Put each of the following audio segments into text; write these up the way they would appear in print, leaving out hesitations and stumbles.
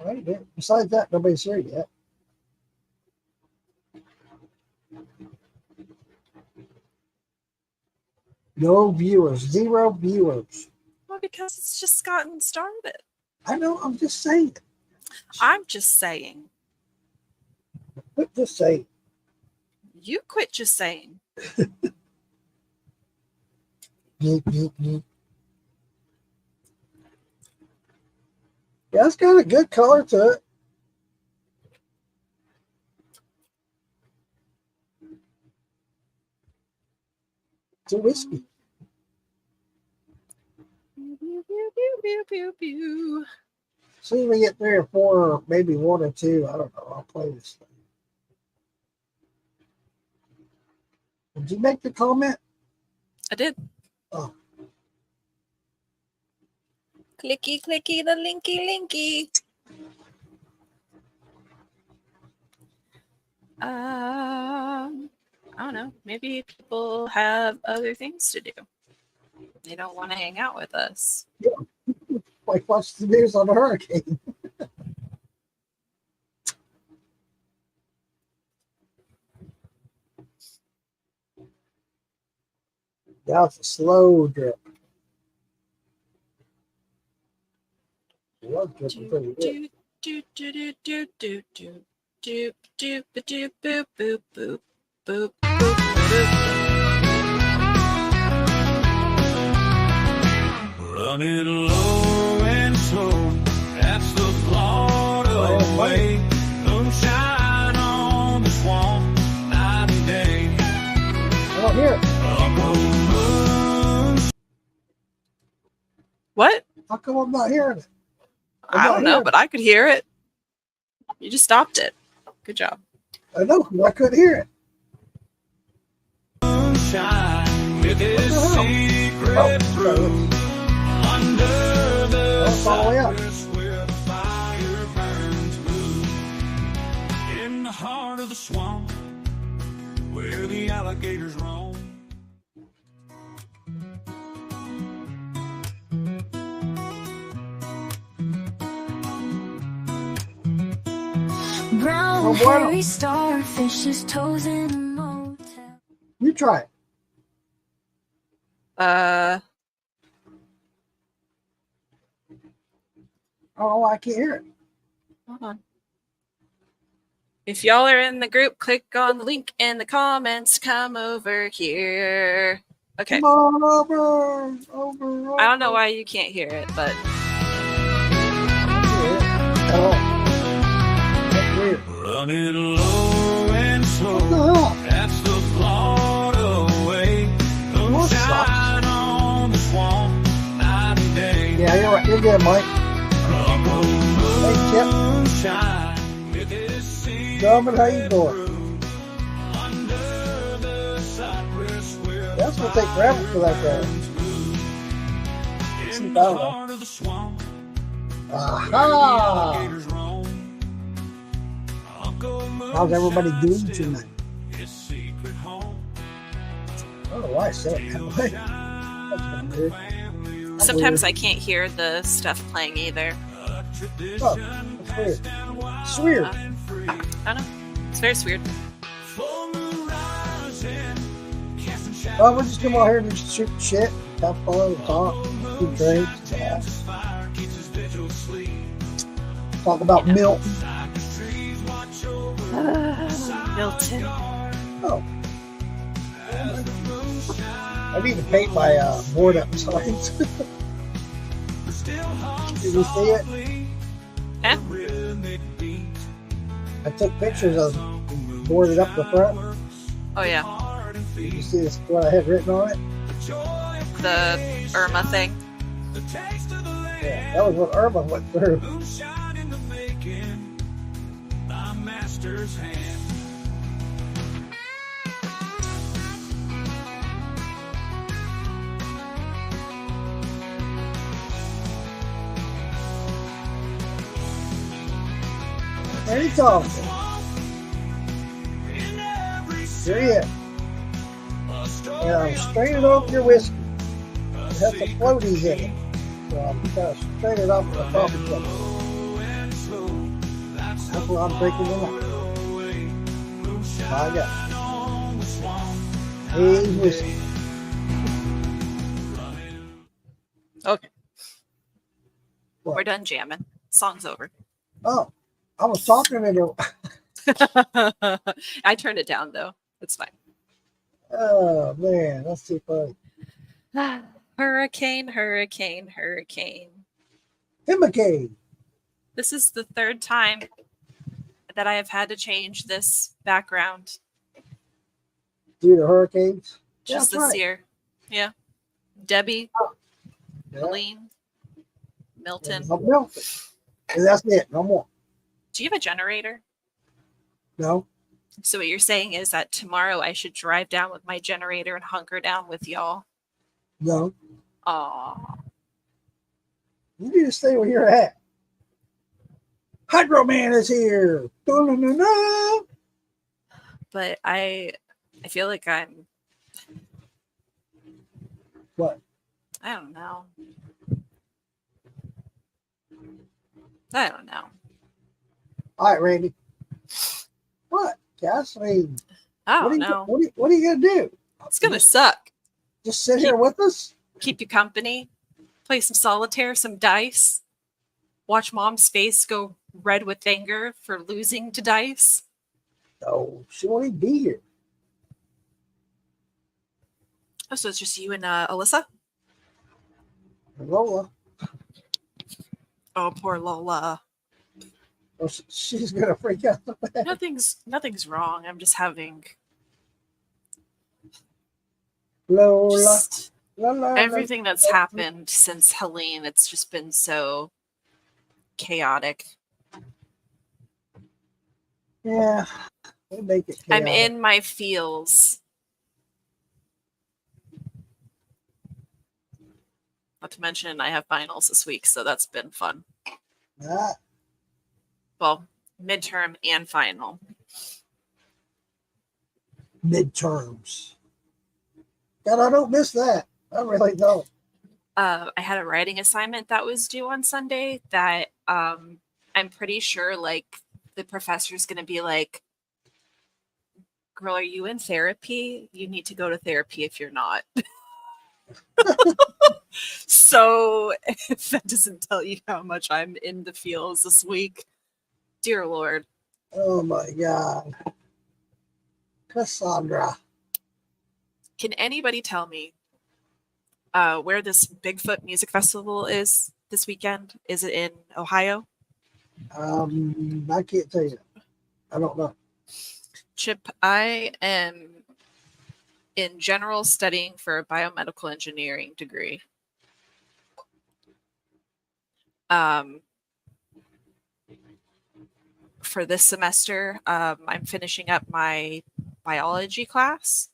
Right. Besides that, nobody's here yet. No viewers. 0 viewers. Well, because it's just gotten started. I know. I'm just saying. I'm just saying. Quit just saying. You quit just saying. Beep, beep, beep. Yeah, it's got a good color to it. It's a whiskey. Pew, pew, pew, pew, pew, pew. As soon as we get 3 or 4, or maybe 1 or 2, I don't know. I'll play this thing. Did you make the comment? I did. Oh. Clicky, clicky, the linky, linky. I don't know. Maybe people have other things to do. They don't want to hang out with us. Yeah. Like watch the news on the hurricane. Now it's a slow drip. It was dripping pretty good. Do do do do do do do do do do boop boop boop boop boop. Running low and slow, that's the Florida way. Moonshine on the swamp, night and day. I don't hear it. What? How come I'm not hearing it? I don't know, but I could hear it. You just stopped it. Good job. I know, I couldn't hear it. Moonshine with his secret brew. Under the cypress where the fire burns blue. In the heart of the swamp where the alligators roam. Brown hairy starfish's toes in a motel. You try it. Oh, I can't hear it. Hold on. If y'all are in the group, click on the link in the comments. Come over here. Okay. Come on over. I don't know why you can't hear it, but That's weird. Running low and slow, that's the Florida way. Moonshine on the swamp, night and day. Yeah, you're right. You're good, Mike. Hey, Chip. Moonshine with his secret Drummond, how you doing? under the cypress where That's gonna take forever for that guy. in the heart of the swamp. Aha! How's everybody doing tonight? I don't know why I said it that way. That's kind of weird. sometimes I can't hear the stuff playing either. Oh, that's weird. It's weird. I don't know. It's very weird. Well, we're just come out here and just shoot shit, have fun, talk, do drinks, talk about Milton. Milton. Oh. I need to paint my board up signs. Did you see it? Huh? I took pictures of boarded up the front. Oh, yeah. Did you see this, what I had written on it? The Irma thing. Yeah, that was what Irma went through. Anytime. Here he is. Now, strain it off your whiskey. It has some floaties in it. So I'm going to strain it off with a coffee cup. That's what I'm drinking tonight. My God. Hey, whiskey. Okay. What? We're done jamming. Song's over. Oh, I was talking and I turned it down though. It's fine. oh man, that's too funny. Hurricane, hurricane, hurricane. Himicane. This is the third time that I have had to change this background Due to hurricanes. Yeah, just that's this right. year. Yeah. Debbie, Yeah. Helene, Milton. And Milton. And that's it. No more. Do you have a generator? No. So what you're saying is that tomorrow I should drive down with my generator and hunker down with y'all? No. Aw. You need to stay where you're at. Hydro Man is here. Da-na-na-na. But I feel like I'm, What? I don't know. I don't know. All right, Randy. What? Cass? I mean, I what don't are, know. what are you going to do? It's gonna suck. Just sit here with us? Keep you company, play some solitaire, some dice, watch mom's face go red with anger for losing to dice. No, she won't even be here. Oh, so it's just you and Alyssa? And Lola. Oh, poor Lola. Oh, she's going to freak out. Nothing's wrong. I'm just having Lola. just La, la, la. everything that's happened since Helene. It's just been so chaotic. Yeah. We'll make it I'm chaotic. in my feels. Not to mention I have finals this week, so that's been fun. Ah, Well, midterm and final. midterms. God, I don't miss that. I really don't. I had a writing assignment that was due on Sunday that I'm pretty sure like the professor's gonna be like, girl, are you in therapy? You need to go to therapy if you're not. So if that doesn't tell you how much I'm in the feels this week, dear Lord. Oh my God. Cassandra. Can anybody tell me where this Bigfoot Music Festival is this weekend? Is it in Ohio? I can't tell you. I don't know. Chip, I am in general studying for a biomedical engineering degree. For this semester, I'm finishing up my biology class.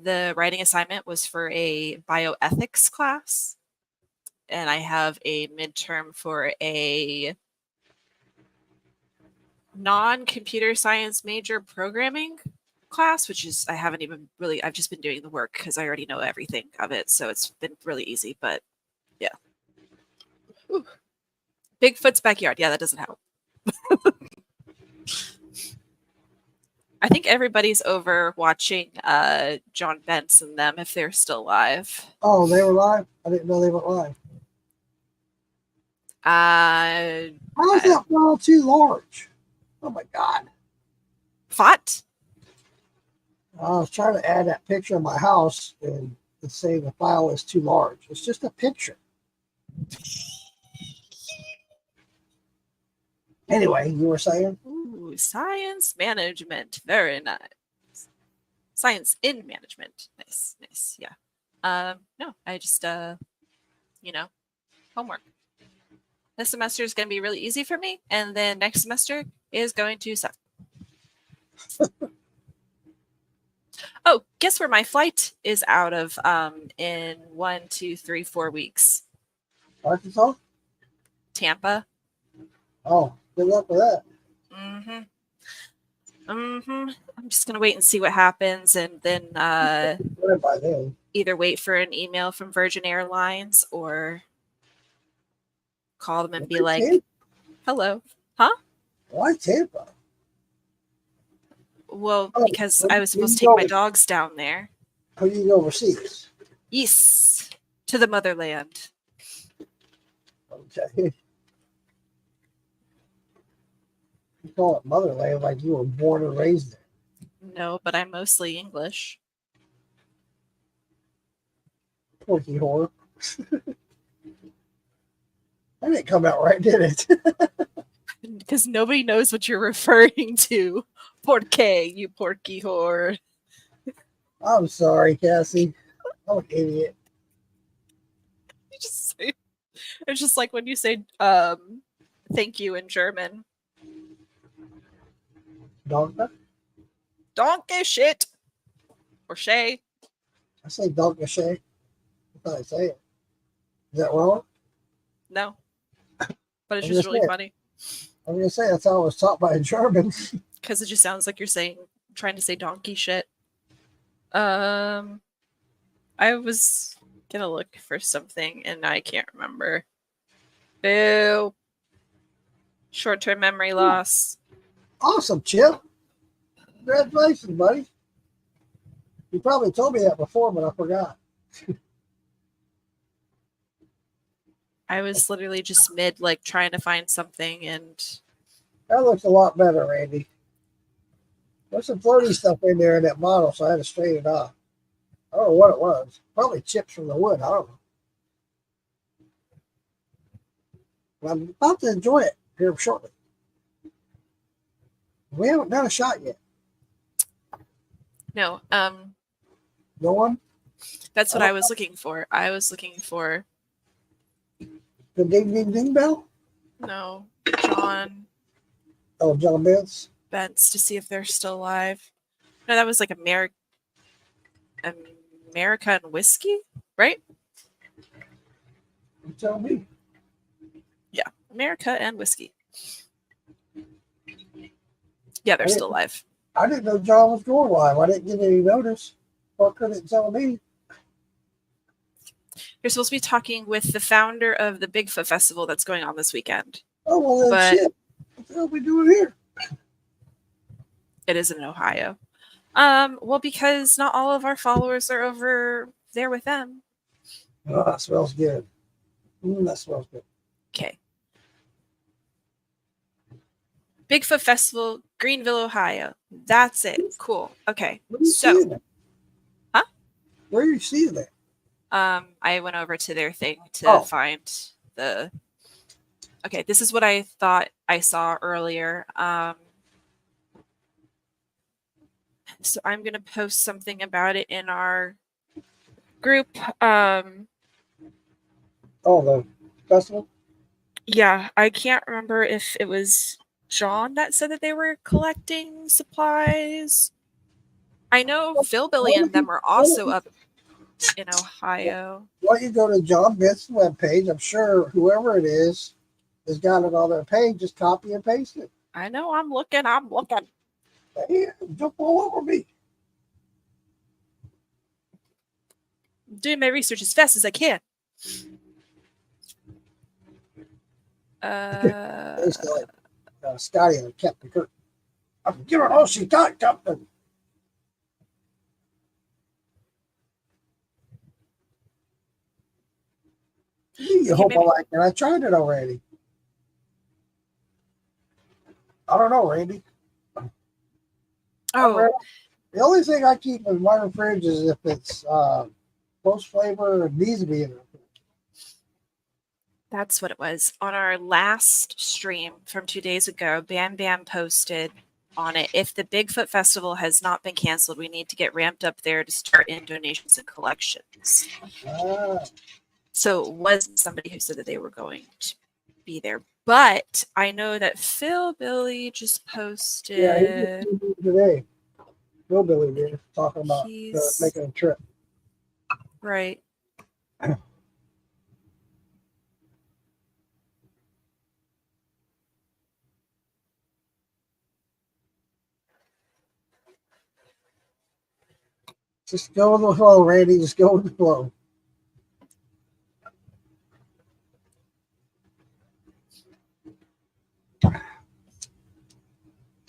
The writing assignment was for a bioethics class, and I have a midterm for a non-computer science major programming class, which is I've just been doing the work because I already know everything of it, so it's been really easy. But yeah. Ooh. Bigfoot's backyard. Yeah, that doesn't help. I think everybody's over watching John Bentz and them if they're still live. Oh, they were live? I didn't know they went live. How is that file too large? Oh my God. Fought? I was trying to add that picture of my house and it's saying the file is too large. It's just a picture. Anyway, you were saying? Ooh, science management. Very nice. Science in management. Nice, nice. Yeah. No, I just homework. This semester is going to be really easy for me, and then next semester is going to suck. Oh, guess where my flight is out of in 1, 2, 3, 4 weeks? Arkansas? Tampa. Oh, good luck with that. I'm just gonna wait and see what happens, and then By then. either wait for an email from Virgin Airlines or call them and be like, Okay. "Hello, huh?" Why Tampa? Well, Oh, because I was when supposed to you take my go- dogs down there. When you go overseas. Yes, to the motherland. Okay. You call it motherland like you were born and raised there. No, but I'm mostly English. Porky whore. That didn't come out right, did it? Because nobody knows what you're referring to. Porqué, you porky whore. I'm sorry, Cassie. I'm an idiot. You just say, it's just like when you say thank you in German. Donka? Donkey shit. Or shay. I say Donka Shay. That's how I say it. Is that wrong? No. But it's I'm just just really saying. funny. I'm going to say that's how I was taught by a German. Because it just sounds like you're trying to say donkey shit. I was gonna look for something and I can't remember. Boo. Short-term memory loss. Awesome, Chip. Congratulations, buddy. You probably told me that before, but I forgot. I was literally just mid trying to find something and That looks a lot better, Randy. There's some floaty stuff in there in that model, so I had to straighten it off. I don't know what it was. Probably chips from the wood. I don't know. But I'm about to enjoy it here shortly. We haven't done a shot yet. no, No one? that's what I was looking for. I was looking for The ding ding ding bell? John Oh, John Benz. Bents to see if they're still alive. No, that was America and whiskey, right? You tell me. Yeah, America and whiskey. Yeah, they're still alive. I didn't know John was going live. I didn't get any notice. What could it tell me? You're supposed to be talking with the founder of the Bigfoot Festival that's going on this weekend. Oh, well, then But- shit. What the hell are we doing here? It is in Ohio. Well, because not all of our followers are over there with them. Oh, that smells good. That smells good. Okay. Bigfoot Festival, Greenville, Ohio. That's it. Cool. Okay. Where are you So, seeing that? Huh? Where are you seeing that? I went over to their thing to find the. Okay, this is what I thought I saw earlier. So I'm gonna post something about it in our group. Oh, the festival? Yeah, I can't remember if it was John that said that they were collecting supplies. I know Phil, Billy, and them are also up in Ohio. Why don't you go to John Benson's webpage? I'm sure whoever it is has got it on their page. Just copy and paste it. I know. I'm looking. Hey, jump all over me. I'm doing my research as fast as I can. It's like Scotty and Captain Kirk. I'm giving all she got, Captain. You hope I like it. I tried it already. I don't know, Randy. Oh, The only thing I keep in my fridge is if it's post flavor, it needs to be in there. that's what it was. On our last stream from 2 days ago, Bam Bam posted on it, if the Bigfoot Festival has not been canceled, we need to get ramped up there to start in donations and collections. So it was somebody who said that they were going to be there. But I know that Phil Billy just posted. Yeah, he just today. Bill Billy did talking about He's- making a trip. Right. Just go with the flow, Randy. Just go with the flow.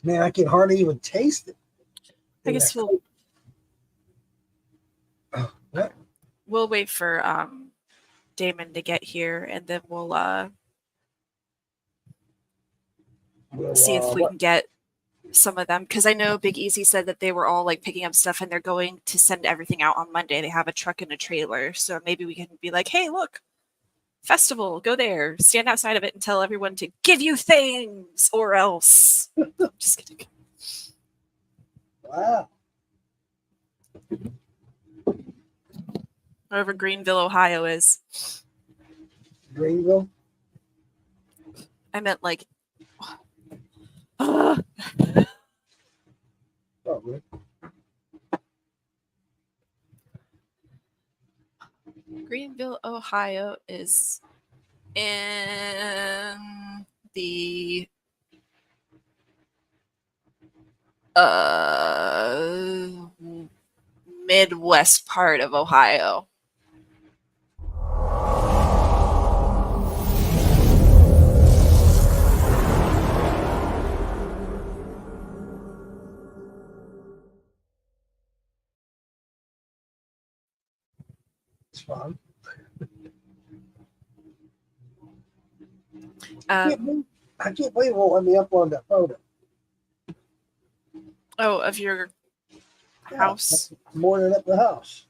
Man, I can hardly even taste it. I guess What? we'll wait for Damon to get here, and then we'll see if we can get some of them, because I know Big Easy said that they were all like picking up stuff and they're going to send everything out on Monday. They have a truck and a trailer, so maybe we can be like, hey, look, festival, go there, stand outside of it and tell everyone to give you things or else. Just kidding. Wow. Wherever Greenville, Ohio is. Greenville? I meant like Probably. Greenville, Ohio is in the Midwest part of Ohio. It's fun. I can't believe it won't let me upload that photo. Oh, of your house? More than up the house.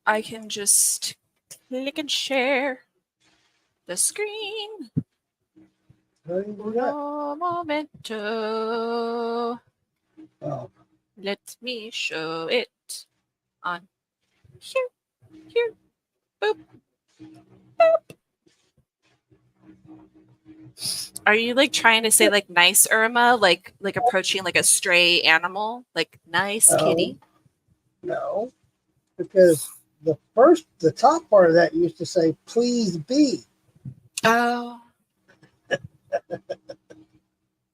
I can just click and share the screen. How do you do that? Un momento. Oh, Let me show it on here. Here. Boop. Boop. Are you like trying to say like nice Irma, like approaching like a stray animal, like nice kitty? no, because the top part of that used to say "please be." Oh.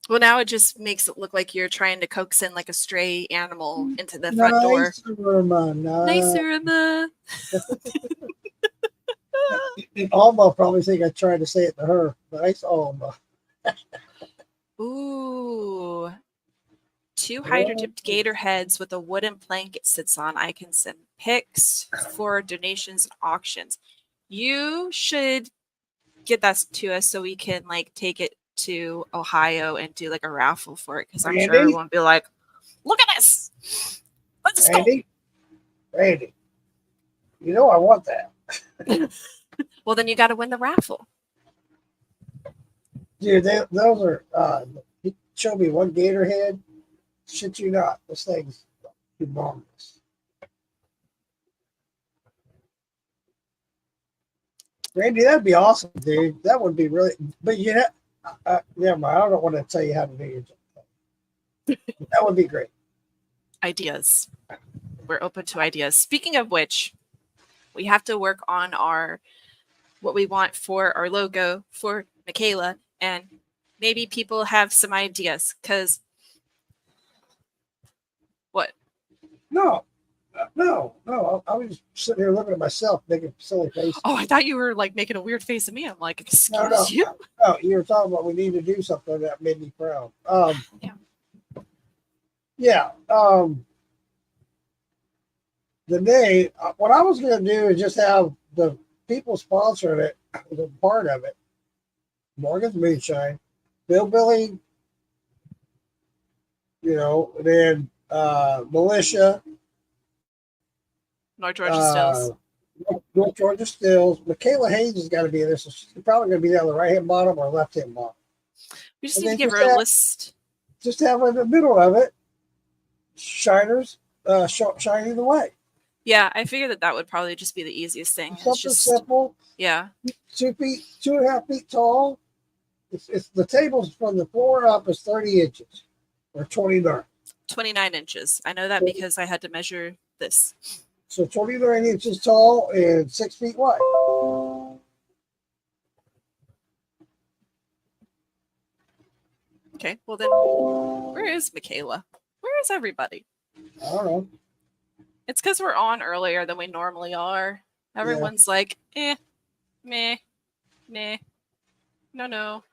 Well, now it just makes it look like you're trying to coax in like a stray animal into the front door. Nice Irma, Nice Irma. Alma probably think I tried to say it to her. Nice Alma. Ooh. 2 hydro-dipped gator heads with a wooden plank it sits on. I can send pics for donations and auctions. You should get that to us so we can like take it to Ohio and do like a raffle for it, because I'm sure everyone will be like, look at this. Let's go. Randy, you know I want that. Well, then you got to win the raffle. Dude, those are, he showed me one gator head. Shit you not. This thing's humongous. Randy, that'd be awesome, dude. That would be really, but you know, never mind. I don't want to tell you how to do your job. That would be great. Ideas. We're open to ideas. Speaking of which, we have to work on what we want for our logo for Michaela, and maybe people have some ideas, because what? No. I was just sitting here looking at myself, making silly faces. Oh, I thought you were like making a weird face at me. I'm like, excuse you? No, you were talking about we need to do something that made me proud. Yeah. The name, what I was going to do is just have the people sponsoring it, the part of it. Morgan's Moonshine, Billy, then Militia, North Georgia Stills. North Georgia Stills. Michaela Hayes has got to be there, so she's probably going to be on the right hand bottom or left hand bottom. We just need to give her a list. Just have in the middle of it, Shiners shining the way. Yeah, I figured that would probably just be the easiest thing. Something it's just simple. Yeah. 2.5 feet tall. It's the tables from the floor up is 30 inches or 29. 29 inches. I know that because I had to measure this. So 29 inches tall and 6 feet wide. Okay, well then, where is Michaela? Where is everybody? I don't know. It's because we're on earlier than we normally are. Everyone's like, meh, nah, no.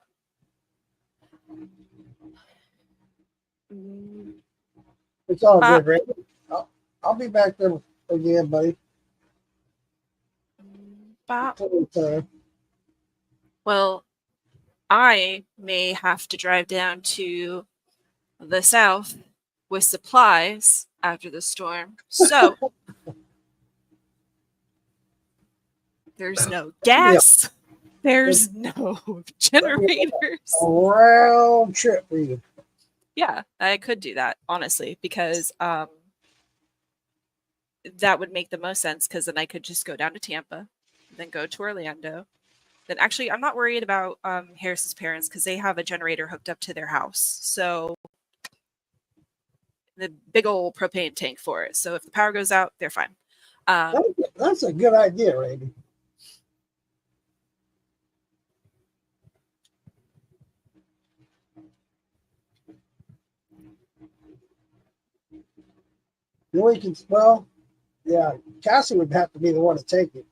Mm, It's all Uh, good, Randy. I'll be back there again, buddy. bop. Plenty of time. Well, I may have to drive down to the south with supplies after the storm. So there's no Yeah. gas. There's no generators. A round trip for you. Yeah, I could do that, honestly, because that would make the most sense because then I could just go down to Tampa, then go to Orlando. Then actually, I'm not worried about Harris's parents because they have a generator hooked up to their house. So the big old propane tank for it. So if the power goes out, they're fine. That's a good idea, Randy. The only well, yeah, Cassie would have to be the one to take it.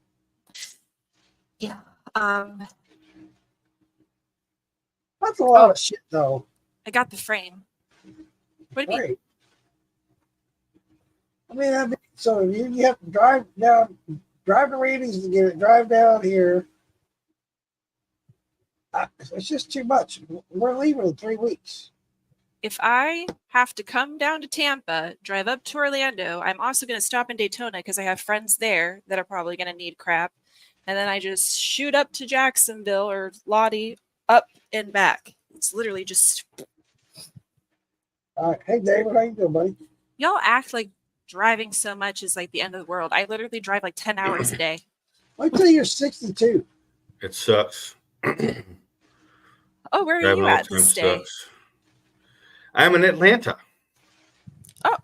Yeah. That's a lot of shit, though. I got the frame. What do you mean? Right. I mean, so you have to drive the ratings to get it, drive down here. It's just too much. We're leaving in 3 weeks. If I have to come down to Tampa, drive up to Orlando, I'm also going to stop in Daytona because I have friends there that are probably going to need crap. And then I just shoot up to Jacksonville or Lottie, up and back. It's literally just. All right. Hey, David, how you doing, buddy? Y'all act like driving so much is like the end of the world. I literally drive like 10 hours a day. Wait till you're 62. It sucks. Oh, where are Driving you all at the time this day? sucks. I'm in Atlanta. Oh.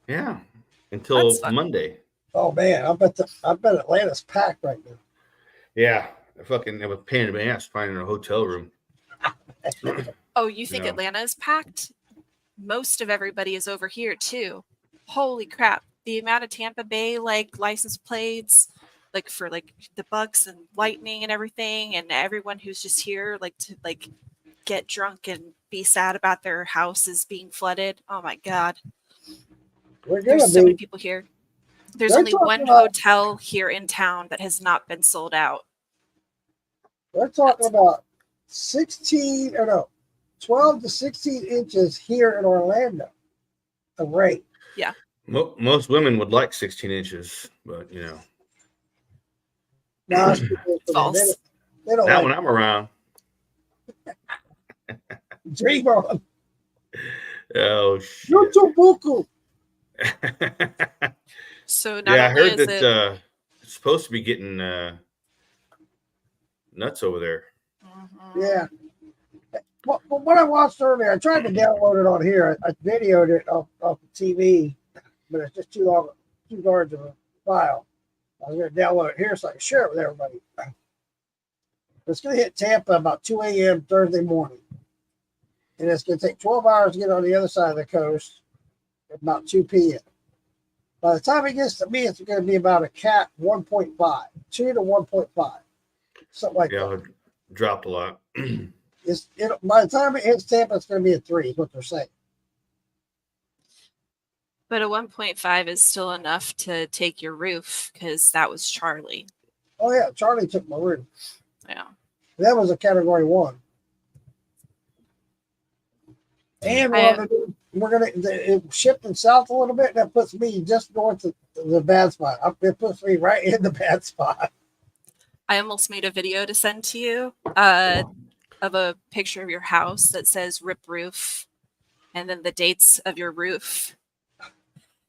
Yeah. Until That's fun. Monday. Oh man, I bet Atlanta's packed right now. Yeah. I fucking have a pain in the ass finding a hotel room. Oh, you think Yeah. Atlanta is packed? Most of everybody is over here too. Holy crap. The amount of Tampa Bay like license plates, like for like the Bucks and Lightning and everything, and everyone who's just here like to like get drunk and be sad about their houses being flooded. Oh my god. We're gonna There's so many people here. There's They're only talking one about- hotel here in town that has not been sold out. We're talking about 12 to 16 inches here in Orlando of rain. Most women would like 16 inches, but you know. No, it's too big for them. False. They don't Not like when I'm around. dream on. Oh You're shit. too buku. So not Yeah, I only heard is that it it's supposed to be getting nuts over there. Mhm. Yeah. Well, from what I watched earlier, I tried to download it on here. I videoed it off the TV, but it's just too large of a file. I was going to download it here so I can share it with everybody. It's going to hit Tampa about 2 a.m. Thursday morning. And it's going to take 12 hours to get on the other side of the coast at about 2 p.m. By the time it gets to me, it's going to be about a cat 1.5, 2 to 1.5, something like Yeah, that. it dropped a lot. By the time it hits Tampa, it's going to be a 3, is what they're saying. But a 1.5 is still enough to take your roof because that was Charlie. Oh, yeah, Charlie took my roof. Yeah. That was a category 1. And we're gonna it shifting south a little bit. That puts me just north of the bad spot. It puts me right in the bad spot. I almost made a video to send to you of a picture of your house that says rip roof and then the dates of your roof.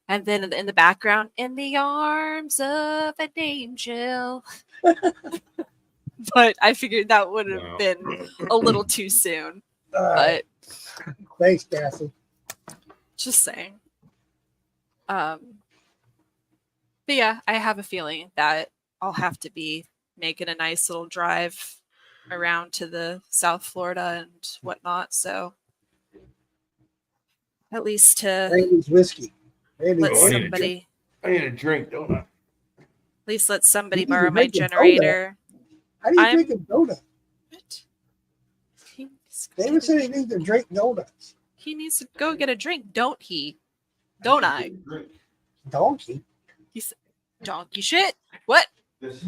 And then in the background, in the arms of an angel. But I figured that would have Wow. been a little too soon. But Thanks, Cassie. just saying. But yeah, I have a feeling that I'll have to be making a nice little drive around to the South Florida and whatnot. So at least to Randy's whiskey. Randy's let Oh, I need a somebody, I need a drink, don't I? at least let somebody You need to borrow my make a donut. generator. How do you I'm- drink a donut? What? He's David said he needs to drink donuts. He needs to go get a drink, don't he? Don't I? Donkey. He's donkey shit. What? This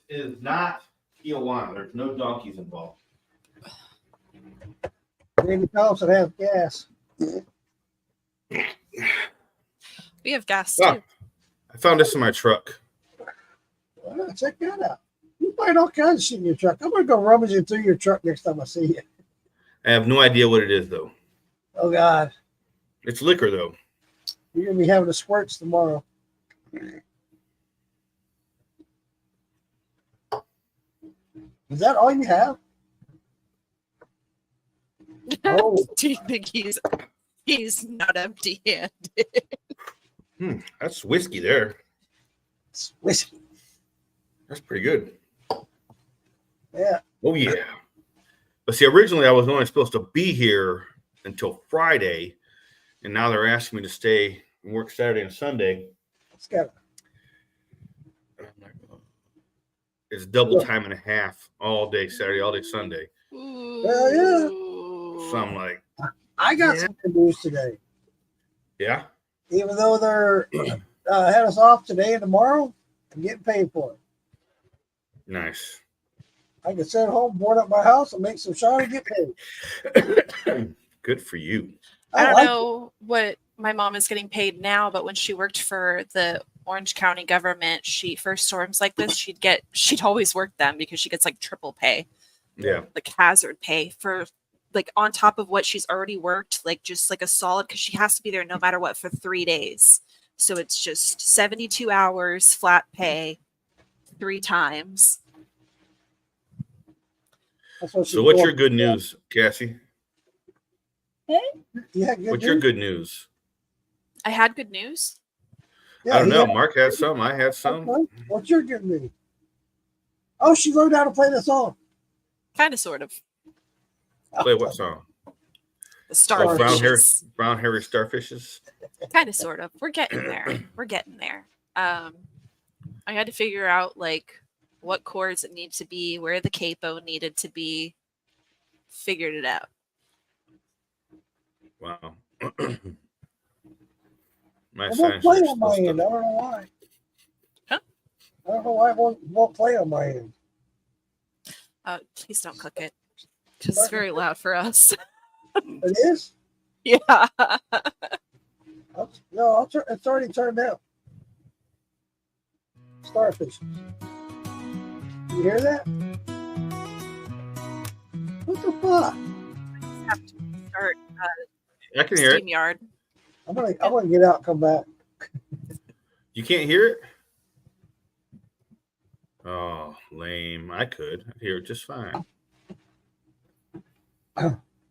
is not Tijuana. There's no donkeys involved. Randy Thompson has gas. We have gas Oh, too. I found this in my truck. Well, check that out. You find all kinds of shit in your truck. I'm gonna go rummaging through your truck next time I see you. I have no idea what it is, though. Oh God, It's liquor, though. you're gonna be having the squirts tomorrow. Is that all you have? Oh, Do you think he's not empty-handed? That's whiskey there. it's whiskey. That's pretty good. Yeah. Oh, yeah. But see, originally I was only supposed to be here until Friday, and now they're asking me to stay and work Saturday and Sunday. It's got It's double time and a half all day Saturday, all day Sunday. Well, yeah. So I'm like, I got Yeah. some good news today. yeah, Even though they're had us off today and tomorrow, I'm getting paid for it. nice. I can sit at home, board up my house, and make some shot and get paid. Good for you. I don't like know what my mom is getting paid now, but when she worked for the Orange County government, for storms like this, she'd always work them because she gets like triple pay, Yeah. like hazard pay for like on top of what she's already worked, like just like a solid, because she has to be there no matter what for 3 days. So it's just 72 hours flat pay 3 times. That's what So what's your good news, Cassie? Yeah, good What's your news? good news? I had good news. Yeah, I don't he know. had- Mark had some. I had some. Okay. What's your good news? Oh, she learned how to play the song. Kind of, sort of. Play what song? The Oh, starfishes. brown hairy starfishes. Kind of, sort of. We're getting there. We're getting there. I had to figure out like what chords it needed to be, where the capo needed to be. Figured it out. Wow. My It won't science play is on my supposed end. I to- don't know why. Huh? I don't know why it won't play on my end. Please don't click it. Because it's very loud for us. It is? Yeah. It's already turned out. Starfish. You hear that? What the fuck? Have to start I can hear it. SteamYard. I'm gonna get out and come back. You can't hear it? Oh, lame. I could. I'd hear it just fine.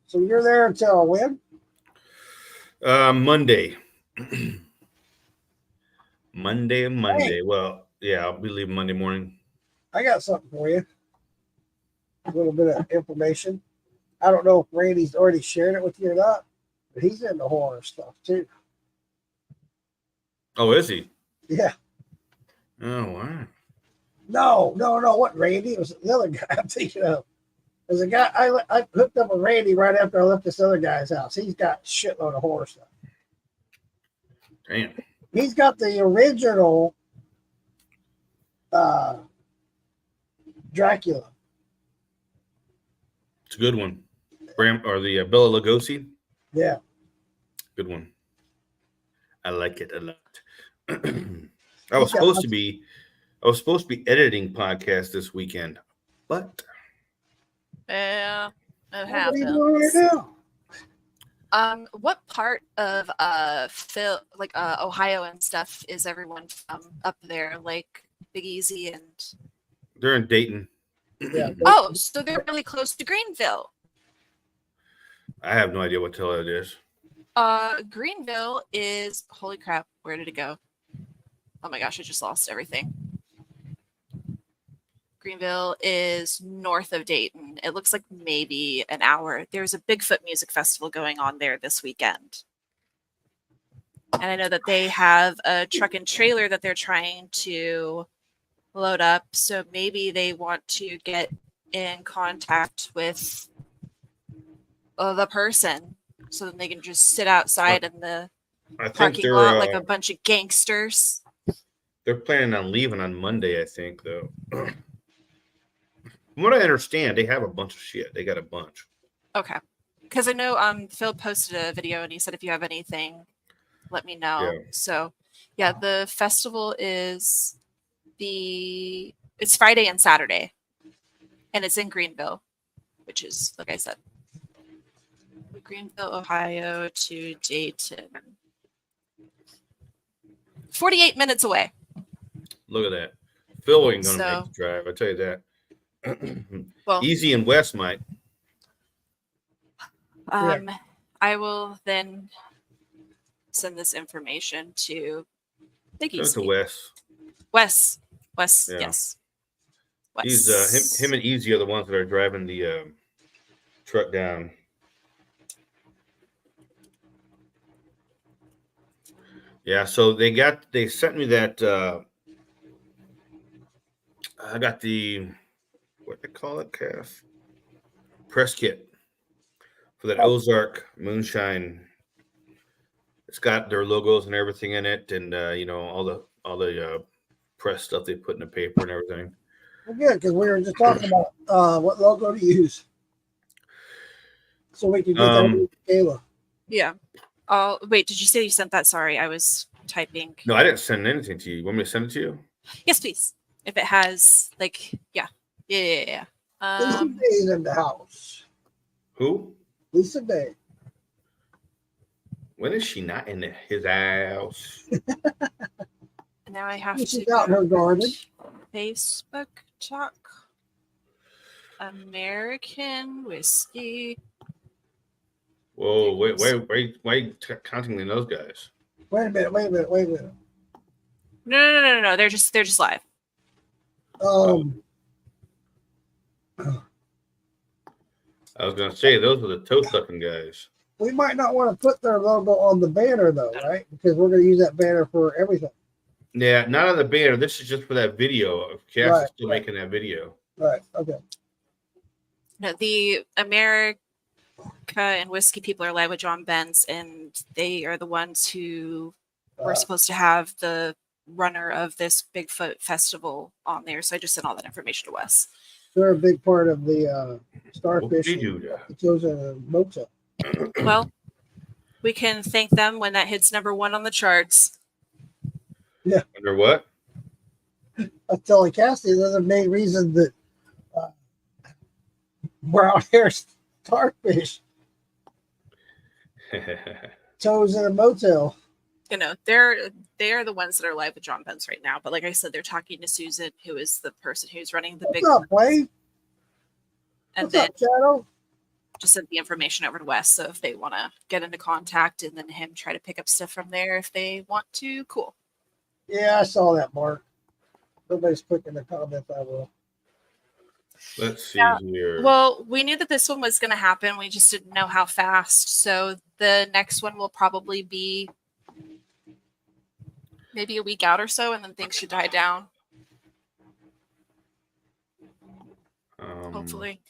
So you're there until when? Monday. Monday. Well, yeah, I'll be leaving Monday morning. I got something for you. A little bit of information. I don't know if Randy's already shared it with you or not, but he's into horror stuff too. Oh, is he? Yeah. Oh, wow. No, what Randy? It was the other guy I'm thinking of. There's a guy I hooked up with Randy right after I left this other guy's house. He's got a shitload of horror stuff. Damn. He's got the original Dracula. It's a good one. Or the Bela Lugosi. Yeah. Good one. I like it a lot. I was supposed to be editing podcast this weekend, but Yeah. It What are you doing right happens. now? What part of Ohio and stuff is everyone from up there? Like Big Easy and they're in Dayton. Yeah. oh, so they're really close to Greenville. I have no idea what the hell it is. Greenville is holy crap. Where did it go? Oh my gosh, I just lost everything. Greenville is north of Dayton. It looks like maybe an hour. There's a Bigfoot music festival going on there this weekend. And I know that they have a truck and trailer that they're trying to load up. So maybe they want to get in contact with the person, so then they can just sit outside in the I think parking lot like a bunch of gangsters. they're planning on leaving on Monday. I think though. From what I understand, they have a bunch of shit. They got a bunch. Okay. Because I know Phil posted a video and he said if you have anything, let me know. Yeah. So yeah, the festival is it's Friday and Saturday. And it's in Greenville, which is, like I said, Greenville, Ohio to Dayton. 48 minutes away. Look at that. Phil ain't gonna So- make the drive. I tell you that. Well, Easy and West might. I will then send this information to Send it to Easy. Wes. Wes, Yeah. yes. Wes. He's him and Easy are the ones that are driving the truck down. Yeah, so they sent me that I got the what they call it, Cass? Press kit for that Ozark Moonshine. It's got their logos and everything in it, and all the press stuff they put in the paper and everything. Well, good, because we were just talking about what logo to use, so we can get that to Kayla. Yeah. Wait, did you say you sent that? Sorry, I was typing. No, I didn't send anything to you. You want me to send it to you? Yes, please. If it has, like, yeah. Lisa Day's in the house. Who? Lisa Day. When is she not in his house? Now I have She's to out in her garden. Facebook talk. American whiskey. Whoa, wait, why are you counting in those guys? Wait a minute. No. They're just live. I was gonna say those are the toe sucking guys. We might not want to put their logo on the banner though, right? Because we're going to use that banner for everything. Yeah, not on the banner. This is just for that video. Cass is still making that video. Right. Okay. No, the America and whiskey people are live with John Benz, and they are the ones who were supposed to have the runner of this Bigfoot festival on there. So I just sent all that information to Wes. They're a big part of the starfish. It goes in a motel. Well, we can thank them when that hits #1 on the charts. Yeah. Under what? I'm telling Cassie, that's the main reason that brown hair starfish chose in a motel. You know, they are the ones that are live with John Benz right now. But like I said, they're talking to Susan, who is the person who's running the What's up, Wayne? And What's then up, Shadow? just sent the information over to Wes. So if they want to get into contact and then him try to pick up stuff from there if they want to, cool. Yeah, I saw that, Mark. Nobody's clicking the comments. I will. Let's see here. Well, we knew that this one was going to happen. We just didn't know how fast. So the next one will probably be maybe a week out or so, and then things should die down. Hopefully.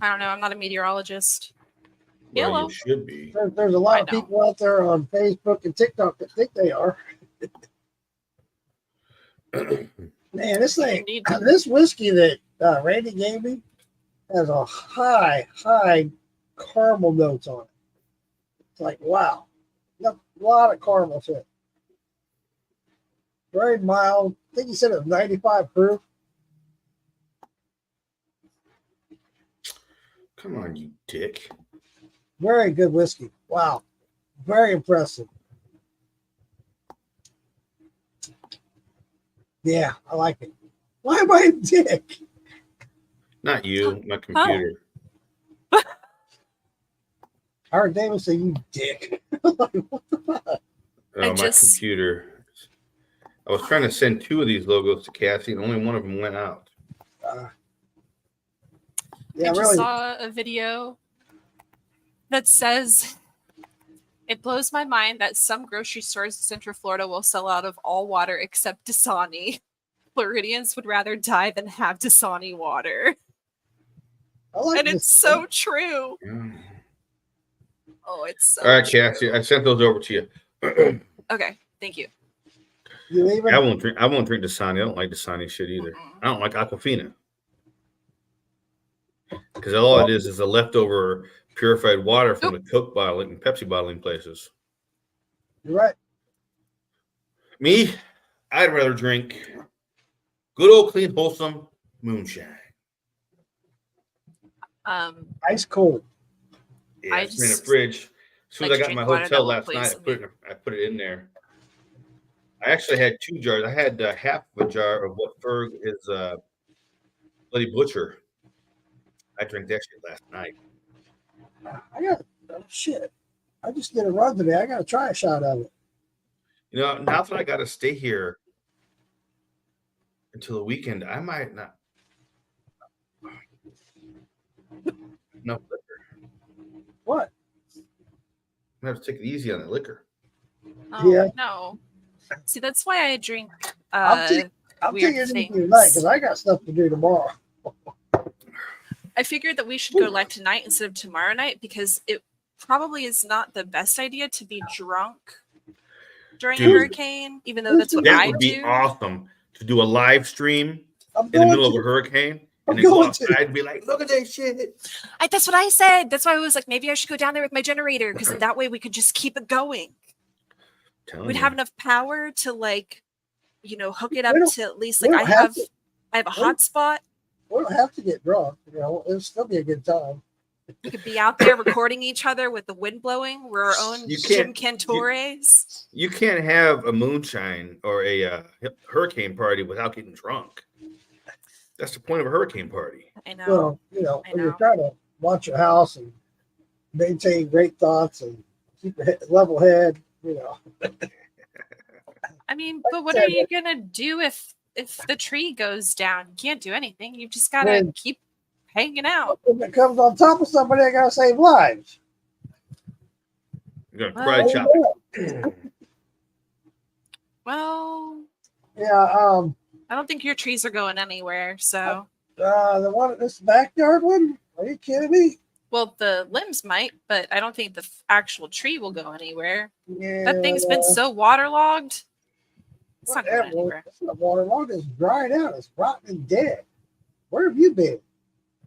I don't know. I'm not a meteorologist. Well, Hello. you should be. There's a lot of people out there on Facebook and TikTok that think they are. Man, this thing, this whiskey that Randy gave me has a high caramel notes on it. It's like, wow. A lot of caramel to it. Very mild. I think he said it was 95 proof. Come on, you dick. Very good whiskey. Wow. Very impressive. Yeah, I like it. Why am I a dick? Not you, my computer. I heard David say, you dick. Like, what the fuck? Oh, my computer. I was trying to send 2 of these logos to Cassie, and only one of them went out. I just saw a video that says, it blows my mind that some grocery stores in Central Florida will sell out of all water except Dasani. Floridians would rather die than have Dasani water. I like and it's so true. Oh, it's so All right, Cassie, I sent those over to you. okay. Thank you. You leaving? I won't drink Dasani. I don't like Dasani shit either. I don't like Aquafina. Because all it is a leftover purified water from the Coke bottling and Pepsi bottling places. You're right. Me, I'd rather drink good old clean, wholesome moonshine. Ice cold. Yeah, I it's been in the just fridge. As soon as I like got to my drink water that hotel won't last night, poison I put it in there. I actually had 2 jars. I had half of a jar of what Ferg is Bloody Butcher. I drank that shit last night. I got shit. I just did a run today. I got to try a shot of it. You know, now that I got to stay here until the weekend, I might not. No liquor. What? I'm gonna have to take it easy on the liquor. Oh Yeah. no. See, that's why I drink I'm taking weird it things. tonight because I got stuff to do tomorrow. I figured that we should go live tonight instead of tomorrow night because it probably is not the best idea to be drunk during a Dude, hurricane, even though that's what that I would be do. awesome to do a live stream I'm in the going middle of to. a hurricane I'm and then go going outside to. and be like, look at that shit. That's what I said. That's why I was like, maybe I should go down there with my generator because that way we could just keep it going. We'd have enough power to hook it up to at least like I have a hotspot. We don't have to get drunk. It'll still be a good time. We could be out there recording each other with the wind blowing. We're our own Jim Cantores. You can't have a moonshine or a hurricane party without getting drunk. That's the point of a hurricane party. I know. Well, when you're trying to watch your house and maintain great thoughts and keep a level head, I mean, but what are you gonna do if the tree goes down? You can't do anything. You just gotta keep hanging out. If it comes on top of somebody, I gotta save lives. You're gonna cry chop it. Well, yeah. I don't think your trees are going anywhere. So the one this backyard one? Are you kidding me? well, the limbs might, but I don't think the actual tree will go anywhere. Yeah, That thing's been so waterlogged. It's not going anywhere. It's not waterlogged. It's dried out. It's rotten and dead. Where have you been?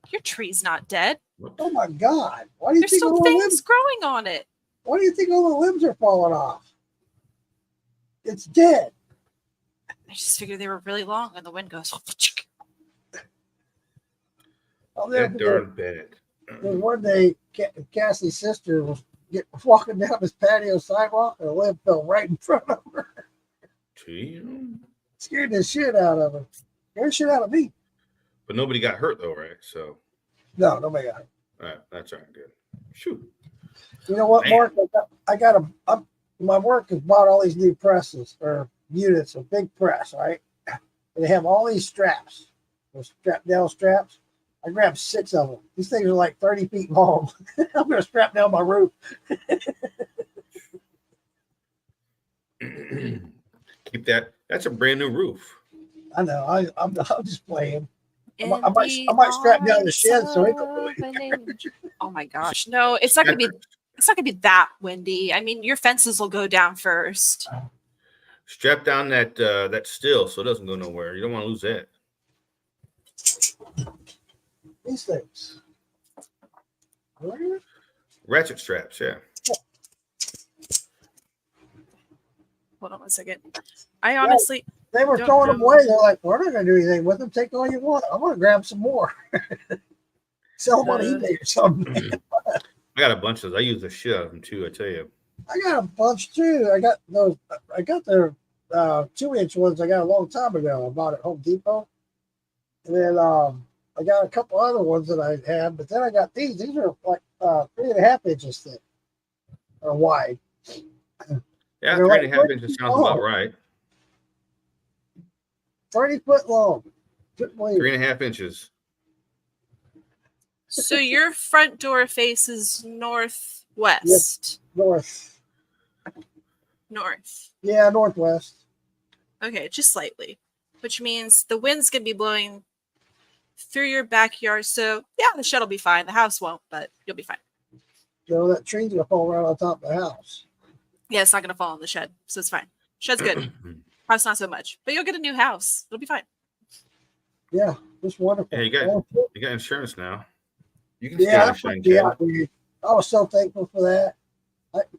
Your tree's not dead. Oh my God! Why do you There's think still all the things limbs? growing on it. Why do you think all the limbs are falling off? It's dead. I just figured they were really long, and the wind goes. That darn bad. One day, Cassie's sister was walking down this patio sidewalk, and a limb fell right in front of her. Scared the shit out of her. Scared the shit out of me. But nobody got hurt though, right? So no, nobody got hurt. All right, that's all right. Good. Shoot. You know what, Mark? My work has bought all these new presses or units, a big press, right? And they have all these straps, those strap down straps. I grabbed 6 of them. These things are like 30 feet long. I'm going to strap down my roof. Keep that. That's a brand new roof. I know. I'm just playing. I might strap down the shed so it can. Oh my gosh! No, it's not gonna be. It's not gonna be that windy. I mean, your fences will go down first. Strap down that still so it doesn't go nowhere. You don't want to lose that. These things. Ratchet straps, yeah. Hold on 1 second. I honestly. They were throwing them away. They're like, we're not going to do anything with them. Take all you want. I'm going to grab some more. Sell them on eBay or something. I got a bunch of those. I use the shit out of them too, I tell you. I got a bunch too. I got those. I got their 2-inch ones I got a long time ago. I bought at Home Depot. And then I got a couple other ones that I had. But then I got these. These are like 3.5 inches thick or wide. Yeah, 3.5 inches sounds about right. 30 foot long. 3.5 inches. So your front door faces northwest. Yep. North. Yeah, northwest. Okay, just slightly, which means the wind's gonna be blowing through your backyard. So yeah, the shed will be fine. The house won't, but you'll be fine. that tree's gonna fall right on top of the house. Yeah, it's not gonna fall on the shed, so it's fine. Shed's good. House not so much, but you'll get a new house. It'll be fine. Yeah, it's wonderful. Yeah, Oh, you got insurance now. You can stay yeah, on that Shine put me Cat. out, dude. I was so thankful for that.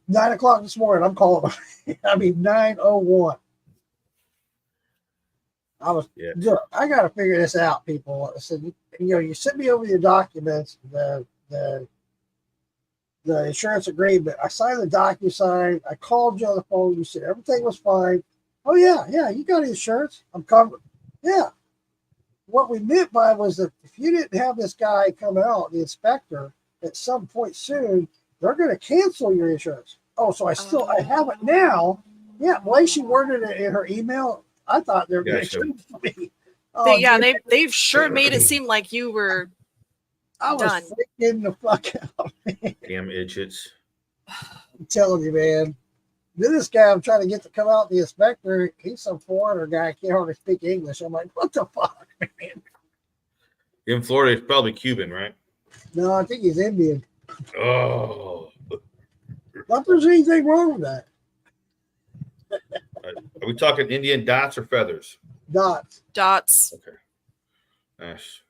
9 o'clock this morning, I'm calling. I mean, 9:01. I was, Yeah. look, I got to figure this out, people. I said, you sent me over your documents, the insurance agreement. I signed the DocuSign. I called you on the phone. You said everything was fine. Oh, yeah, you got insurance. I'm covered. Yeah. What we meant by was that if you didn't have this guy come out, the inspector, at some point soon, they're going to cancel your insurance. Oh, so I have it now. Yeah, the way she worded it in her email, I thought they were going to Gotcha. cancel me. Oh, dude, They've sure made it seem like you were. I was done. freaking the fuck out. Damn idiots. I'm telling you, man. This guy I'm trying to get to come out, the inspector, he's some foreigner guy. Can't hardly speak English. I'm like, what the fuck, man? In Florida, it's probably Cuban, right? No, I think he's Indian. Oh. Not there's anything wrong with that. Are we talking Indian dots or feathers? Dots. Okay. Nice.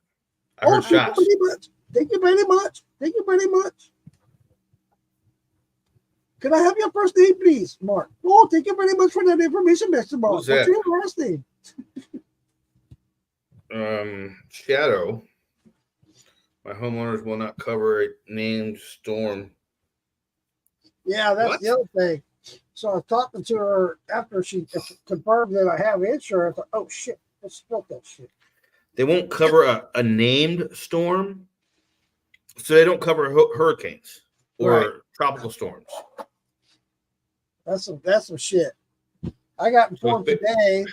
I heard shots. Thank you very much. Thank you very much. Thank you very much. Could I have your first name, please, Mark? Oh, thank you very much for that information, Mr. Mark. Who's that? What's your last name? Shadow. My homeowners will not cover a named storm. Yeah, that's What? the other thing. So I was talking to her after she confirmed that I have insurance. Oh, shit. Let's spill that shit. They won't cover a named storm, so they don't cover hurricanes or Right. tropical storms. That's some shit. I got informed today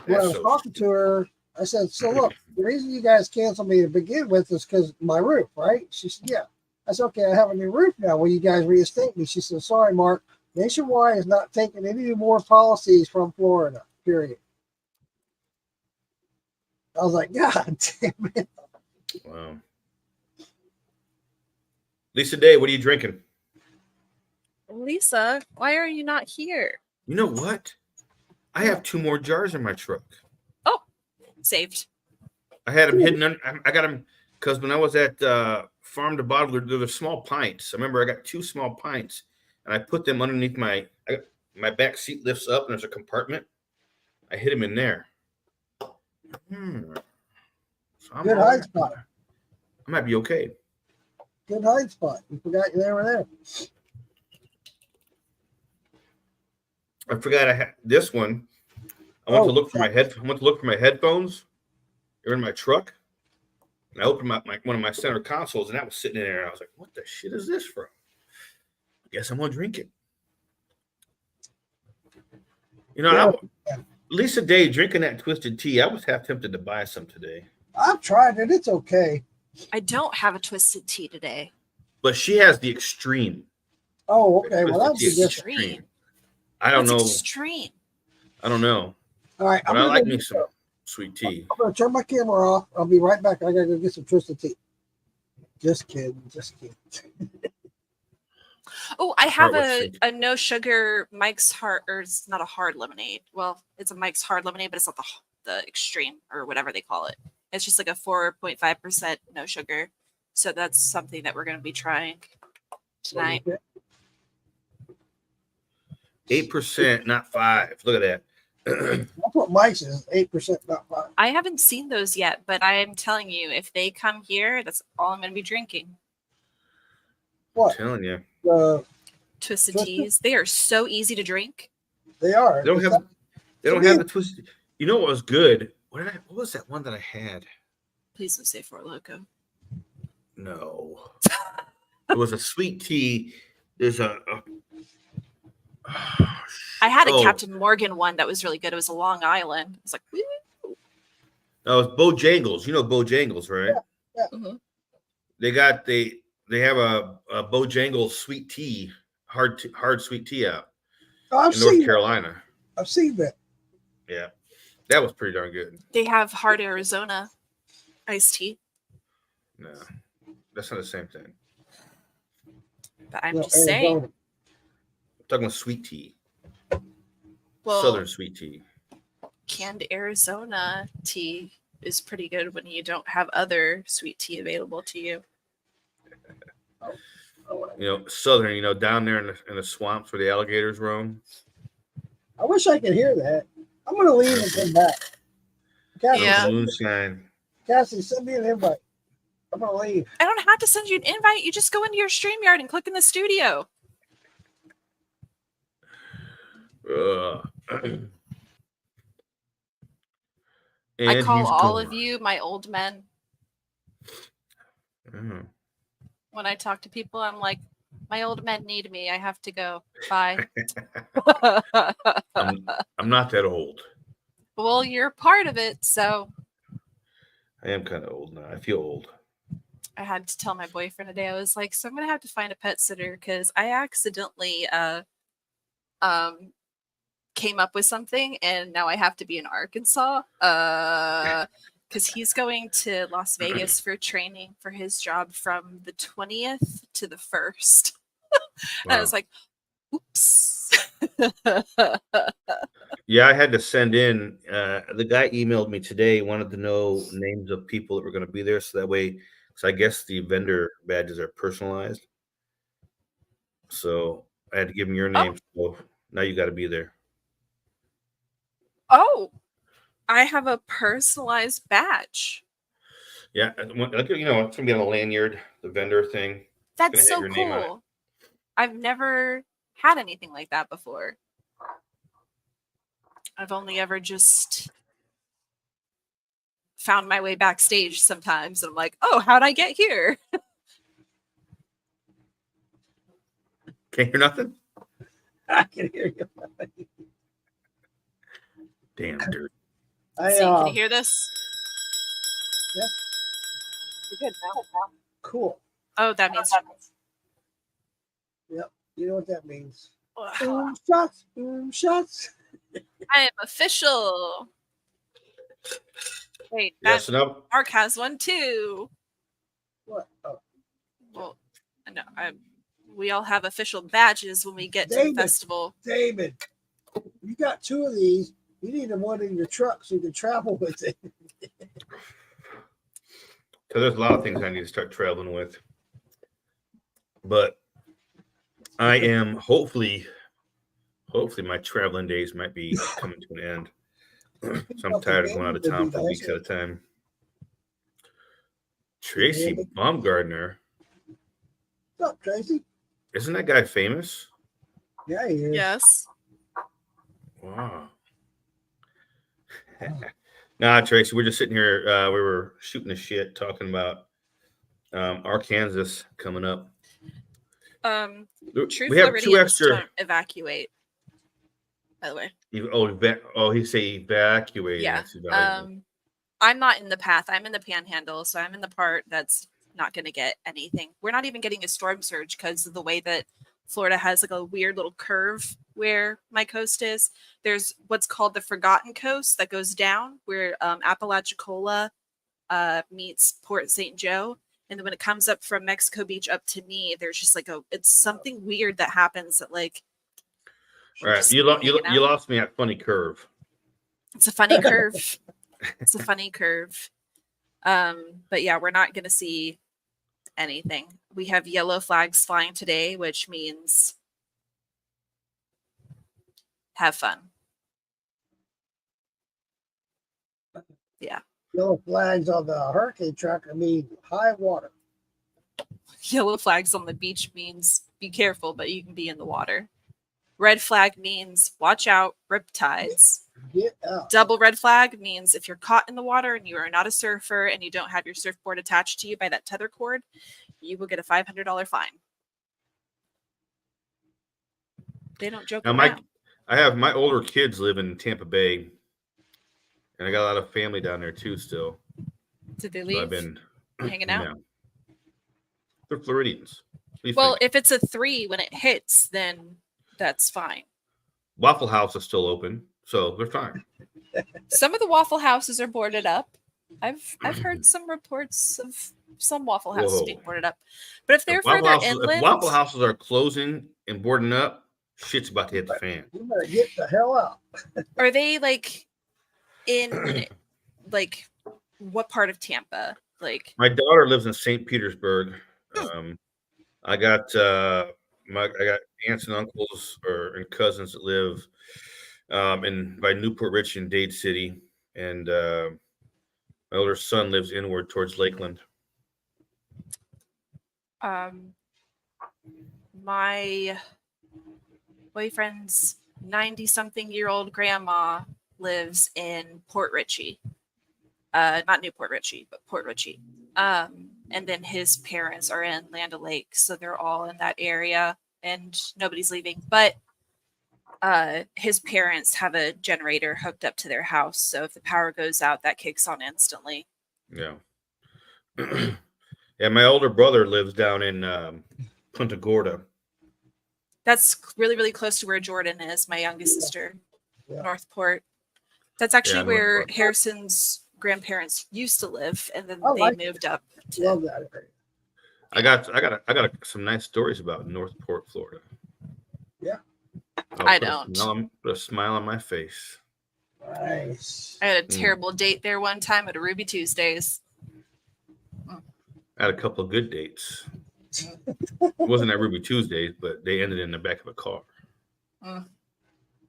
when I was So talking to her. I said, so look, the reason you guys canceled me to begin with is because my roof, right? She said, yeah. I said, okay, I have a new roof now. Will you guys reinstate me? She said, sorry, Mark. Nationwide is not taking any more policies from Florida, period. I was like, God damn it. Wow. Lisa Day, what are you drinking? Lisa, why are you not here? You know what? I have 2 more jars in my truck. Saved. I had them hidden. I got them because when I was at Farm to Bottle, there were small pints. I remember I got 2 small pints, and I put them underneath my back seat lifts up, and there's a compartment. I hid them in there. So I'm Good all hide right. spot. I might be okay. Good hide spot. You forgot they were there. I forgot I had this one. I went to look for my headphones. They're in my truck. And I opened one of my center consoles, and that was sitting in there. And I was like, "What the shit is this from?" I guess I'm gonna drink it. You know, Lisa Day drinking that twisted tea. I was half tempted to buy some today. I've tried it. It's okay. I don't have a twisted tea today. But she has the extreme. Oh, okay. Well, that's Twisted the tea difference. Extreme. I don't That's know. extreme. I don't know. All right. But I like me some sweet tea. I'm going to turn my camera off. I'll be right back. I got to go get some twisted tea. Just kidding. Oh, I have Heart a no sugar Mike's Hard, or it's not a hard lemonade. Well, it's a Mike's Hard lemonade, but it's not the extreme or whatever they call it. It's just like a 4.5% no sugar. So that's something that we're going to be trying tonight. 8%, not 5. Look at that. That's what Mike's is. 8%, not 5. I haven't seen those yet, but I'm telling you, if they come here, that's all I'm going to be drinking. What? I'm telling you. Twisted Twisted? teas. They are so easy to drink. They are. They don't have the twisted. You know what was good? What was that one that I had? Please don't say Four Loko. No. It was a sweet tea. There's I had a Oh. Captain Morgan one that was really good. It was a Long Island. It was like, woo. No, it's Bojangles. You know Bojangles, right? Yeah. Mhm. They have a Bojangles sweet tea, hard sweet tea out Oh, I've in North seen Carolina. that. I've seen that. Yeah, that was pretty darn good. They have hard Arizona iced tea. No, that's not the same thing. But I'm No, just saying. Arizona. I'm talking about sweet tea. Well, Southern sweet tea. canned Arizona tea is pretty good when you don't have other sweet tea available to you. You know, southern. You know, down there in the swamps where the alligators roam. I wish I could hear that. I'm gonna leave and come back. Cassie, Yeah. Moonshine. Cassie, send me an invite. I'm gonna leave. I don't have to send you an invite. You just go into your StreamYard and click in the studio. I call all of you my old men. Mm. When I talk to people, I'm like, my old men need me. I have to go. Bye. I'm not that old. Well, you're part of it, so I am kind of old now. I feel old. I had to tell my boyfriend today. I was like, so I'm gonna have to find a pet sitter because I accidentally came up with something and now I have to be in Arkansas. Because he's going to Las Vegas for training for his job from the 20th to the 1st. And I was like, oops. Yeah, I had to send in. The guy emailed me today, wanted to know names of people that were going to be there. So that way, so I guess the vendor badges are personalized. So I had to give him your name. So now you got to be there. Oh, I have a personalized badge. Yeah. You know, it's going to be on a lanyard, the vendor thing. That's so cool. I've never had anything like that before. I've only ever just found my way backstage sometimes. And I'm like, oh, how'd I get here? Can't hear nothing? I can hear you. Damn dirt. Can you hear this? Yeah. You're good now. Cool. Oh, that means. Yep. You know what that means. Ugh. Boom shots. Boom shots. I am official. Wait, Yes, no. Mark has one too. What? Oh. Well, no, we all have official badges when we get to the festival. David, you got 2 of these. You need one in your truck so you can travel with it. So there's a lot of things I need to start traveling with. But I am hopefully my traveling days might be coming to an end. So I'm tired of going out of town for weeks at a time. Tracy Baumgartner. What's up, Tracy? Isn't that guy famous? Yeah, he is. Yes. Wow. Nah, Tracy, we're just sitting here. We were shooting the shit, talking about Arkansas coming up. True we have 2 extra. Don't evacuate. By the way. He say evacuate. Yeah. I'm not in the path. I'm in the panhandle, so I'm in the part that's not going to get anything. We're not even getting a storm surge because of the way that Florida has like a weird little curve where my coast is. There's what's called the Forgotten Coast that goes down where Apalachicola meets Port St. Joe. And then when it comes up from Mexico Beach up to me, there's just like it's something weird that happens that like. All right, you lost me at funny curve. It's a funny curve. It's a funny curve. But yeah, we're not going to see anything. We have yellow flags flying today, which means have fun. Yeah. Yellow flags on the hurricane tracker mean high water. Yellow flags on the beach means be careful, but you can be in the water. Red flag means watch out, riptides. Get out. Double red flag means if you're caught in the water and you are not a surfer and you don't have your surfboard attached to you by that tether cord, you will get a $500 fine. They don't joke around. I have my older kids live in Tampa Bay, and I got a lot of family down there too still. Did they leave? So I've been hanging out. Yeah. They're Floridians. Well, if it's a 3 when it hits, then that's fine. Waffle House is still open, so they're fine. Some of the Waffle Houses are boarded up. I've heard some reports of some Waffle Houses Whoa. being boarded up, but if they're If Waffle further Houses, inland, if Waffle Houses are closing and boarding up, shit's about to hit the fan. You better get the hell out. are they like in like what part of Tampa? Like, My daughter lives in St. Petersburg. I got aunts and uncles and cousins that live by Newport Rich in Dade City, and my older son lives inward towards Lakeland. my boyfriend's 90-something-year-old grandma lives in Port Richey. Not Newport Richey, but Port Richey. And then his parents are in Land O'Lakes, so they're all in that area, and nobody's leaving. But his parents have a generator hooked up to their house, so if the power goes out, that kicks on instantly. Yeah. Yeah, my older brother lives down in Punta Gorda. That's really, really close to where Jordan is, my youngest sister, Yeah. Northport. That's actually where Northport. Harrison's grandparents used to live, and then I they like moved up. Love that area. I got some nice stories about Northport, Florida. Yeah. I don't. Put a smile on my face. Nice. I had a terrible date there one time at a Ruby Tuesdays. I had a couple of good dates. It wasn't at Ruby Tuesdays, but they ended in the back of a car.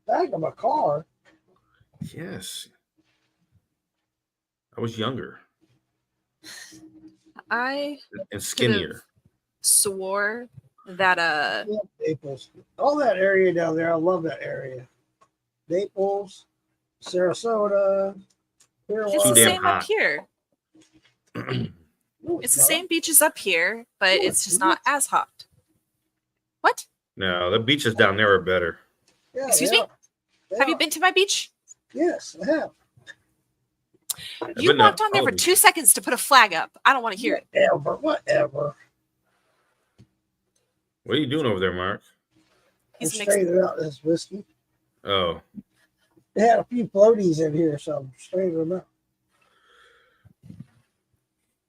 Back of a car. Yes. I was younger I and skinnier. swore that Yeah, Naples. All that area down there. I love that area. Naples, Sarasota. it's Too the damn same up hot. here. No, It's the not. same beaches up here, but No, it's it's just not. not as hot. What? No, the beaches down there are better. Yeah, Excuse they me? are. They Have you are. been to my beach? Yes, I have. You been to walked on there all for the 2 seconds to put a flag up. I don't want to hear it. Whatever. What are you doing over there, Mark? I'm He's mixing. straining out this whiskey. Oh, They had a few floaties in here, so I'm straining them out.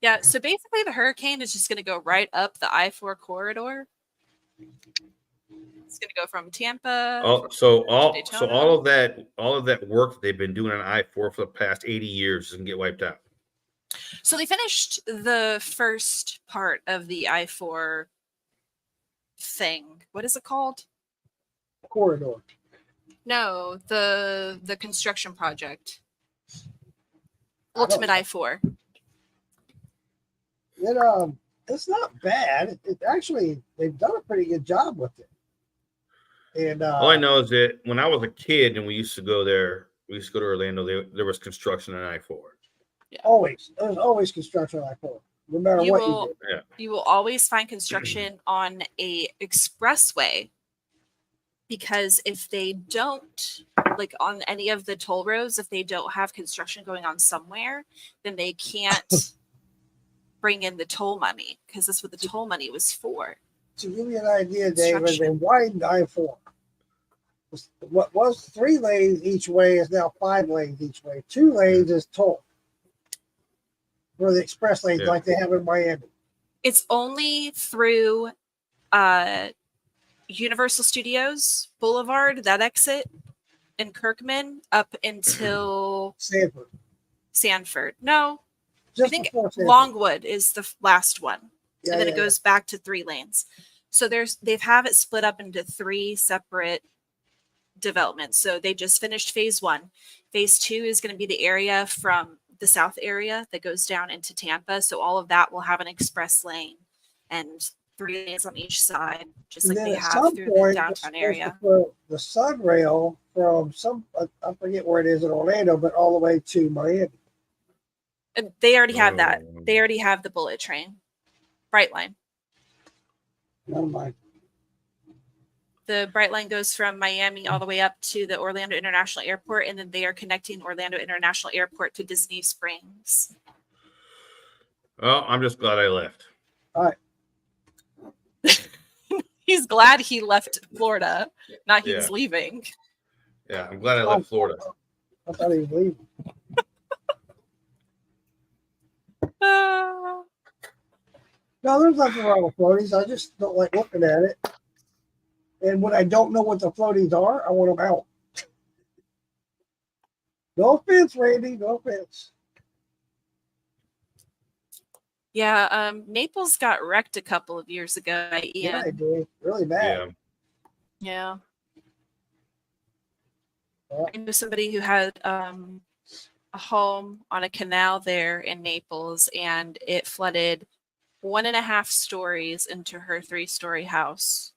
Yeah, so basically the hurricane is just going to go right up the I-4 corridor. It's going to go from Tampa. so Daytona. all of that work they've been doing on I-4 for the past 80 years doesn't get wiped out. So they finished the first part of the I-4 thing. What is it called? Corridor. No, the construction project. I don't Ultimate know. I-4. It's not bad. It actually, they've done a pretty good job with it. And All I know is that when I was a kid and we used to go there, we used to go to Orlando, there was construction on I-4. there's always construction on I-4, no matter You what will- you do. You will always find construction on a expressway, because if they don't, like on any of the toll roads, if they don't have construction going on somewhere, then they can't bring in the toll money, because that's what the toll money was for. To give you an idea, David, they Construction. widened I-4. What was 3 lanes each way is now 5 lanes each way. 2 lanes is toll for the express lanes, Yeah. like they have in Miami. It's only through Universal Studios Boulevard, that exit in Kirkman, up until Sanford, Sanford. No, just I think before Sanford. Longwood is the last one. Yeah, And then yeah, it goes back to 3 lanes. So they've have it split up into 3 separate developments. So they just finished phase 1. Phase 2 is going to be the area from the south area that goes down into Tampa. So all of that will have an express lane and 3 lanes on each side, just And like then they at have some through the point, downtown they're supposed area. to put the Sunrail from I forget where it is in Orlando, but all the way to Miami. And they already have that. Oh. They already have the bullet train. Brightline. Never mind. The Brightline goes from Miami all the way up to the Orlando International Airport, and then they are connecting Orlando International Airport to Disney Springs. Well, I'm just glad I left. He's glad he left Florida, not he's Yeah. leaving. Yeah, I'm glad I left Florida. I thought he was leaving. No, there's nothing wrong with floaties. I just don't like looking at it. And when I don't know what the floaties are, I want them out. No offense, Randy. No offense. Yeah, Naples got wrecked a couple of years ago by Yeah, I Ian. do. Really bad. Yeah. Yeah. I knew somebody who had a home on a canal there in Naples, and it flooded 1.5 stories into her 3-story house.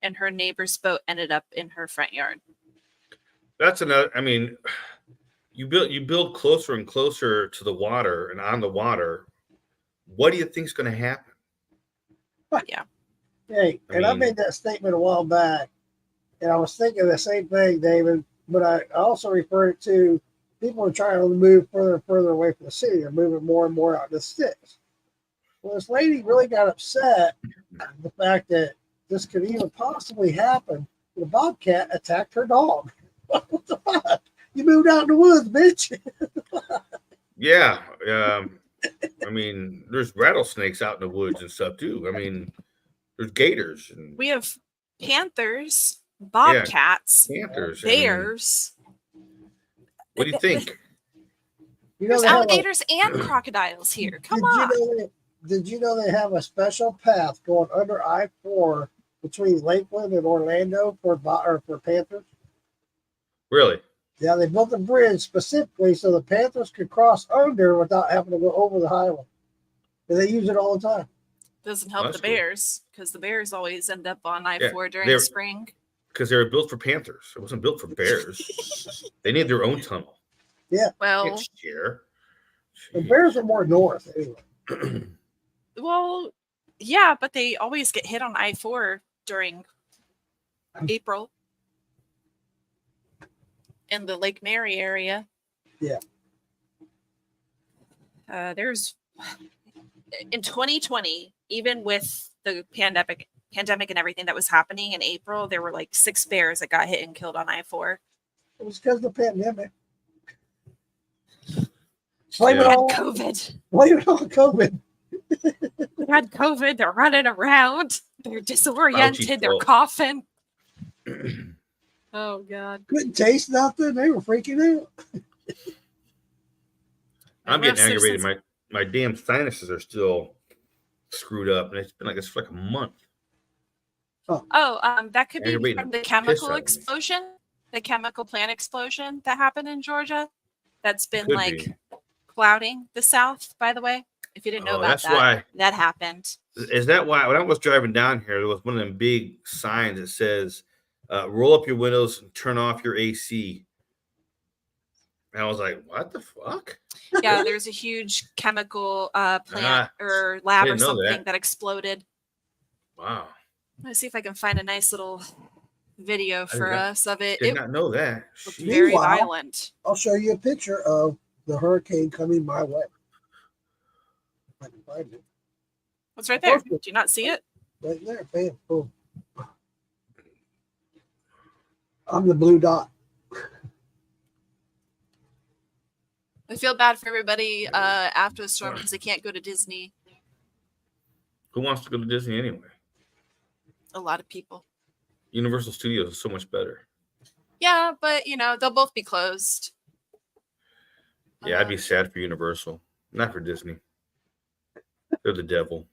And her neighbor's boat ended up in her front yard. That's another. I mean, you build closer and closer to the water and on the water. What do you think's going to happen? Yeah. Hey, I made that statement a while back, and I was thinking the same thing, David, but I also referred it to people are trying to move further and further away from the city. They're moving more and more out in the sticks. Well, this lady really got upset at the fact that this could even possibly happen. The bobcat attacked her dog. What the fuck? You moved out in the woods, bitch. Yeah. I mean, there's rattlesnakes out in the woods and stuff too. I mean, there's gators. And we have panthers, bobcats, panthers, bears. I mean, what do you think? There's alligators and crocodiles here. Come on. Did you know they have a special path going under I-4 between Lakeland and Orlando for panthers? Really? Yeah, they built a bridge specifically so the panthers could cross under without having to go over the highway. And they use it all the time. Doesn't help the bears because the bears always end up on I-4 during the spring. Because they were built for panthers. It wasn't built for bears. They need their own tunnel. Yeah. Well, the bears are more north anyway. Well, yeah, but they always get hit on I-4 during April in the Lake Mary area. Yeah. There's in 2020, even with the pandemic and everything that was happening in April, there were like 6 bears that got hit and killed on I-4. It was because of the pandemic. Blame it on COVID. Blame it on COVID. They had COVID. They're running around. They're disoriented. They're coughing. Oh, God. Couldn't taste nothing. They were freaking out. I'm getting aggravated. My damn sinuses are still screwed up. And it's been like this for like a month. That could be from the chemical explosion. The chemical plant explosion that happened in Georgia. That's been clouding the South, by the way. If you didn't know about that, that happened. Is that why when I was driving down here, there was one of them big signs that says, roll up your windows and turn off your AC. And I was like, what the fuck? Yeah, there's a huge chemical plant or lab or something that exploded. Wow. Let's see if I can find a nice little video for us of it. Did not know that. It's very violent. I'll show you a picture of the hurricane coming my way. I can find it. What's right there? Do you not see it? Right there, bam, boom. I'm the blue dot. I feel bad for everybody after the storm because they can't go to Disney. Who wants to go to Disney anyway? A lot of people. Universal Studios is so much better. Yeah, but they'll both be closed. Yeah, I'd be sad for Universal, not for Disney. They're the devil.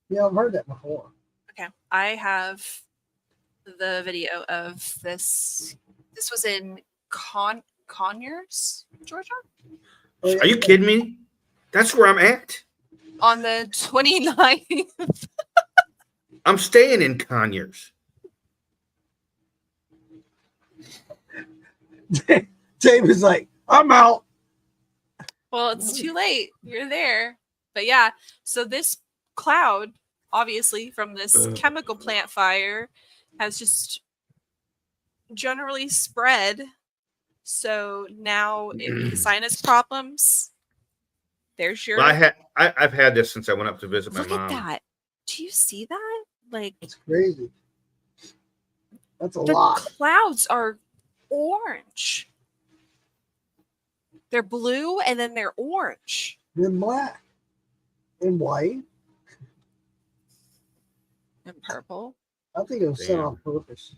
Yeah, I've heard that before. Okay, I have the video of this. This was in Conyers, Georgia. Are you kidding me? That's where I'm at. On the 29th. I'm staying in Conyers. David's like, I'm out. Well, it's too late. You're there. But yeah, so this cloud, obviously, from this chemical plant fire has just generally spread. So now the sinus problems. There's your. Well, I've had this since I went up to visit my mom. Look at that. Do you see that? Like, it's crazy. That's a lot. The clouds are orange. They're blue and then they're orange. Then black. in white. In purple. I think it was sent Damn. on purpose.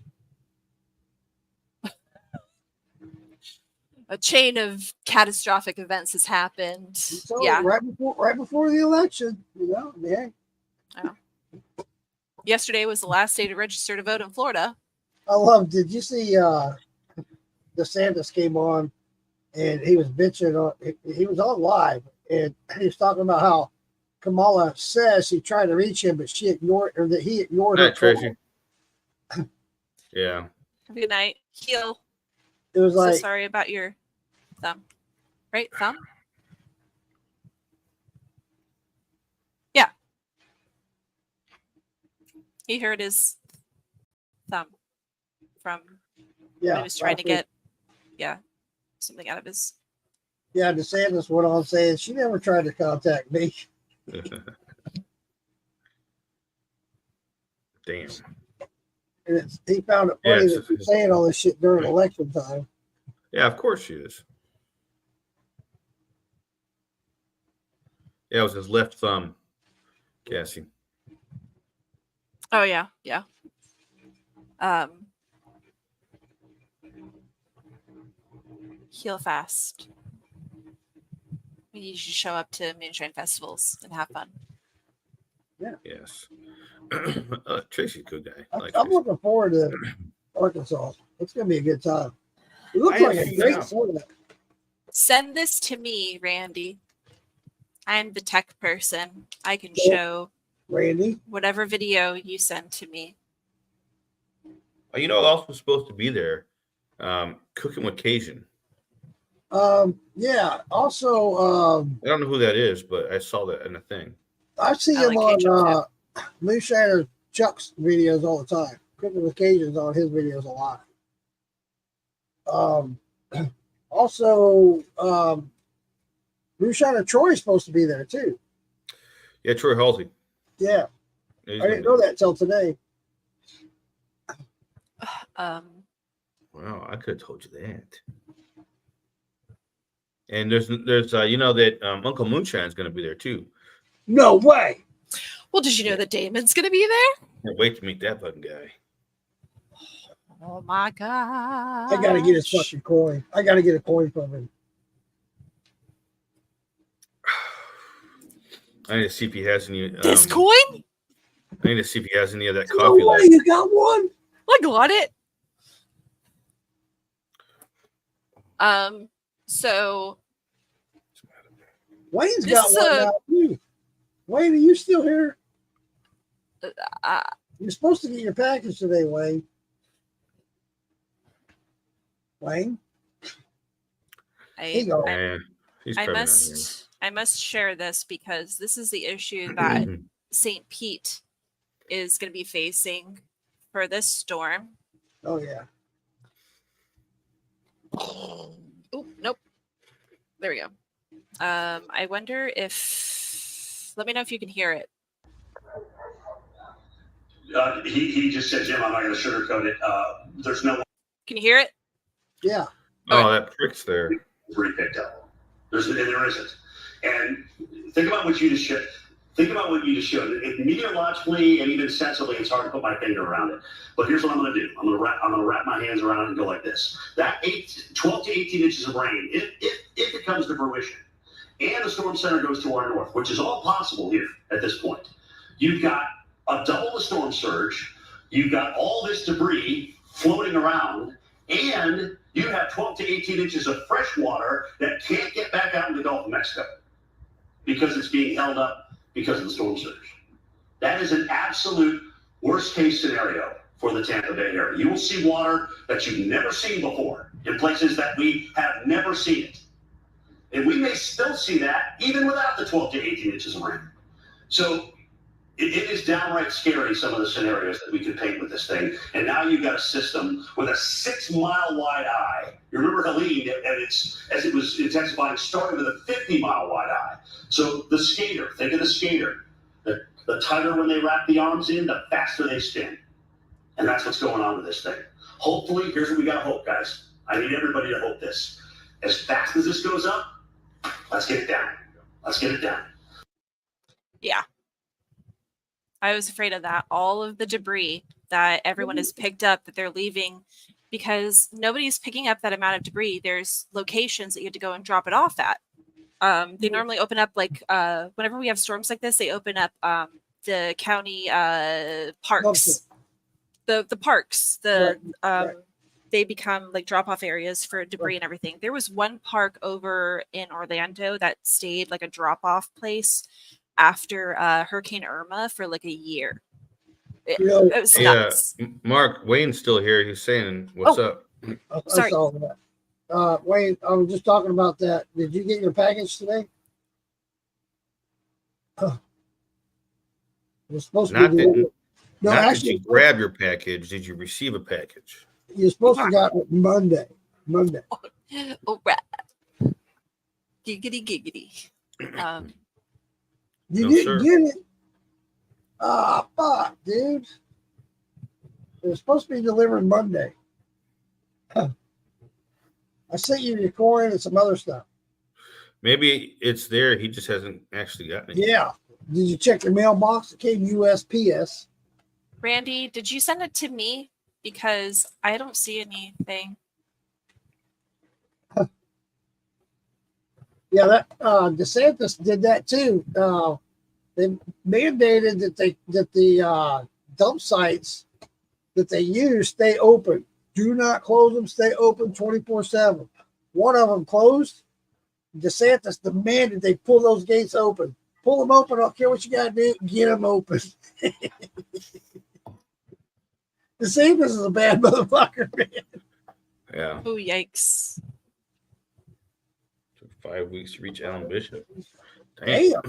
A chain of catastrophic events has happened. So Yeah. right before the election, yeah. Yesterday was the last day to register to vote in Florida. I love. Did you see DeSantis came on and he was bitching on he was on live and he was talking about how Kamala says she tried to reach him, but she ignored or that he ignored her. Night, Tracy. Yeah. Have a good night. Heal. It was So like sorry about your thumb. Right? Thumb? Yeah. He hurt his thumb from when he was trying to get something out of his. Yeah, DeSantis went on saying she never tried to contact me. Damn. And he found it funny that she's saying all this shit during election time. Yeah, of course she is. Yeah, it was his left thumb, Cassie. Oh yeah, yeah. Heal fast. You should show up to Moonshine festivals and have fun. Yes. Tracy's a good guy. I like I'm Tracy. looking forward to Arkansas. It's gonna be a good time. It looks I like have a seen great that. format. Send this to me, Randy. I'm the tech person. I can Yeah. show Randy. whatever video you send to me. You know, also supposed to be there, cooking with Cajun. Yeah. Also, I don't know who that is, but I saw that in a thing. I see I him like Cajun on Moonshine Chuck's videos all the time. Cooking with Cajuns on his videos a lot. Also, Moonshine Troy's supposed to be there too. Yeah, Troy Halsey. Yeah, He's I didn't know that till today. Wow, I could have told you that. And there's you know that Uncle Moonshine's going to be there too. No way. Well, did you know that Damon's going to be there? Can't wait to meet that fucking guy. Oh my god! I gotta get his fucking coin. I gotta get a coin from him. I need to see if he has any. This coin? I need to see if he has any of that No coffee way, left. you got one? I got it. So Wayne's This got is one a- now too. Wayne, are you still here? uh, You're supposed to get your package today, Wayne. Wayne? Here you go. He's I probably not must share this because this is the issue that here. St. Pete is going to be facing for this storm. Oh yeah. Oh, nope. There we go. I wonder if. Let me know if you can hear it. He just said, Jim, I'm not going to sugarcoat it. There's no Can you hear it? Yeah. Oh, that prick's there. three picked up. There isn't. And think about what you just showed. Think about what you just showed. Meteorologically and even sensibly, it's hard to put my finger around it. But here's what I'm going to do. I'm going to wrap my hands around it and go like this. That 12 to 18 inches of rain, if it comes to fruition, and the storm center goes to our north, which is all possible here at this point, you've got a double the storm surge. You've got all this debris floating around, and you have 12 to 18 inches of fresh water that can't get back out in the Gulf of Mexico because it's being held up because of the storm surge. That is an absolute worst case scenario for the Tampa Bay area. You will see water that you've never seen before in places that we have never seen it. And we may still see that even without the 12 to 18 inches of rain. So it is downright scary, some of the scenarios that we could paint with this thing. And now you've got a system with a 6 mile wide eye. You remember Helene, and as it was intensifying, started with a 50 mile wide eye. So the skater, think of the skater. The tighter when they wrap the arms in, the faster they spin. And that's what's going on with this thing. Hopefully, here's what we got to hope, guys. I need everybody to hope this. As fast as this goes up, let's get it down. Let's get it down. Yeah. I was afraid of that. All of the debris that everyone has picked up that they're leaving, because nobody's picking up that amount of debris. There's locations that you have to go and drop it off at. They normally open up like whenever we have storms like this, they open up the county parks, the parks, Right. they become like drop off areas for debris and everything. There was one park over in Orlando that stayed like a drop off place after Hurricane Irma for like a year. It was Hey, nuts. Mark, Wayne's still here. He's saying, "What's up?" I Sorry. saw that. Wayne, I was just talking about that. Did you get your package today? It was supposed to Not be that, delivered. No, not actually, that you grab your package. Did you receive a package? you're supposed to got it Monday. All right. Giggity giggity. You No, didn't sir. get it. Ah, fuck, dude. It was supposed to be delivered Monday. I sent you your coin and some other stuff. Maybe it's there. He just hasn't actually gotten it. Yeah. Did you check your mailbox? It came USPS. Randy, did you send it to me? Because I don't see anything. Yeah, that DeSantis did that too. They mandated that the dump sites that they use stay open. Do not close them. Stay open 24/7. One of them closed. DeSantis demanded they pull those gates open. Pull them open. I don't care what you got to do. Get them open. DeSantis is a bad motherfucker, man. Yeah. Oh, yikes. Took 5 weeks to reach Alan Bishop. Damn.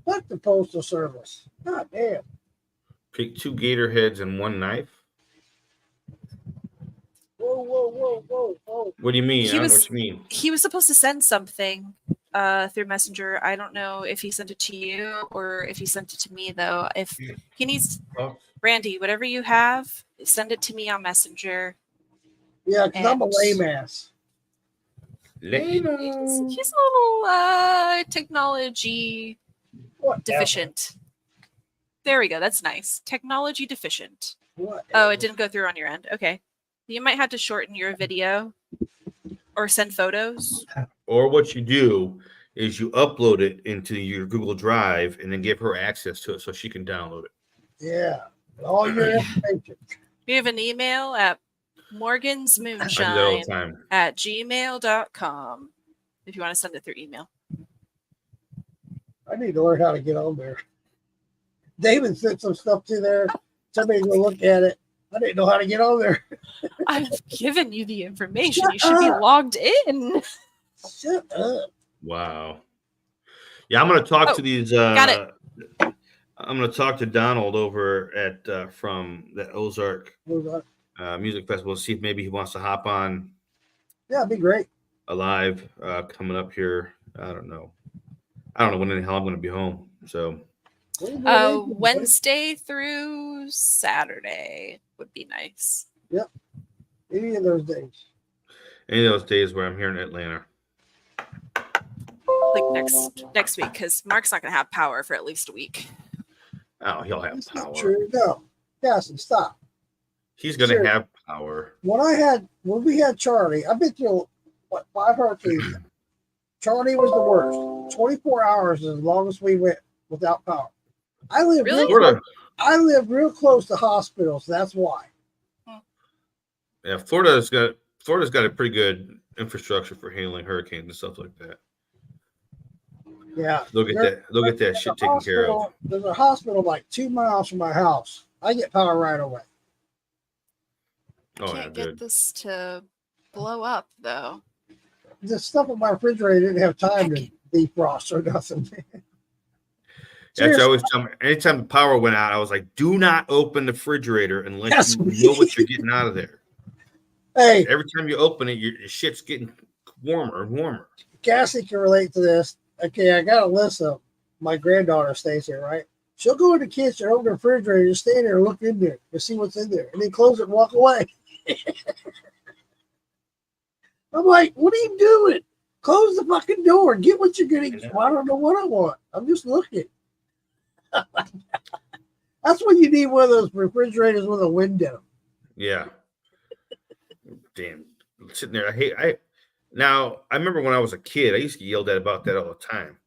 Fuck the Postal Service. God damn. Pick 2 gator heads and 1 knife. Whoa. What do you mean? He I don't know was- what you mean. He was supposed to send something through Messenger. I don't know if he sent it to you or if he sent it to me, though. If he needs, Oh, Randy, whatever you have, send it to me on Messenger. Yeah, because I'm a And- lame ass. Leno. He's a little technology Whatever. deficient. There we go. That's nice. Technology deficient. Whatever. Oh, it didn't go through on your end. Okay. You might have to shorten your video or send photos. Or what you do is you upload it into your Google Drive and then give her access to it so she can download it. Yeah. All your information. We have an email at I do that all morgansmoonshine the time. at gmail.com if you want to send it through email. I need to learn how to get on there. David sent some stuff to there. Somebody's gonna look at it. I didn't know how to get on there. I've given you the information. Shut You should be up. logged in. Shut up. Wow. Yeah, I'm going to talk Oh, to these. got it. I'm going to talk to Donald over at from the Ozark What was that? Music Festival. See if maybe he wants to hop on Yeah, it'd be great. a live coming up here. I don't know when the hell I'm going to be home. So What are you doing? Wednesday through Saturday would be nice. Any of those days. any of those days where I'm here in Atlanta. Like next week, because Mark's not going to have power for at least a week. Oh, he'll have That's not power. true. No. Cassie, stop. He's going to Sure. have power. When we had Charlie, I've been through 5 hurricanes. Charlie was the worst. 24 hours is as long as we went without power. I live Really? Florida, real close to hospitals. That's why. yeah, Florida's got a pretty good infrastructure for handling hurricanes and stuff like that. Yeah. They'll get that shit taken care of. There's a hospital like 2 miles from my house. I get power right away. I Oh, yeah, can't get good. this to blow up, though. The stuff in my refrigerator didn't have time to defrost or nothing. That's Seriously. always tell me. Anytime the power went out, I was like, "Do not open the refrigerator unless Yes. you know what you're getting out of there." Hey, Every time you open it, your shit's getting warmer and warmer. Cassie can relate to this. Okay, I got Alyssa. My granddaughter stays here, right? She'll go in the kitchen, open the refrigerator, just stand there and look in there to see what's in there, and then close it and walk away. I'm like, what are you doing? Close the fucking door. Get what you're getting. I don't know what I want. I'm just looking. That's when you need one of those refrigerators with a window. Yeah. Damn. Sitting there. Now, I remember when I was a kid, I used to get yelled at about that all the time.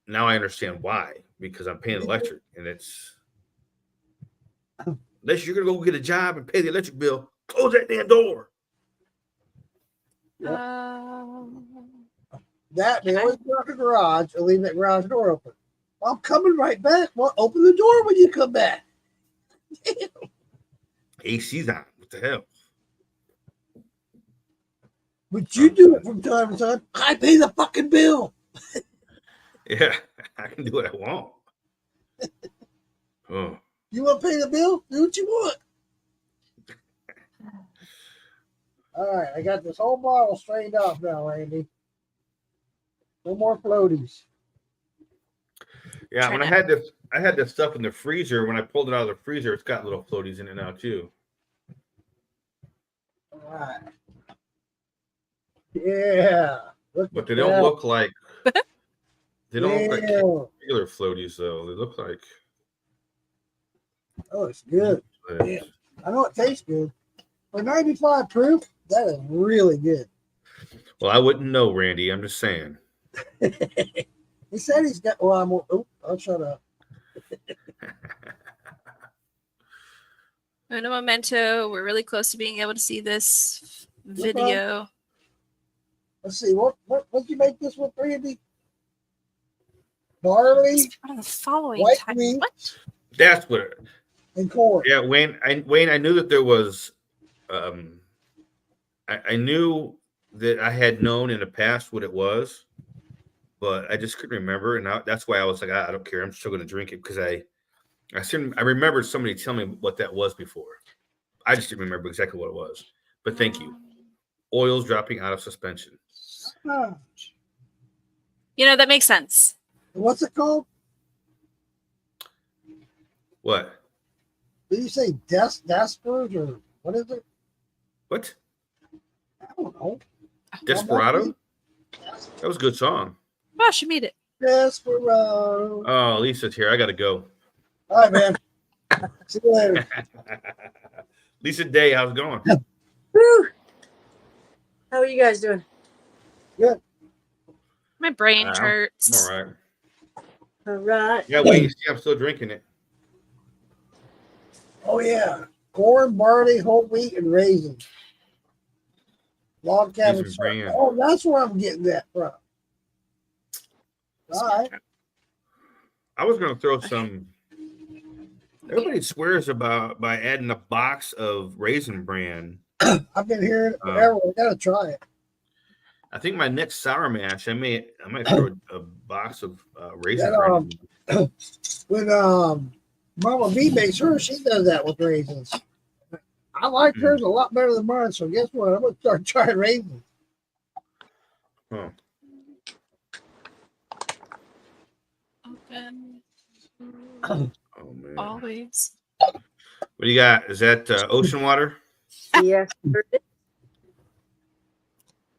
Now I understand why, because I'm paying electric, and it's unless you're gonna go get a job and pay the electric bill, close that damn door. That they always go out the garage and leave that garage door open. I'm coming right back. Well, open the door when you come back. AC's on. What the hell? But you do it from time to time. I pay the fucking bill. Yeah, I can do what I want. Oh. You want to pay the bill? Do what you want. All right, I got this whole bottle straightened off now, Randy. No more floaties. Yeah, when I had this stuff in the freezer. When I pulled it out of the freezer, it's got little floaties in it now too. All right. Yeah. But they don't look like they don't look like Yeah. regular floaties though. They look like Oh, it's good. Yeah. I know it tastes good. For 95 proof, that is really good. Well, I wouldn't know, Randy. I'm just saying. He said he's got. Well, I'll shut up. And a memento. We're really close to being able to see this video. Let's see. What you make this with, Randy? Barley, What are the following white type? wheat, What? That's what. and corn. Yeah, Wayne. I knew that there was. I knew that I had known in the past what it was, but I just couldn't remember, and that's why I was like, I don't care. I'm still going to drink it because I remembered somebody telling me what that was before. I just didn't remember exactly what it was. But thank you. Oils dropping out of suspension. Ah, You know, that makes sense. what's it called? What? Did you say Despers or what is it? What? I don't know. Desperado? That was a good song. Oh, she made it. Desperado. Oh, Lisa's here. I got to go. All right, man. See you later. Lisa Day, how's it going? Woo! How are you guys doing? Good. My brain I'm hurts. all right. All right. Yeah, wait, you see, I'm still drinking it. Oh yeah, corn, barley, whole wheat, and raisins. Log cabin. Raisin bran. Oh, that's where I'm getting that from. All right. I was going to throw some. Everybody swears by adding a box of Raisin Bran. I've been hearing it forever. I gotta try it. I think my next sour mash, I might throw a box of Raisin Bran. When Mama B makes hers, she does that with raisins. I like hers a lot better than mine. So guess what? I'm gonna start trying raisins. Oh. Open. Oh man. Always. What do you got? Is that ocean water? Yes. That's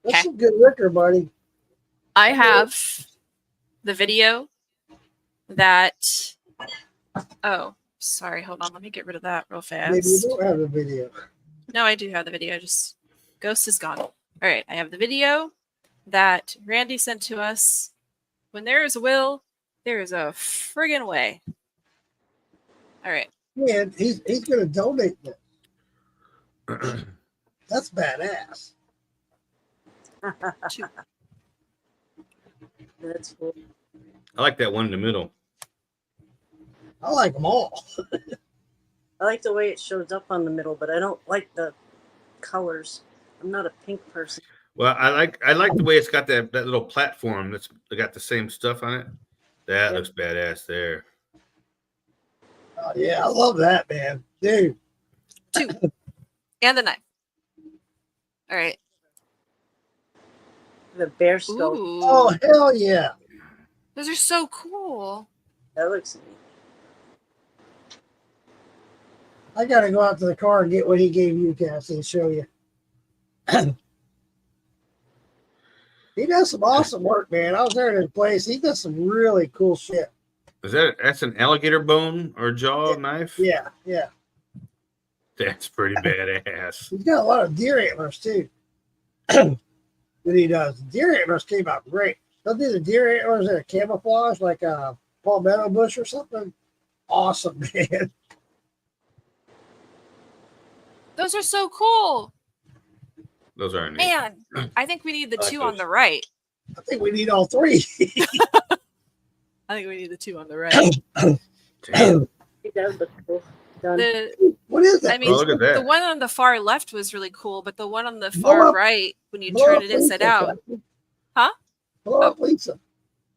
Okay. some good liquor, buddy. I have the video that. Oh, sorry. Hold on. Let me get rid of that real Maybe you fast. don't have a video. No, I do have the video. Just Ghost is gone. All right. I have the video that Randy sent to us. When there is a will, there is a friggin' way. All right. Man, he's gonna donate this. That's badass. Two. That's cool. I like that one in the middle. I like them all. I like the way it shows up on the middle, but I don't like the colors. I'm not a pink person. Well, I like the way it's got that little platform that's got the same stuff on it. That looks badass there. Oh, yeah, I love that, man. Dude. Two. And the knife. All right. The bear skull. Ooh. Oh, hell yeah. Those are so cool. That looks neat. I got to go out to the car and get what he gave you, Cassie, and show you. He does some awesome work, man. I was there at his place. He does some really cool shit. That's an alligator bone or jaw Yeah. knife? Yeah, yeah. That's pretty badass. He's got a lot of deer antlers too. That he does. Deer antlers came out great. They'll do the deer antlers in a camouflage like a palmetto bush or something. Awesome, man. Those are so cool. Those aren't neat. Man, I think we need the I like two on those. the right. I think we need all three. I think we need the two on the right. Damn. That would look cool. Done. What is that? I mean, Oh, look at that. the one on the far left was really cool, but the one on the Blow far up- right, when you blow turn up it inside Lisa, out, Captain. Huh? Blow up Lisa.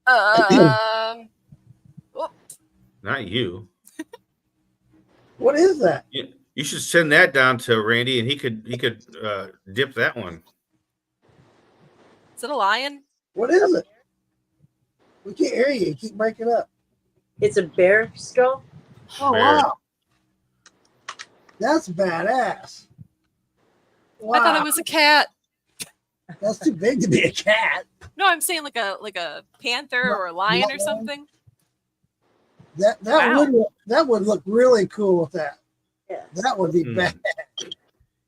um, Not you. What is that? You should send that down to Randy, and he could dip that one. is it a lion? What is it? We can't hear you. You keep breaking up. It's a bear skull. Oh, Bear. wow. That's badass. Wow. I thought it was a cat. That's too big to be a cat. No, I'm saying like a panther or a lion or something. That Wow. would look really cool with that. Yeah. That would be Hmm. bad.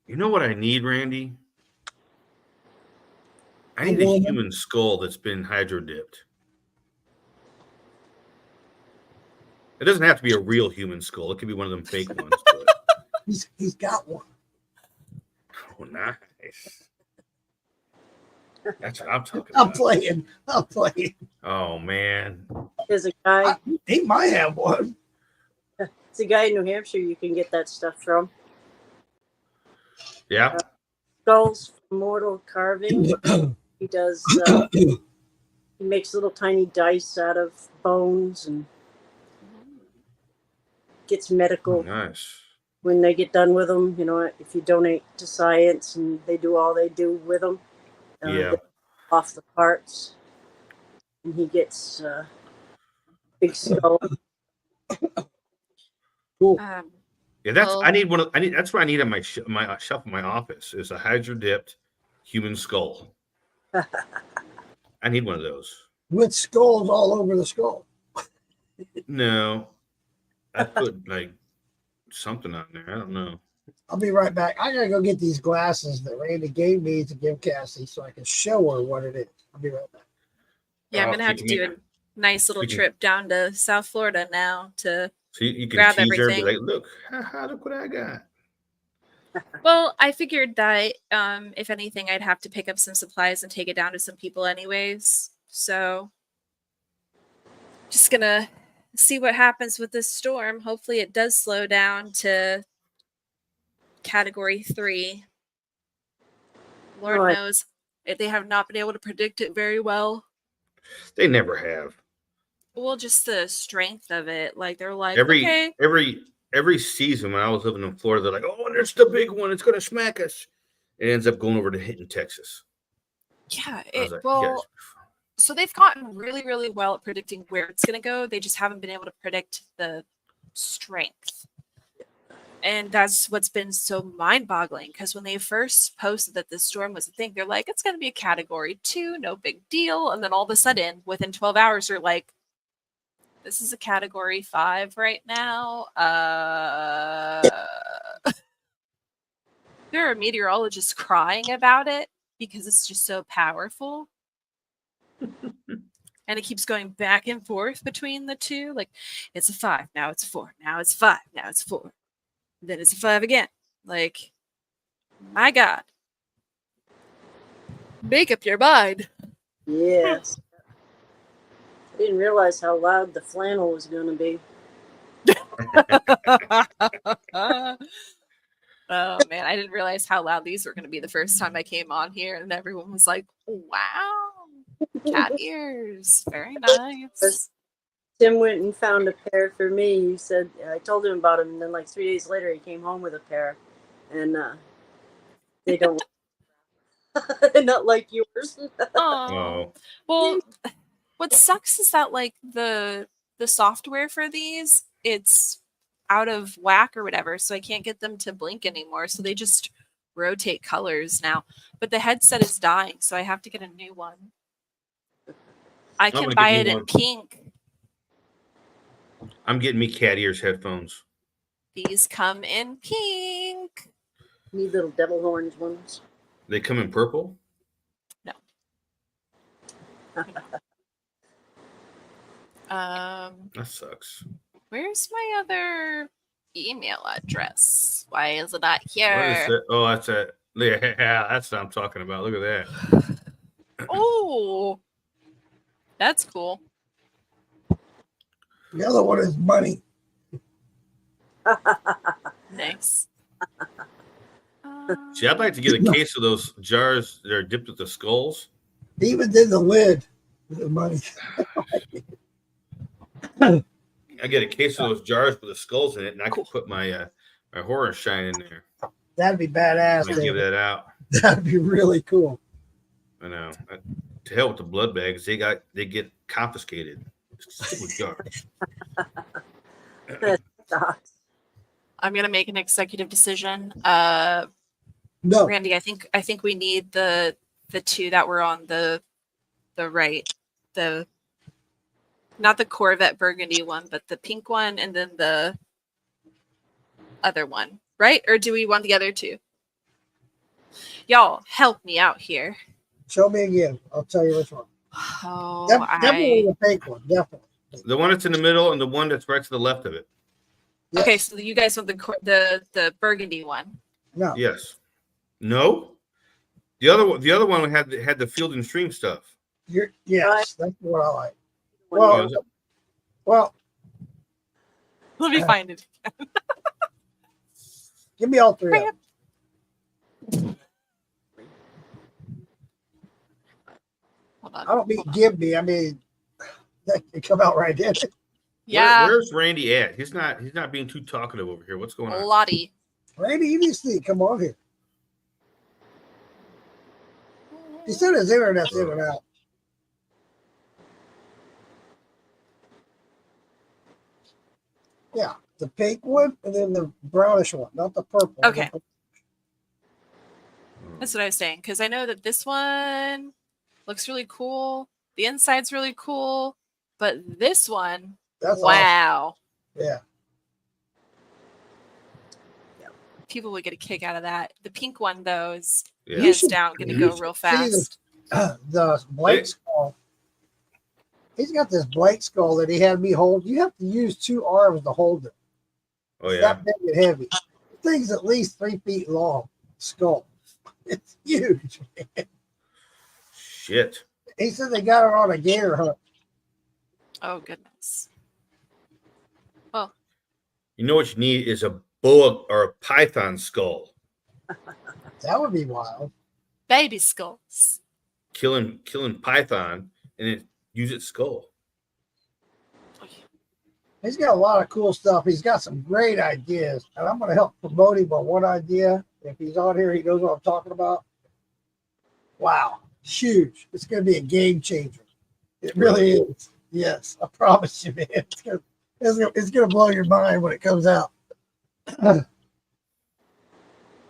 You know what I need, Randy? I need A a woman? human skull that's been hydro dipped. It doesn't have to be a real human skull. It could be one of them fake ones. But... He's got one. Oh, nice. That's what I'm talking I'm about. playing. I'm playing. Oh man. There's a guy. He might have one. It's a guy in New Hampshire. You can get that stuff from. Yeah. Skulls from mortal carving. He does. He makes little tiny dice out of bones and gets medical. Oh, nice. When they get done with them, if you donate to science and they do all they do with them, Yeah. they off the parts, and he gets big skull. Cool. Yeah, that's Well- I need one. That's what I need on my shelf in my office is a hydro dipped human skull. I need one of those. With skulls all over the skull. No, I put like something on there. I don't know. I'll be right back. I gotta go get these glasses that Randy gave me to give Cassie so I can show her what it is. I'll be right back. Yeah, I'm Oh, gonna have to you can do a nice little you can- trip down to South Florida now to. So you can Grab tease her and everything. be like, look, look what I got. Well, I figured that if anything, I'd have to pick up some supplies and take it down to some people anyways. So, just gonna see what happens with this storm. Hopefully, it does slow down to Category 3. Lord Right. knows they have not been able to predict it very well. They never have. Well, just the strength of it. Like they're like, Every okay, every season when I was living in Florida, they're like, oh, there's the big one. It's gonna smack us. It ends up going over to hitting Texas. yeah. I was like, you Well, guys- so they've gotten really, really well at predicting where it's going to go. They just haven't been able to predict the strength. And that's what's been so mind-boggling, because when they first posted that this storm was a thing, they're like, it's going to be a Category 2, no big deal. And then all of a sudden, within 12 hours, they're like, this is a Category 5 right now. There are meteorologists crying about it because it's just so powerful. And it keeps going back and forth between the two. Like, it's a 5, now it's a 4, now it's 5, now it's 4. Then it's a 5 again. Like, my God. Make up your mind. Yes. I didn't realize how loud the flannel was going to be. Oh, man. I didn't realize how loud these were going to be the first time I came on here. And everyone was like, wow, cat ears. Very nice. Tim went and found a pair for me. You said I told him about them, and then like 3 days later, he came home with a pair, and they don't. They're not like yours. Oh, well, what sucks is that like the software for these, it's out of whack or whatever, so I can't get them to blink anymore. So they just rotate colors now. But the headset is dying, so I have to get a new one. I I'm can gonna buy get it me in one. pink. I'm getting me cat ears headphones. These come in pink. Need little devil horns ones. They come in purple. That sucks. Where's my other email address? Why is it not What is here? that? Oh, that's it. Yeah, that's what I'm talking about. Look at that. Oh, that's cool. The other one is money. Nice. See, I'd like to get a case of those jars that are dipped with the skulls. He even did the lid with the money. I get a case of those jars with the skulls in it, and I could put my my horror shine in there. That'd be badass. I give David. that out. That'd be really cool. I know. To hell with the blood bags. They get confiscated. Stick with jars. I'm gonna make an executive decision. No, Randy, I think we need the two that were on the right, the not the Corvette burgundy one, but the pink one, and then the other one, right? Or do we want the other two? Y'all, help me out here. show me again. I'll tell you which one. Oh, Definitely the pink one. Definitely. The one that's in the middle and the one that's right to the left of it. Yes. Okay, so you guys want the burgundy one? No. Yes. No. The other one had the Field and Stream stuff. Yes, that's what I like. Oh, Well, is it? well, Let me find it. give me all three. Of them. Hold on. I don't mean give me. I mean that can come out right in. Yeah, Where's Randy at? He's not being too talkative over here. What's going on? Lottie. Randy, you need to come on here. He said his internet's in and out. Yeah, the pink one and then the brownish one, not the purple. Okay. That's what I was saying, because I know that this one looks really cool. The inside's really cool, but this one, That's wow. awesome. Yeah. People would get a kick out of that. The pink one, though, is Yeah. hands down going to you go should real see fast. The Blake skull. He's got this Blake skull that he had me hold. You have to use 2 arms to hold it. Oh It's yeah. that big and heavy. The thing's at least 3 feet long. Skull. It's huge. Shit. He said they got it on a gator hunt. Oh, goodness. You know what you need is a boa or a python skull. That would be wild. Baby skulls. Killing python and then use its skull. He's got a lot of cool stuff. He's got some great ideas, and I'm going to help promote him on one idea. If he's on here, he knows what I'm talking about. Wow, huge! It's going to be a game changer. It really is. Yes, I promise you, man. It's going to blow your mind when it comes out.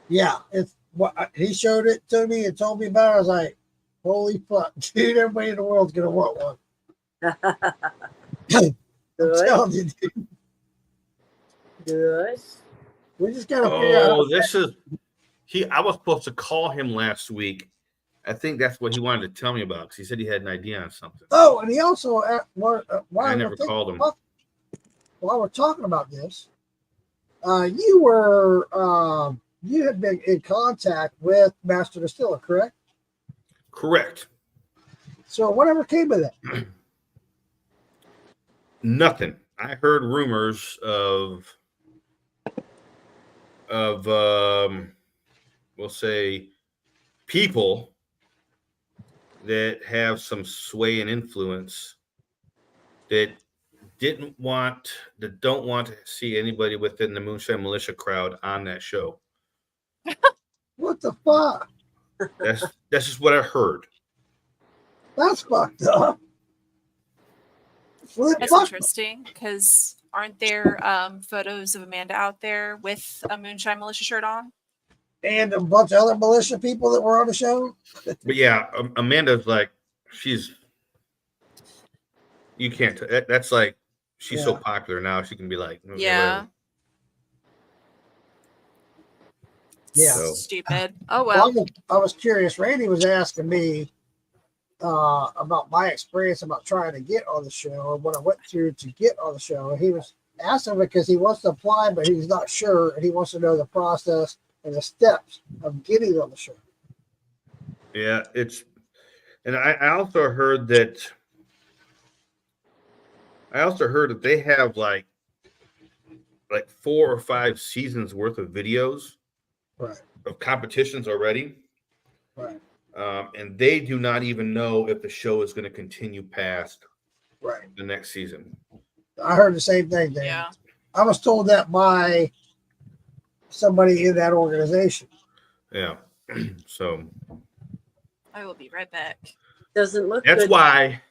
Yeah, it's what he showed it to me and told me about it. I was like, "Holy fuck, dude! Everybody in the world's going to want one." I'm telling you, dude. Good. We just got to figure out. Oh, this is I was supposed to call him last week. I think that's what he wanted to tell me about because he said he had an idea on something. Oh, and he also I never called him. While we're talking about this, you had been in contact with Master Distiller, correct? Correct. So whatever came of that? Nothing. I heard rumors of we'll say people that have some sway and influence that don't want to see anybody within the Moonshine Militia crowd on that show. What the fuck? That's just what I heard. That's fucked up. Well, That's fuck. interesting, because aren't there photos of Amanda out there with a Moonshine Militia shirt on? And a bunch of other militia people that were on the show. But yeah, Amanda's like she's You can't. That's like she's so Yeah. popular now. She can be like, okay, Yeah. whatever. Yeah. So Stupid. Oh Well, well. I was curious. Randy was asking me about my experience about trying to get on the show or what I went through to get on the show. And he was asking because he wants to apply, but he's not sure, and he wants to know the process and the steps of getting on the show. yeah, and I also heard that they have like 4 or 5 seasons worth of videos Right. of competitions already. Right. And they do not even know if the show is going to continue past Right. the next season. I heard the same thing, Dan. Yeah. I was told that by somebody in that organization. Yeah. So I will be right back. Doesn't look that's good. why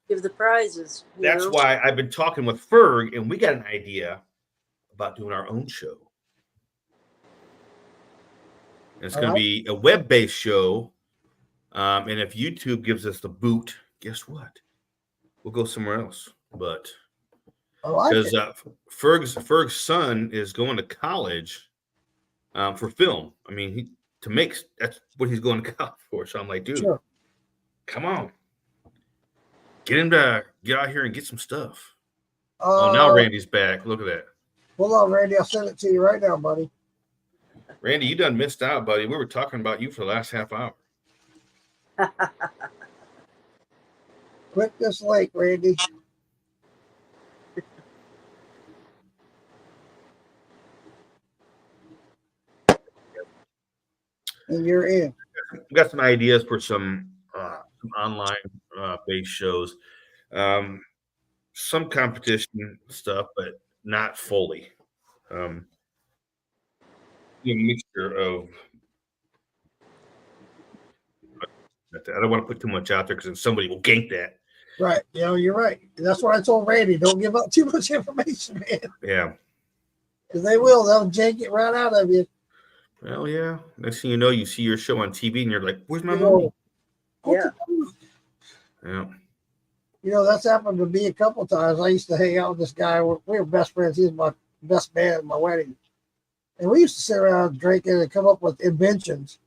Give the prizes. you that's know? why I've been talking with Ferg, and we got an idea about doing our own show. And it's going to be a web-based show. And if YouTube gives us the boot, guess what? We'll go somewhere else. But I like because it. Ferg's son is going to college for film. I mean, that's what he's going to college for. So I'm like, dude, Sure. come on, get him to get out here and get some stuff. Oh, now Randy's back. Look at that. Hold on, Randy. I'll send it to you right now, buddy. Randy, you done missed out, buddy. We were talking about you for the last half hour. Click this link, Randy. And you're in. We got some ideas for some online based shows, some competition stuff, but not fully. A mixture of. I don't want to put too much out there because somebody will gank that. Right. You know, you're right. That's what I told Randy. Don't give up too much information, man. Yeah. Because they will. They'll jank it right out of you. Well, yeah. Next thing you know, you see your show on TV and you're like, where's my You money? know, Yeah. Yeah. You know, that's happened to me a couple times. I used to hang out with this guy. We were best friends. He was my best man at my wedding. And we used to sit around drinking and come up with inventions.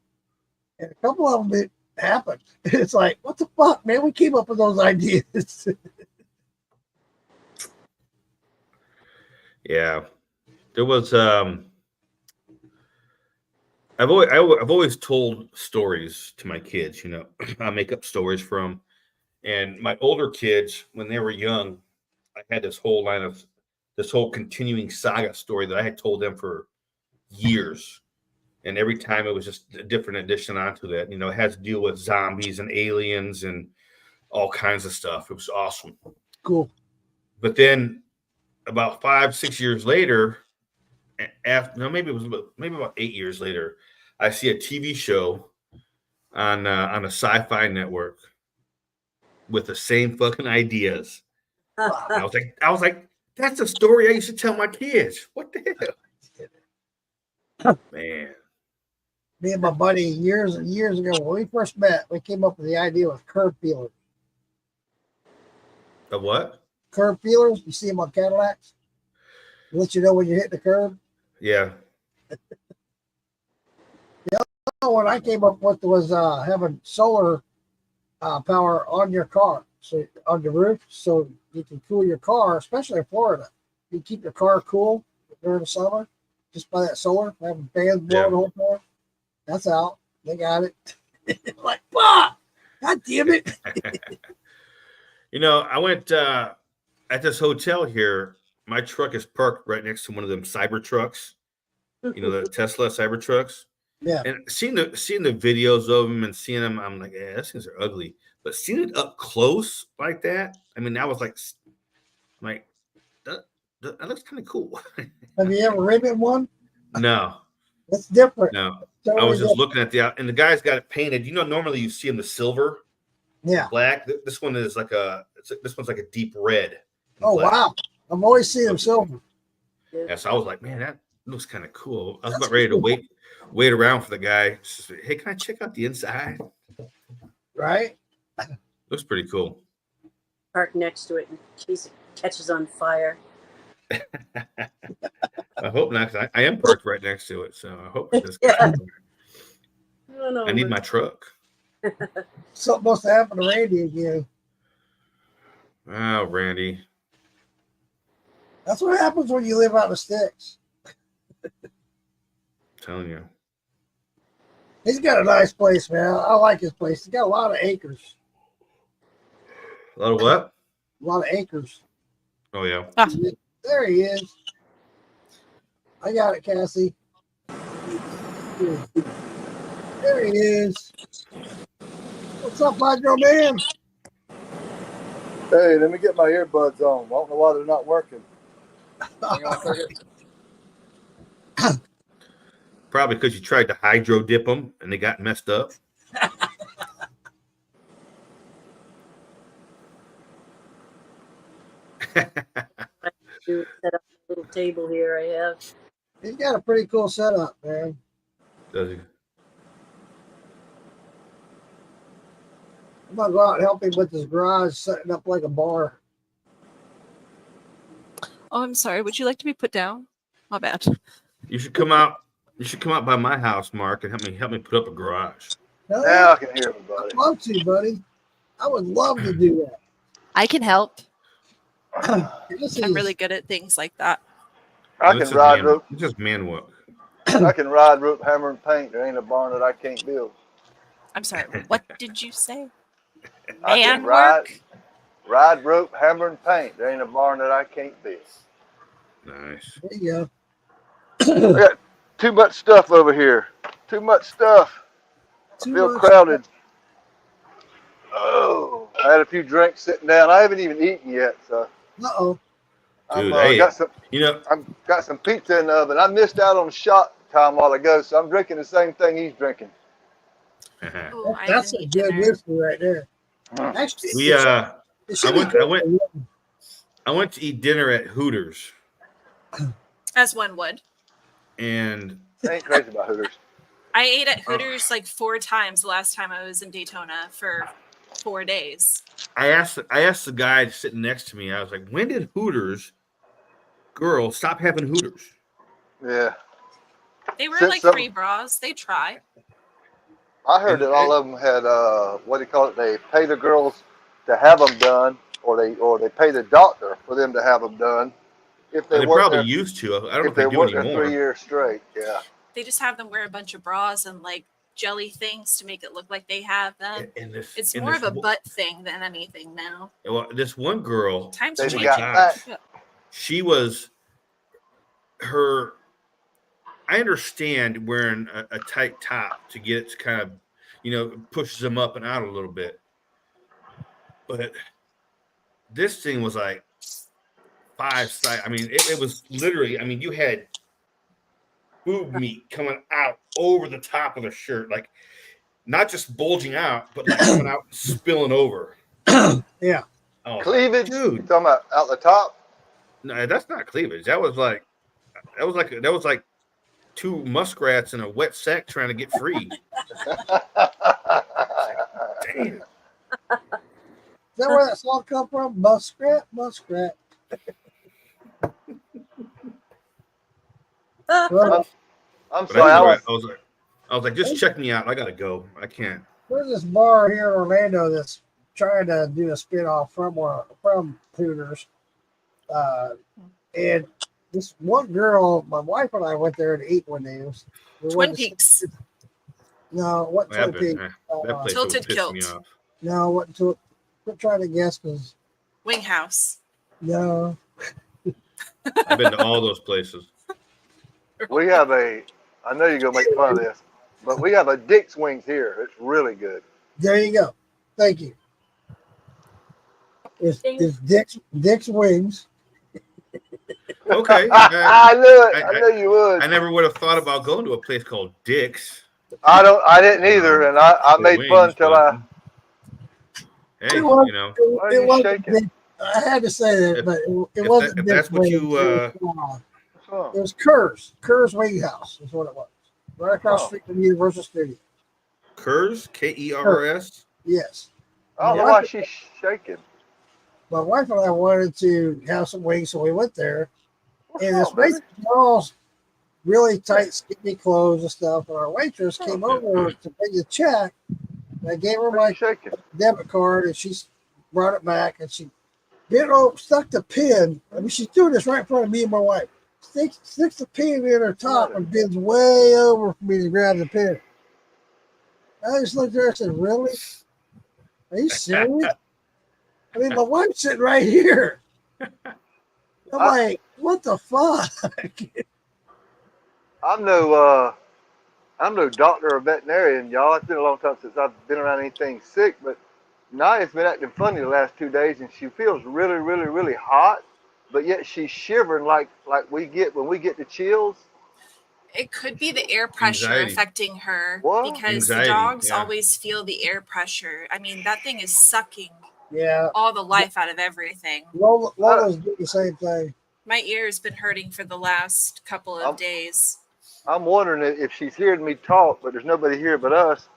And a couple of them happened. It's like, what the fuck, man? We came up with those ideas. Yeah. There was I've always told stories to my kids, you know. I make up stories from, and my older kids, when they were young, I had this whole continuing saga story that I had told them for years. And every time it was just a different addition onto that. You know, it has to deal with zombies and aliens and all kinds of stuff. It was awesome. Cool. But then about 5-6 years later, maybe about 8 years later, I see a TV show on a sci-fi network with the same fucking ideas. And I was like, that's a story I used to tell my kids. What the hell, man? Me and my buddy years and years ago, when we first met, we came up with the idea with curb feelers. Of what? Curb feelers, you see them on Cadillacs? They let you know when you're hitting the curb. Yeah. What I came up with was having solar power on your car, so on the roof, so you can cool your car, especially in Florida. You keep your car cool during the summer just by that solar. Having fans blowing the whole car. That's out. They got it. Like, fuck! God damn it! You know, I went at this hotel here. My truck is parked right next to one of them cyber trucks. You know, the Tesla cyber trucks. Yeah. And seeing the videos of them and seeing them, I'm like, yeah, those things are ugly. But seeing it up close like that, I mean, that was like that looks kind of cool. Have you ever ridden one? No. It's different. No. Totally I was just different. looking at and the guy's got it painted. You know, normally you see them the silver, Yeah. black. This one is this one's like a deep red. Oh, black. wow. I've always seen them silver. Yeah, so I was like, man, that looks kind of cool. I was about ready to wait around for the guy. Just, hey, can I check out the inside? Right? Looks pretty cool. park next to it in case it catches on fire. I hope not, 'cause I am parked right next to it, so I hope it does. Yeah. I don't know. I need my truck. Something must have happened to Randy again. Oh, Randy. That's what happens when you live out in the sticks. I'm telling you. He's got a nice place, man. I like his place. He's got a lot of acres. A lot of what? A lot of acres. Oh, yeah. Ah, There he is. I got it, Cassie. There he is. What's up, Hydro Man? Hey, let me get my earbuds on. I don't know why they're not working. Hang on a second. Probably because you tried to hydro dip them and they got messed up. Do set up a little table here. I have. He's got a pretty cool setup, man. Does he? I'm gonna go out and help him with his garage, setting up like a bar. oh, I'm sorry. Would you like to be put down? My bad. You should come out. You should come out by my house, Mark, and help me put up a garage. Hell Now yeah, I can hear everybody. I'd love to, buddy. I would love to do I can help. that. This I'm is- really good at things like that. I This can is ride man- rope. It's just man work. I can ride rope, hammer, and paint. There ain't a barn that I can't build. I'm sorry. What did you say? I can Man ride, work? ride rope, hammer, and paint. There ain't a barn that I can't build. Nice. There you I go. got too much stuff over here. Too much stuff. I Too feel much crowded. Oh, I had a few drinks sitting down. I haven't even eaten yet, so Uh-oh. Dude, I'm hey, you know, got some pizza in the oven. I missed out on shot time a while ago, so I'm drinking the same thing he's drinking. Oh, I That's didn't a eat good dinner. whiskey right there. Actually, we it I should be went to eat dinner at Hooters, As one would. and I ain't crazy about Hooters. I ate at Hooters like 4 times the last time I was in Daytona for 4 days. I asked the guy sitting next to me. I was like, "When did Hooters girls stop having Hooters?" Yeah, They were Since like some- free bras. They try. I heard that all of them had what do you call it? They pay the girls to have them done, or they pay the doctor for them to have them done. If they They work probably there, used to. I don't know if if they they do work there anymore. 3 years straight, yeah. They just have them wear a bunch of bras and like jelly things to make it look like they have them. And this, It's and more this of a one- butt thing than anything now. Well, this one girl, Times They oh change. my got gosh, fat. she was her. I understand wearing a tight top to get it to kind of, pushes them up and out a little bit. But this thing was like 5 size. I mean, it was literally, you had boob meat coming out over the top of the shirt, like not just bulging out, but like coming out and spilling over. Yeah. Oh, Cleavage, dude. you talking about out the top? No, that's not cleavage. That was like 2 muskrats in a wet sack trying to get free. Damn. Is that where that song come from? Muskrat, muskrat. Well, I'm But sorry, I was like, just check me out. I gotta go. I can't. there's this bar here in Orlando that's trying to do a spin-off from Hooters. And this one girl, my wife and I went there to eat one day. Twin Peaks. No, what Twin That Peaks? place Tilted will piss me Kilt. off. No, what to quit trying to guess because Wing House. no. I've been to all those places. we have I know you're gonna make fun of this, but we have a Dick's Wings here. It's really good. There you go. Thank you. It's Dick's Wings. Okay. I knew it. I- I knew you would. I never would have thought about going to a place called Dick's. I didn't either, and I made Wings, fun till but- I. Hey, It was- Why are It you wasn't shaking? Dick- I had to say that, If- but it if wasn't that- if Dick's that's what Wings. you, It was Kerr's Wing House is what it was. Right across the Oh. street from Universal Studios. Kers, Kers. Yes. I don't know why she's shaking. my wife and I wanted to have some wings, so we went there. And this Oh, baby. waitress, girls, really tight, skinny clothes and stuff. And our waitress came over to pay the check. And I gave her Why are you my shaking? debit card, and she brought it back, and she stuck the pin. I mean, she's doing this right in front of me and my wife. Sticks the pin in her top and bends way over for me to grab the pin. I just looked at her and said, "Really? Are you serious?" I mean, my wife's sitting right here. I'm like, what the fuck? I'm no doctor or veterinarian, y'all. It's been a long time since I've been around anything sick, but Naya's been acting funny the last 2 days, and she feels really, really, really hot, but yet she's shivering like we get when we get the chills. It could be the air pressure Anxiety. affecting her What? because Anxiety, the dogs yeah. always feel the air pressure. I mean, that thing is sucking Yeah, all the life out of everything. Lola's doing the same thing. My ear has been hurting for the last couple of days. I'm wondering if she's hearing me talk, but there's nobody here but us.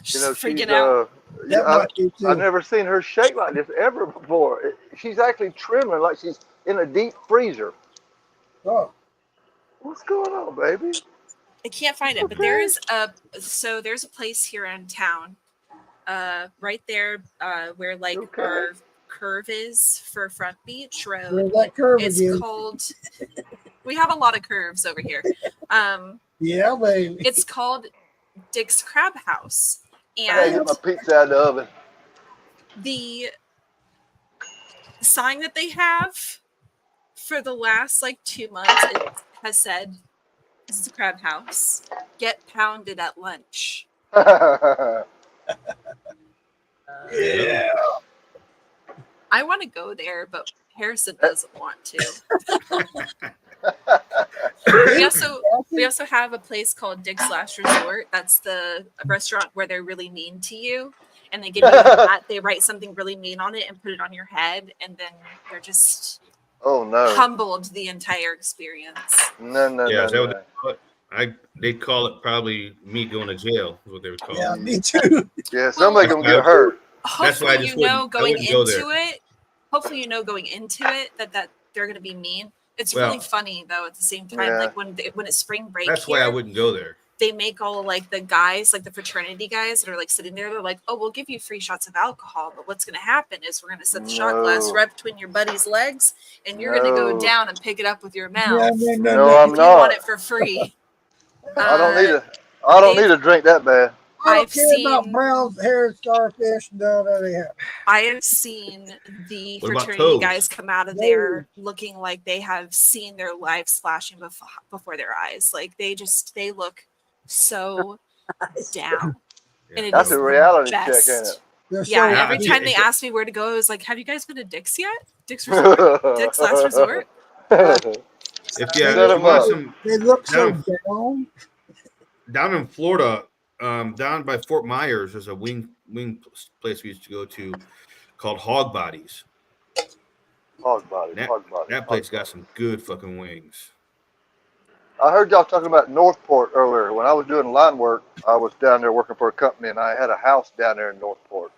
She's You know, freaking out. That might be too. I've never seen her shake like this ever before. She's actually trembling like she's in a deep freezer. Oh, What's going on, baby? I can't find it, but there's a place here in town, right there, where like Okay. our curve is for Front Beach there's Road. that curve It's again. called. We have a lot of curves over here. Yeah, baby. It's called Dick's Crab House, I gotta and get my pizza out of the oven. the sign that they have for the last like 2 months it has said, "This is a crab house. Get pounded at lunch." Yeah. I want to go there, but Harrison doesn't want to. We also have a place called Dick's Last Resort. That's the restaurant where they're really mean to you, and they give you a hat. They write something really mean on it and put it on your head, and then they're just Oh no! humbled the entire experience. No. Yeah, is that what they call it? They'd call it probably me going to jail, is what they would call Yeah, it. me too. Yeah, somebody gonna get hurt. That's why I Hopefully, just you know wouldn't- I going wouldn't go into there. it. Hopefully, you know going into it that they're going to be mean. It's Well, really funny though. At the same time, Yeah. like when it's spring break, That's why I here, wouldn't go there. they make all like the guys, like the fraternity guys that are like sitting there. They're like, "Oh, we'll give you free shots of alcohol, but what's going to happen is we're going to set the shot glass No. right between your buddy's legs, and you're going to go No. down and pick it up with your Yeah, mouth No, if I'm you not. want it for free." I don't need I don't need a drink that bad. I don't I've care about seen- brown haired starfish. No, anyhow. I have seen the What about fraternity toads? guys come out of there looking like they have seen their lives flashing before their eyes. Like they look so down. And it That's is a the reality check, best. ain't it? They're Yeah, so and Yeah, every I time they think- ask me where to go, I was like, "Have you guys been to Dick's yet? Dick's Resort? Dick's Last Resort?" If you Set 'em want up. some they look so down- down. down in Florida, down by Fort Myers, there's a wing place we used to go to called Hog Bodies. Hog body. That place got some good fucking wings. I heard y'all talking about Northport earlier. When I was doing line work, I was down there working for a company, and I had a house down there in Northport.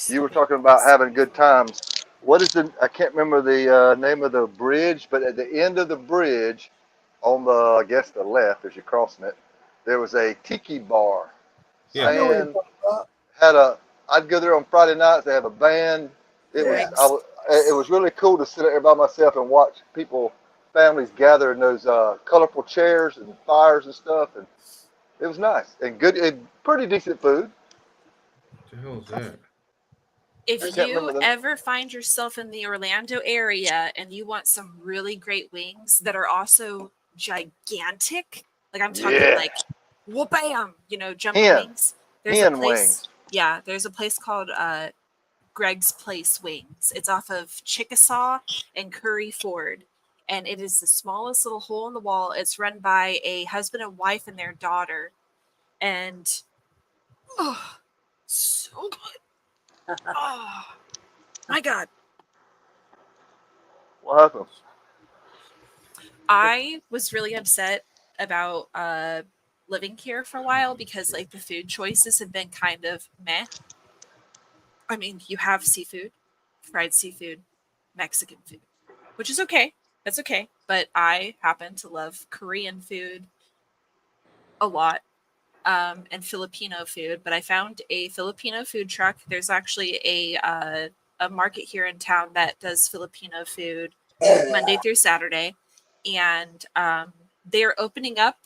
You were talking about having good times. What is I can't remember the name of the bridge, but at the end of the bridge, on the, I guess the left as you're crossing it, there was a tiki bar. Yeah. I know what you're And talking about. I'd go there on Friday nights. They have a band. It was really cool to sit there by myself and watch families gather in those colorful chairs and fires and stuff, and it was nice and good, pretty decent food. What the hell is that? If I can't you remember the- ever find yourself in the Orlando area and you want some really great wings that are also gigantic, like I'm talking Yeah. like whoop-bam, jumping Hen. wings. There's Hen a place, wings. yeah, there's a place called Greg's Place Wings. It's off of Chickasaw and Curry Ford, and it is the smallest little hole in the wall. It's run by a husband and wife and their daughter, and so good. Oh my God. What happened? I was really upset about living here for a while because like the food choices have been kind of meh. I mean, you have seafood, fried seafood, Mexican food, which is okay. That's okay. But I happen to love Korean food a lot, and Filipino food. But I found a Filipino food truck. There's actually a market here in town that does Filipino food Monday through Saturday, and they're opening up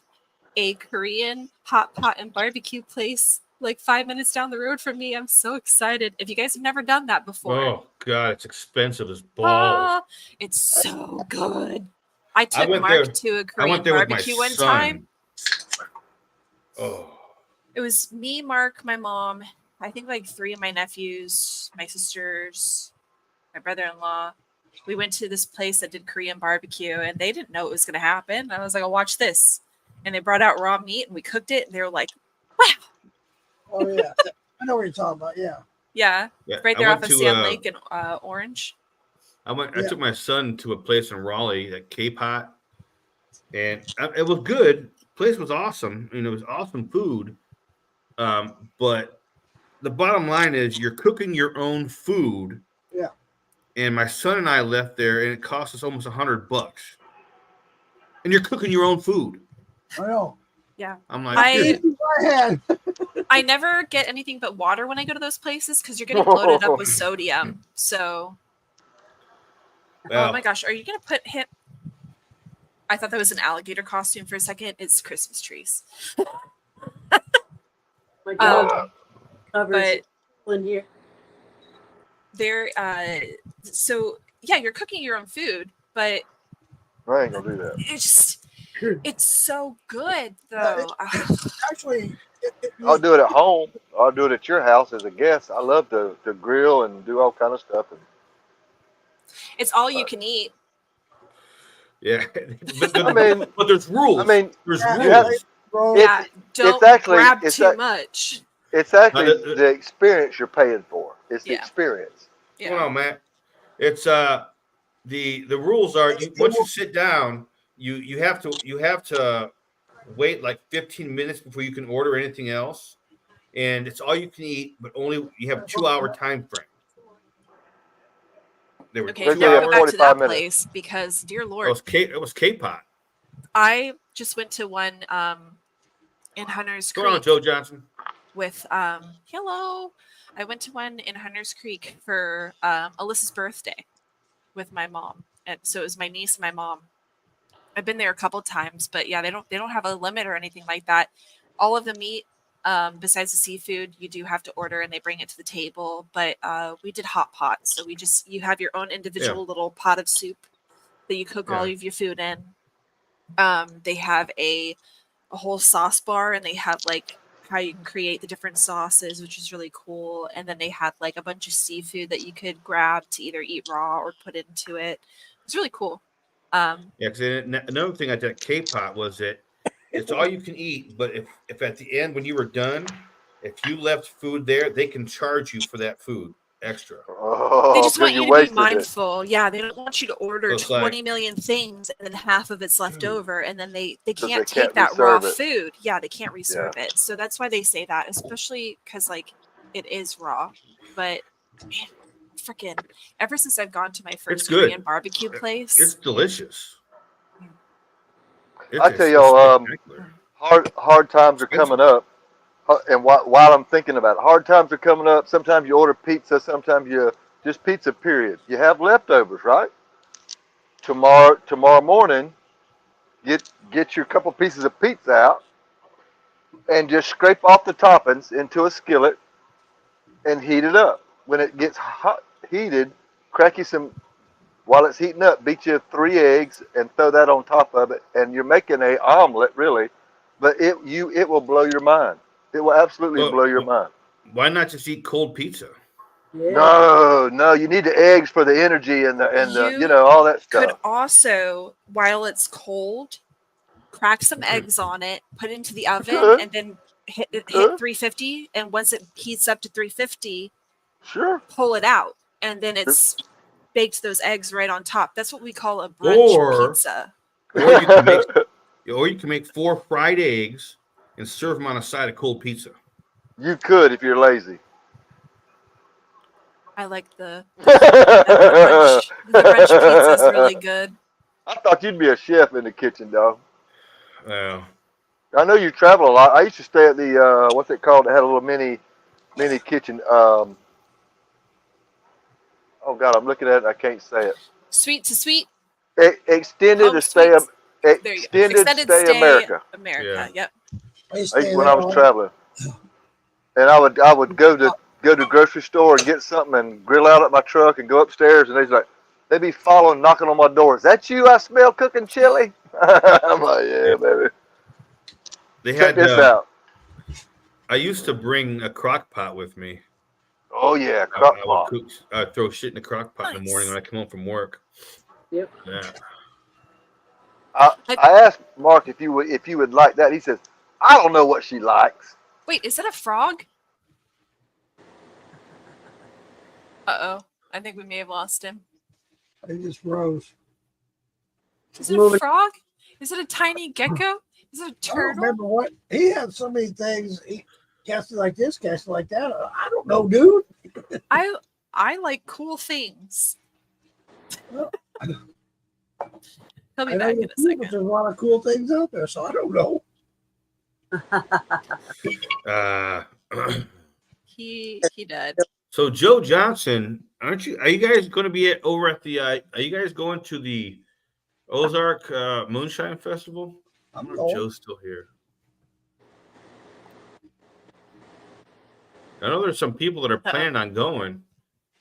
a Korean hot pot and barbecue place like 5 minutes down the road from me. I'm so excited. If you guys have never done that before, Oh God, it's expensive as balls. ah, it's so good. I took went Mark there- to a I Korean went there with my barbecue one son. time. Oh, It was me, Mark, my mom, I think like 3 of my nephews, my sisters, my brother-in-law. We went to this place that did Korean barbecue, and they didn't know it was going to happen. I was like, "I'll watch this," and they brought out raw meat, and we cooked it, and they were like, "Wow, Oh yeah, I know what you're talking about. Yeah. yeah, yeah. right I there went off of to, Sand Lake in Orange." I Yeah. took my son to a place in Raleigh, at K-Pot, and it was good. Place was awesome. It was awesome food. But the bottom line is you're cooking your own food. Yeah. And my son and I left there, and it cost us almost $100. And you're cooking your own food. I know. Yeah, I'm like, I dude, I had. I never get anything but water when I go to those places because you're getting loaded up with sodium. So, oh well, my gosh, are you gonna put him? I thought that was an alligator costume for a second. It's Christmas trees. My dog covers But in here. there, so yeah, you're cooking your own food, but I ain't gonna do that. it's so good Yeah, though. Actually, I'll do it at home. I'll do it at your house as a guest. I love to grill and do all kind of stuff. And It's all you can eat. yeah. I mean, but there's rules. there's Yeah, you have- rules. bro, Yeah, don't actually- grab it's too that- much. it's actually Now, the experience you're paying for. It's the Yeah. experience. Yeah. Hold on, Matt. It's the rules are once you sit down, you have to wait like 15 minutes before you can order anything else, and it's all you can eat, but only you have a 2-hour time frame. There were Okay, They 2 say now you have go hours. back to that 45 minutes. place because, dear It Lord, was K-Pot. I just went to one in Hunter's Go on, Creek Joe Johnson. with hello. I went to one in Hunter's Creek for Alyssa's birthday with my mom, and so it was my niece and my mom. I've been there a couple times, but yeah, they don't have a limit or anything like that. All of the meat, besides the seafood, you do have to order, and they bring it to the table. But we did hot pot, so you have your own individual little pot of soup that you cook all Yeah. of your food in. They have a whole sauce bar, and they have like how you can create the different sauces, which is really cool. And then they had like a bunch of seafood that you could grab to either eat raw or put into it. It's really cool. Yeah, because another thing at that K-Pot was that it's all you can eat, but if at the end when you were done, if you left food there, they can charge you for that food extra. Oh, They just want you to be wasted it. mindful. Yeah, they don't want you to order So it's 20 like- million things and then half of it's left over, and then they they can't can't take that raw reserve it. food. Yeah, they can't reserve it. So that's why they say that, especially because like it is raw. But man, freaking ever since I've gone to my first good. Korean barbecue place, It's delicious. I tell y'all, hard times are coming up, and while I'm thinking about it, hard times are coming up. Sometimes you order pizza, sometimes you just pizza. Period. You have leftovers, right? Tomorrow morning, get your couple pieces of pizza out, and just scrape off the toppings into a skillet, and heat it up. When it gets heated, crack you some. While it's heating up, beat you 3 eggs and throw that on top of it, and you're making a omelet, really. But it will blow your mind. It will absolutely blow your mind. Why not just eat cold pizza? Yeah. No, you need the eggs for the energy and the all that could stuff. also, while it's cold, crack some eggs on it, put it into the oven, Good. and then hit Good. 350. And once it heats up to 350, Sure. pull it out, and then it's baked those eggs right on top. That's what we call a brunch Or- pizza. Or you can make 4 fried eggs and serve them on a side of cold pizza. You could if you're lazy. I like the brunch pizza is really good. I thought you'd be a chef in the kitchen, dog. Well, I know you travel a lot. I used to stay at the what's it called? They had a little mini kitchen. Oh God, I'm looking at it. I can't say it. Sweet to sweet. Extended Home stay. Sweets. There you go. Extended stay America. America. Yeah. Yep. When I was traveling, and I would go to the grocery store and get something and grill out at my truck and go upstairs, and they'd be following, knocking on my door. Is that you? I smell cooking chili. I'm like, yeah, baby. They Check had this out. I used to bring a crock pot with me. Oh yeah, I crock would pot. cook, throw shit in the crock pot in the morning when I come home from work. Yep. Yeah. I asked Mark if you would like that. He says, I don't know what she likes. Wait, is that a frog? Uh-oh. I think we may have lost him. He just froze. Is it a frog? Is it a tiny gecko? Is it a I don't turtle? remember what he had. So many things. He casted like this, casted like that. I don't know, dude. I like cool things. Well, He'll be I back know in a there's second. a lot of cool things out there, so I don't know. He died. So Joe Johnson, are you guys going to be over at the? Are you guys going to the Ozark Moonshine Festival? I don't know if Joe's still here. I know there's some people that are planning on going.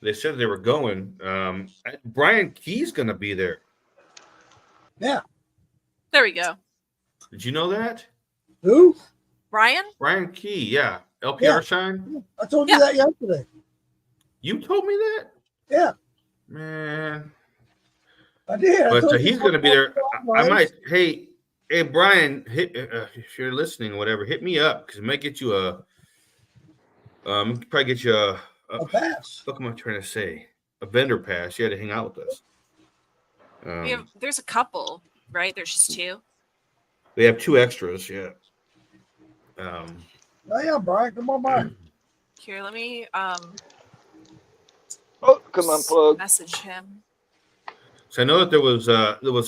They said they were going. Brian Key's going to be there. Yeah. There we go. Did you know that? Who? Brian? Brian Key, yeah. LPR Yeah. Shine? I told you that yesterday. You told me that? Yeah. Man. I did. But he's going to be there. I might, hey, Brian, if you're listening or whatever, hit me up because it might get you probably get you a pass. What am I trying to say? A vendor pass. You had to hang out with us. There's a couple, right? There's just two. We have 2 extras, yeah. Oh yeah, Brian, come on by. Here, let me Oh, come on, plug. message him. So I know that there was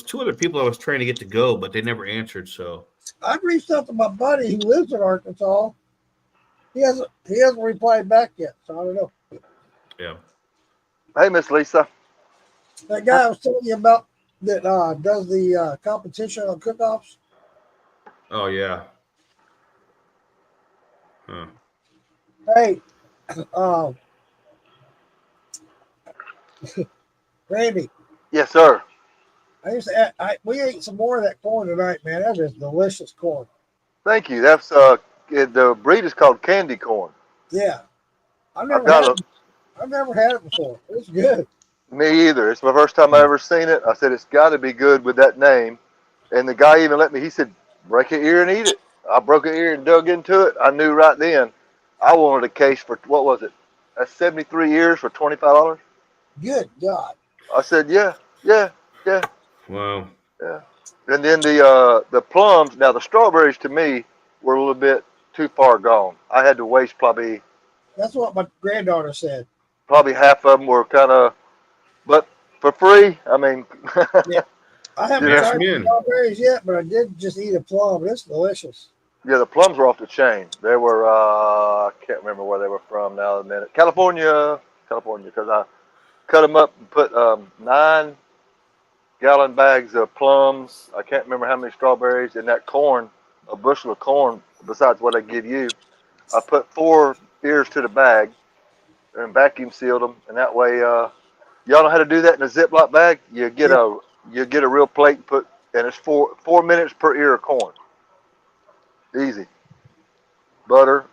2 other people I was trying to get to go, but they never answered. So I've reached out to my buddy who lives in Arkansas. He hasn't replied back yet, so I don't know. yeah. Hey, Miss Lisa. That guy I was telling you about that does the competition on cook-offs. Oh yeah. Huh. Hey, Randy. Yes, sir. We ate some more of that corn tonight, man. That is delicious corn. Thank you. That's the breed is called candy corn. Yeah, I've never had it before. It's good. Me either. It's my first time I ever seen it. I said it's got to be good with that name, and the guy even let me. He said, "Break an ear and eat it." I broke an ear and dug into it. I knew right then I wanted a case for what was it? That's 73 ears for $25. Good God. I said, yeah. Wow. Yeah. And then the plums. Now the strawberries to me were a little bit too far gone. I had to waste probably. That's what my granddaughter said. Probably half of them were kind of, but for free. I mean. Yeah. I haven't tried the strawberries yet, but I did just eat a plum. It's delicious. Yeah, the plums were off the chain. They were, I can't remember where they were from now in a minute. California, because I cut them up and put 9-gallon bags of plums. I can't remember how many strawberries and that corn, a bushel of corn, besides what I give you. I put 4 ears to the bag and vacuum sealed them. And that way, y'all know how to do that in a Ziploc bag? You get a real plate and it's 4 minutes per ear of corn. Easy. Butter.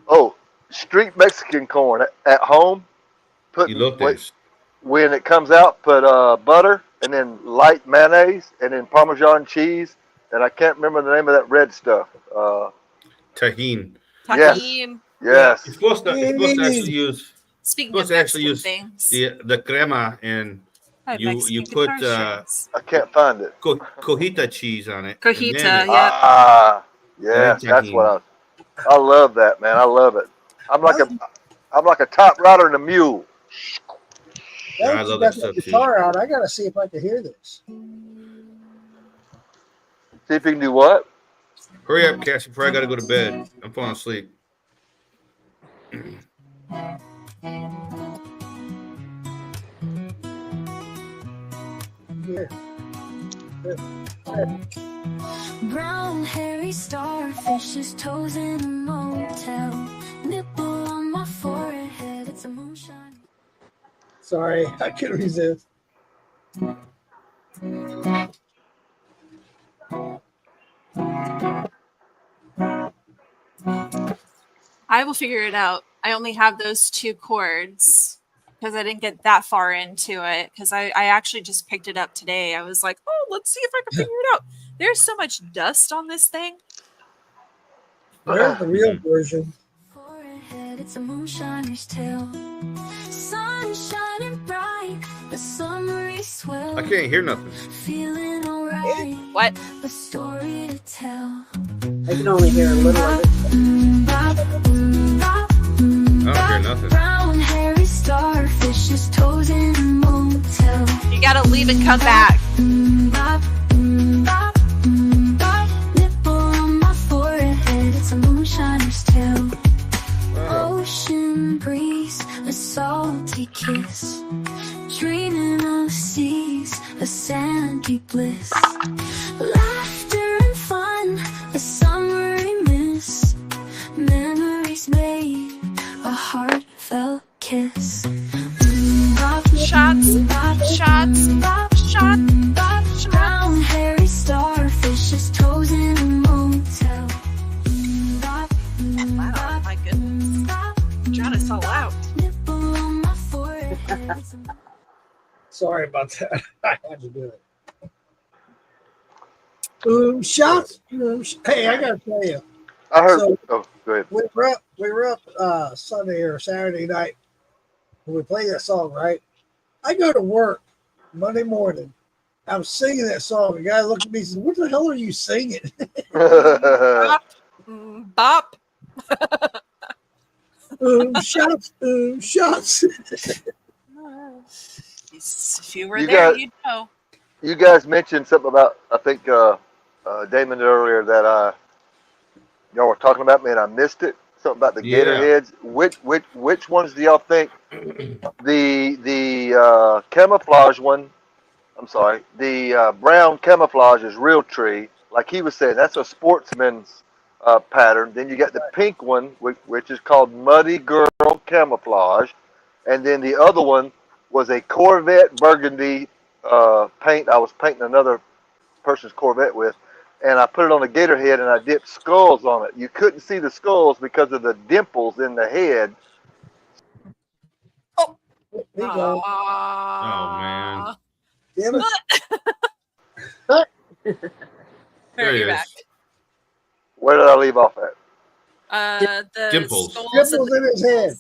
Oh, street Mexican corn at home. When it comes out, put butter and then light mayonnaise and then Parmesan cheese. And I can't remember the name of that red stuff. Tahini. Tahini. Yes. You're supposed to actually use. Speaking of Mexican things, the crema and you put I can't find it. Cojita cheese on it. Cojita, yeah. Yeah, that's what I love that, man. I love it. I'm like a top rider in a mule. Now I that you love got that that stuff too. guitar out, I gotta see if I can hear this. See if you can do what? Hurry up, Cassie, before I got to go to bed. I'm falling asleep. Here. Brown hairy starfish's toes in a motel. Nipple on my forehead, it's a moonshine. Sorry, I couldn't resist. I will figure it out. I only have those 2 chords because I didn't get that far into it because I actually just picked it up today. I was like, oh, let's see if I can figure it out. There's so much dust on this thing. There's the real version. Forehead, it's a moonshiner's tale. Sun shining bright, the summery swell. I can't hear nothing. Feeling alright. What? A story to tell. I can only hear a little of it. I don't hear nothing. Brown hairy starfish's toes in a motel. You gotta leave and come back. Nipple on my forehead, it's a moonshiner's tale. Ocean breeze, a salty kiss. Dreaming of seas, a sandy bliss. Laughter and fun, a summery miss. Memories made, a heartfelt kiss. Shots, shots, shots. Brown hairy starfish's toes in a motel. Wow, my goodness. Drown us all out. Nipple on my forehead. Sorry about that. I had to do it. Shots. Hey, I gotta tell you, I heard. So- Oh, go ahead. we were up Sunday or Saturday night when we played that song, right? I go to work Monday morning. I'm singing that song. The guy looked at me and says, "What the hell are you singing?" Bop. Shots. Shots. If you were You there, got- you'd know. You guys mentioned something about, I think Damon earlier, that y'all were talking about me and I missed it. Something about the gator Yeah. heads. Which ones do y'all think? The camouflage one. I'm sorry. The brown camouflage is real tree. Like he was saying, that's a sportsman's pattern. Then you got the pink one, which is called Muddy Girl Camouflage. And then the other one was a Corvette burgundy paint I was painting another person's Corvette with. And I put it on a gator head and I dipped skulls on it. You couldn't see the skulls because of the dimples in the head. There you go. Oh, man. Damn it. There There he you're is. back. Where did I leave off at? The Dimples. skulls Dimples and in his head.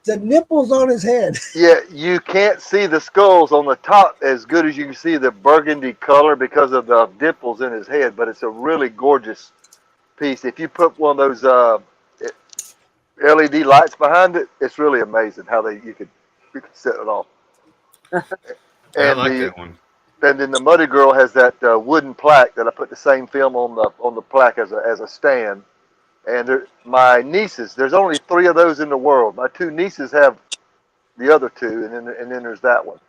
The nipples on his head. Yeah, you can't see the skulls on the top as good as you can see the burgundy color because of the dimples in his head, but it's a really gorgeous piece. If you put one of those LED lights behind it, it's really amazing how you could set it off. I And like the that one. and then the Muddy Girl has that wooden plaque that I put the same film on the plaque as a stand. And my nieces, there's only 3 of those in the world. My 2 nieces have the other 2, and then there's that one.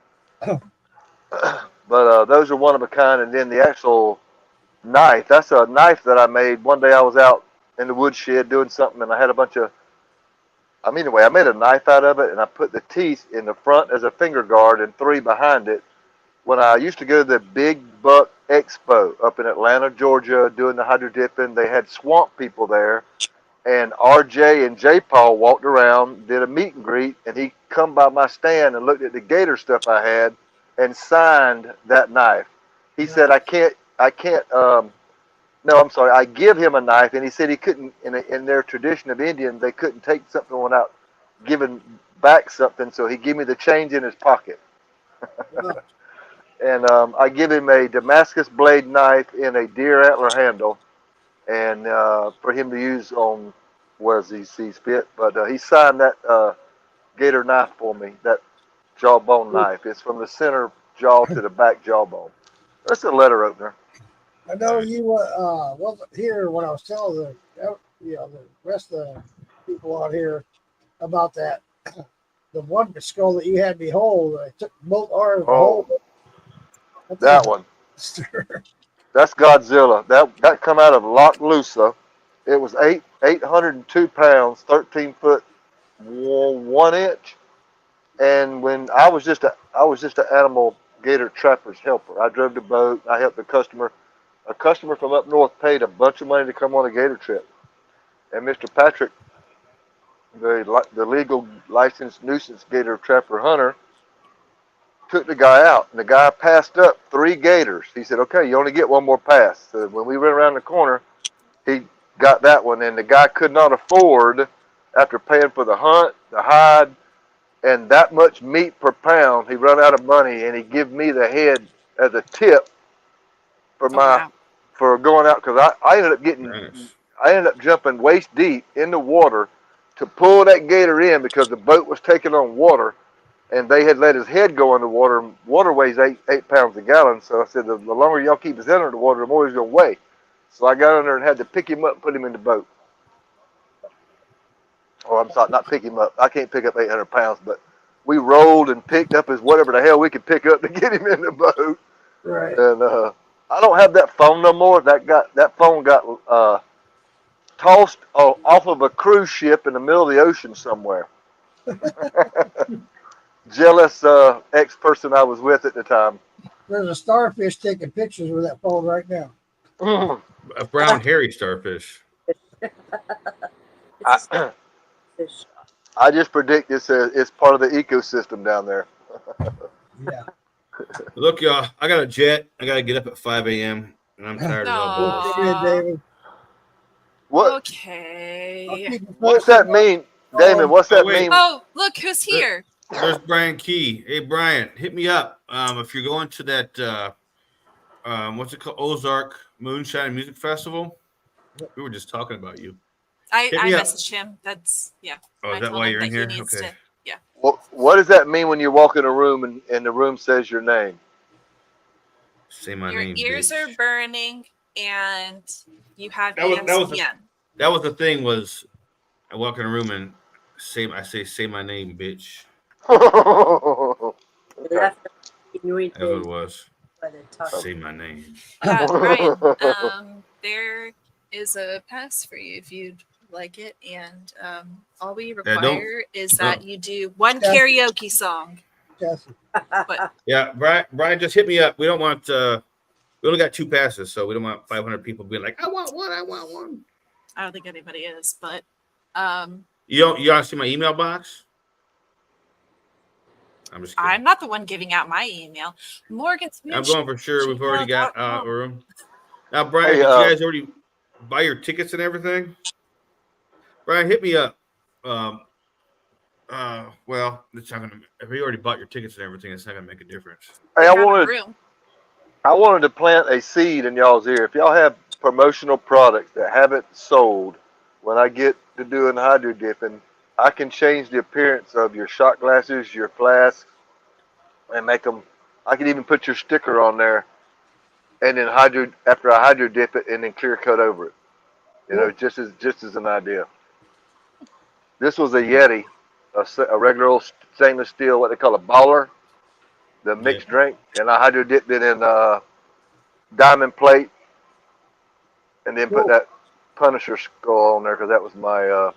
But those are one of a kind. And then the actual knife, that's a knife that I made. One day I was out in the woodshed doing something, and I had a bunch of, anyway, I made a knife out of it, and I put the teeth in the front as a finger guard and 3 behind it. When I used to go to the Big Buck Expo up in Atlanta, Georgia, doing the hydro dipping, they had swamp people there, and RJ and J. Paul walked around, did a meet and greet, and he come by my stand and looked at the gator stuff I had and signed that knife. He said, I give him a knife, and he said he couldn't, in their tradition of Indian, they couldn't take something without giving back something, so he gave me the change in his pocket. And I give him a Damascus blade knife in a deer antler handle, and for him to use on where he sees fit. But he signed that gator knife for me, that jawbone knife. It's from the center jaw to the back jawbone. That's a letter opener. I know you wasn't here when I was telling the rest of the people out here about that. The one skull that you had me hold, I took both arms to hold. That one. That's Godzilla. That come out of Loch Lusa. It was 802 pounds, 13 foot 1 inch. And when I was just an animal gator trapper's helper. I drove the boat. I helped the customer. A customer from up north paid a bunch of money to come on a gator trip. And Mr. Patrick, the legal licensed nuisance gator trapper hunter, took the guy out. And the guy passed up 3 gators. He said, okay, you only get one more pass. So when we went around the corner, he got that one. And the guy could not afford, after paying for the hunt, the hide, and that much meat per pound, he run out of money, and he give me the head as a tip for for going out, because I ended up jumping waist deep in the water to pull that gator in because the boat was taking on water, and they had let his head go in the water. Water weighs 8 pounds a gallon, so I said the longer y'all keep his head under the water, the more he's gonna weigh. So I got under and had to pick him up and put him in the boat. Oh, I'm sorry, not pick him up. I can't pick up 800 pounds, but we rolled and picked up his whatever the hell we could pick up to get him in the boat. Right. And I don't have that phone no more. That phone got tossed off of a cruise ship in the middle of the ocean somewhere. Jealous ex-person I was with at the time. There's a starfish taking pictures with that phone right now. A brown hairy starfish. I just predict it's part of the ecosystem down there. Yeah. Look, y'all, I got a jet. I got to get up at 5 a.m. and I'm tired of all bullshit. David. What? Okay. What's that mean, Damon? What's that mean? Oh, look who's here. There's Brian Key. Hey, Brian, hit me up. If you're going to that, what's it called? Ozark Moonshine Music Festival. We were just talking about you. I messaged him. That's, yeah. Oh, is that why you're in here? Okay. Yeah. What does that mean when you walk in a room and the room says your name? Say my Your name. Your ears bitch. are burning and you have That was the thing was I walk in a room and I say my name, bitch. Okay. That's what it was. Say my name. Brian, there is a pass for you if you'd like it, and all we require is that you do one karaoke song. But yeah, Brian, just hit me up. We don't want we only got 2 passes, so we don't want 500 people being like, I want one. I don't think anybody is, but you want to see my email box? I'm just kidding. I'm not the one giving out my email. Morgan's I'm going for sure. We've already got a room. Now, Brian, Hey, did you guys already buy your tickets and everything? Brian, hit me up. Well, it's not gonna. If you already bought your tickets and everything, it's not gonna make a difference. Hey, I wanted to plant a seed in y'all's ear. If y'all have promotional products that haven't sold, when I get to doing hydro dipping, I can change the appearance of your shot glasses, your flasks, and make them. I can even put your sticker on there, and then after I hydro dip it, and then clear coat over it. You know, just as an idea. This was a Yeti, a regular old stainless steel, what they call a baller, the mixed drink, and I hydro dipped it in diamond plate, and then put that Punisher skull on there because that was my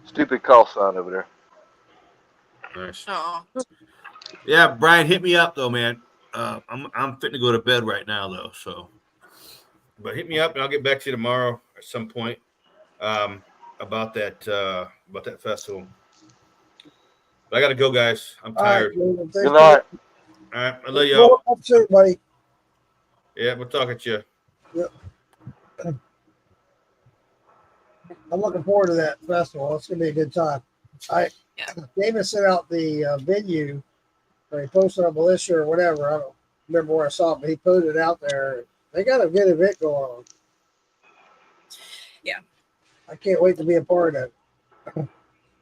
stupid call sign over there. Nice. Oh. Yeah, Brian, hit me up though, man. I'm fitting to go to bed right now though, so. But hit me up and I'll get back to you tomorrow at some point about that festival. But I gotta go, guys. I'm tired. Right, Good night. All right, I love y'all. Up soon, buddy. Yeah, we'll talk at you. Yep. I'm looking forward to that festival. It's gonna be a good time. Damon sent out the venue, or he posted on Militia or whatever. I don't remember where I saw it, but he put it out there. They got a good event going on. Yeah. I can't wait to be a part of it.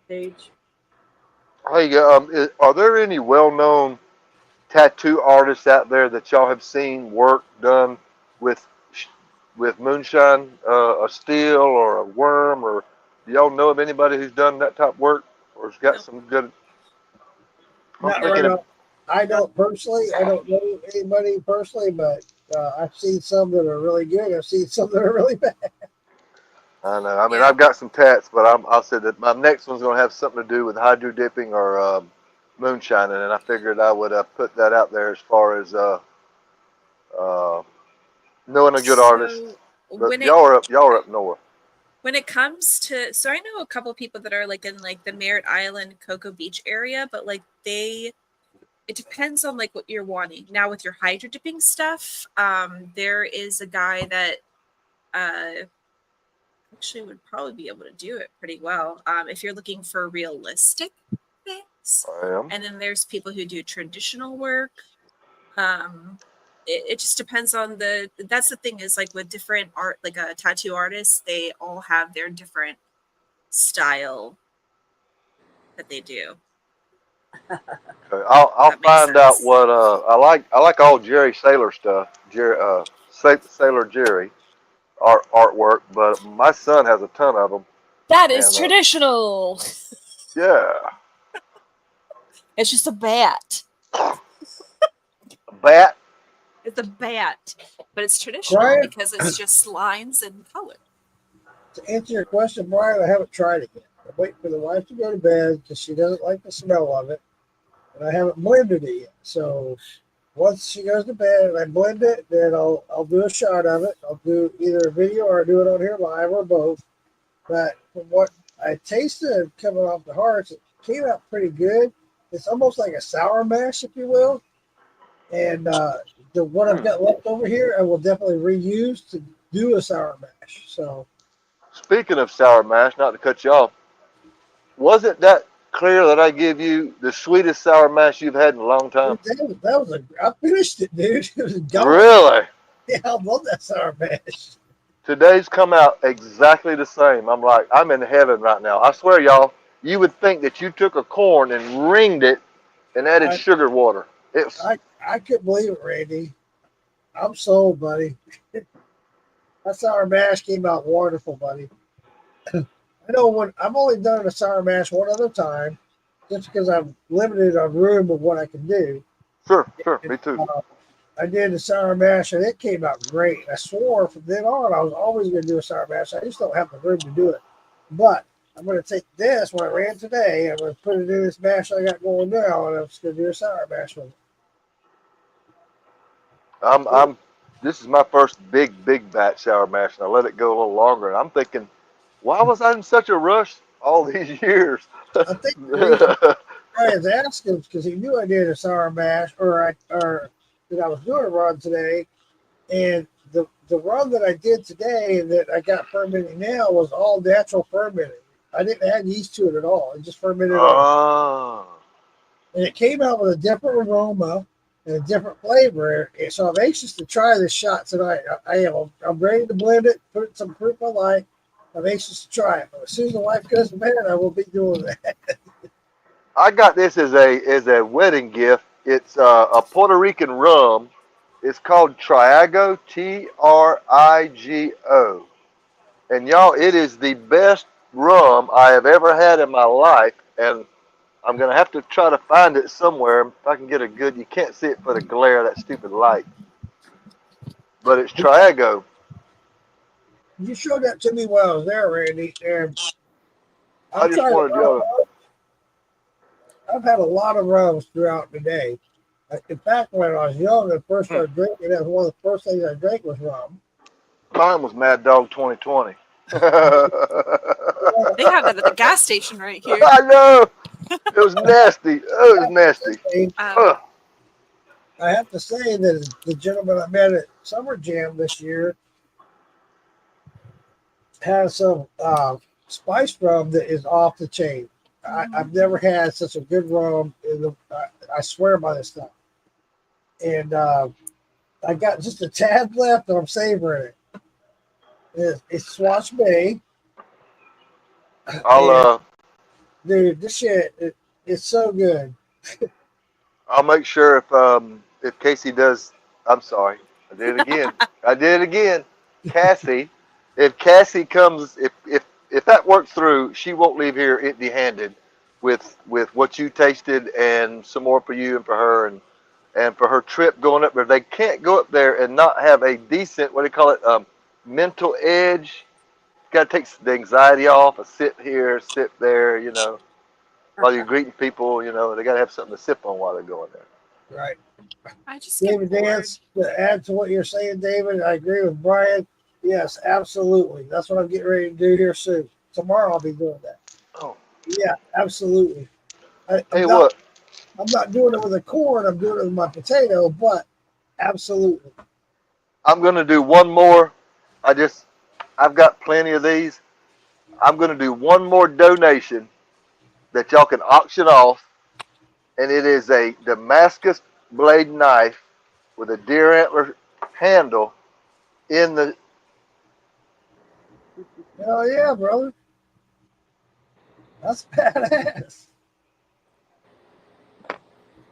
Page. Hey, are there any well-known tattoo artists out there that y'all have seen work done with moonshine, a steel or a worm, or do y'all know of anybody who's done that type of work or has got No. some good? I'm Not thinking right of, now. I don't personally. I don't know anybody personally, but I've seen some that are really good. I've seen some that are really bad. I know. I mean, Yeah. I've got some tats, but I said that my next one's going to have something to do with hydro dipping or moonshining, and I figured I would put that out there as far as uh, knowing a good artist. So But when it y'all are up north. when it comes to, so I know a couple people that are like in like the Merritt Island, Cocoa Beach area, but like it depends on like what you're wanting. Now with your hydro dipping stuff, there is a guy that actually would probably be able to do it pretty well. If you're looking for realistic things. I am. And then there's people who do traditional work. Um, it just depends on that's the thing is like with different art, like a tattoo artist, they all have their different style that they do. Okay. I'll That makes find out sense. what I like. I like all Jerry Sailor stuff. Sailor Jerry artwork, but my son has a ton of them. That is And traditional. yeah, It's just a bat. a bat. It's a bat, but it's traditional Brian, because it's just lines and color. to answer your question, Brian, I haven't tried it yet. I'm waiting for the wife to go to bed because she doesn't like the smell of it, and I haven't blended it yet. So once she goes to bed and I blend it, then I'll do a shot of it. I'll do either a video or I'll do it on here live or both. But from what I tasted coming off the hearts, it came out pretty good. It's almost like a sour mash, if you will. And the what I've got left over here, I will definitely reuse to do a sour mash. So Speaking of sour mash, not to cut you off, wasn't that clear that I give you the sweetest sour mash you've had in a long time? I finished it, dude. It was gone. Really? Yeah, I love that sour mash. Today's come out exactly the same. I'm like, I'm in heaven right now. I swear, y'all, you would think that you took a corn and ringed it and added I sugar water. It's I couldn't believe it, Randy. I'm sold, buddy. That sour mash came out wonderful, buddy. I know when I've only done a sour mash one other time, just because I'm limited on room of what I can do. sure, me too. I did the sour mash and it came out great. I swore from then on I was always going to do a sour mash. I just don't have the room to do it. But I'm going to take this when I ran today. I'm going to put it in this mash I got going now, and I'm just going to do a sour mash with it. I'm. This is my first big batch sour mash, and I let it go a little longer. And I'm thinking, why was I in such a rush all these years? I think the reason Brian's asking is because he knew I did a sour mash, or that I was doing a run today, and the run that I did today that I got fermenting now was all natural fermenting. I didn't add yeast to it at all. It just fermented Oh. and it came out with a different aroma and a different flavor. And so I'm anxious to try this shot tonight. I am. I'm ready to blend it, put some fruit I like. I'm anxious to try it. But as soon as the wife goes to bed, I will be doing that. I got this as a wedding gift. It's a Puerto Rican rum. It's called Triago, Trigo. And y'all, it is the best rum I have ever had in my life. And I'm going to have to try to find it somewhere. If I can get a good, you can't see it for the glare of that stupid light. But it's Triago. You showed that to me while I was there, Randy. And I just wanted y'all to. I've had a lot of rums throughout the day. In fact, when I was young and first started drinking, that was one of the first things I drank was rum. Mine was Mad Dog 2020. They have that at the gas station right here. I know. It was nasty. Oh, it was nasty. I have to say that the gentleman I met at Summer Jam this year has some spice rum that is off the chain. I've never had such a good rum. I swear by this stuff. And I got just a tad left, and I'm savoring it. It's Swatch Bay. I'll Dude, this shit, It's so good. I'll make sure if Casey does. I'm sorry, I did it again. I did it again. Cassie, if Cassie comes, if that works through, she won't leave here empty-handed with what you tasted and some more for you and for her and for her trip going up there. They can't go up there and not have a decent, what do you call it, mental edge. Got to take the anxiety off. A sip here, sip there. While you're greeting people, they got to have something to sip on while they're going there. Right. I just get David bored. Dance, to add to what you're saying, David, I agree with Brian. Yes, absolutely. That's what I'm getting ready to do here soon. Tomorrow I'll be doing that. Oh, Yeah, absolutely. hey, what? I'm not doing it with a corn. I'm doing it with my potato, but absolutely. I'm gonna do one more. I've got plenty of these. I'm gonna do one more donation that y'all can auction off, and it is a Damascus blade knife with a deer antler handle in the. Hell yeah, brother. That's badass.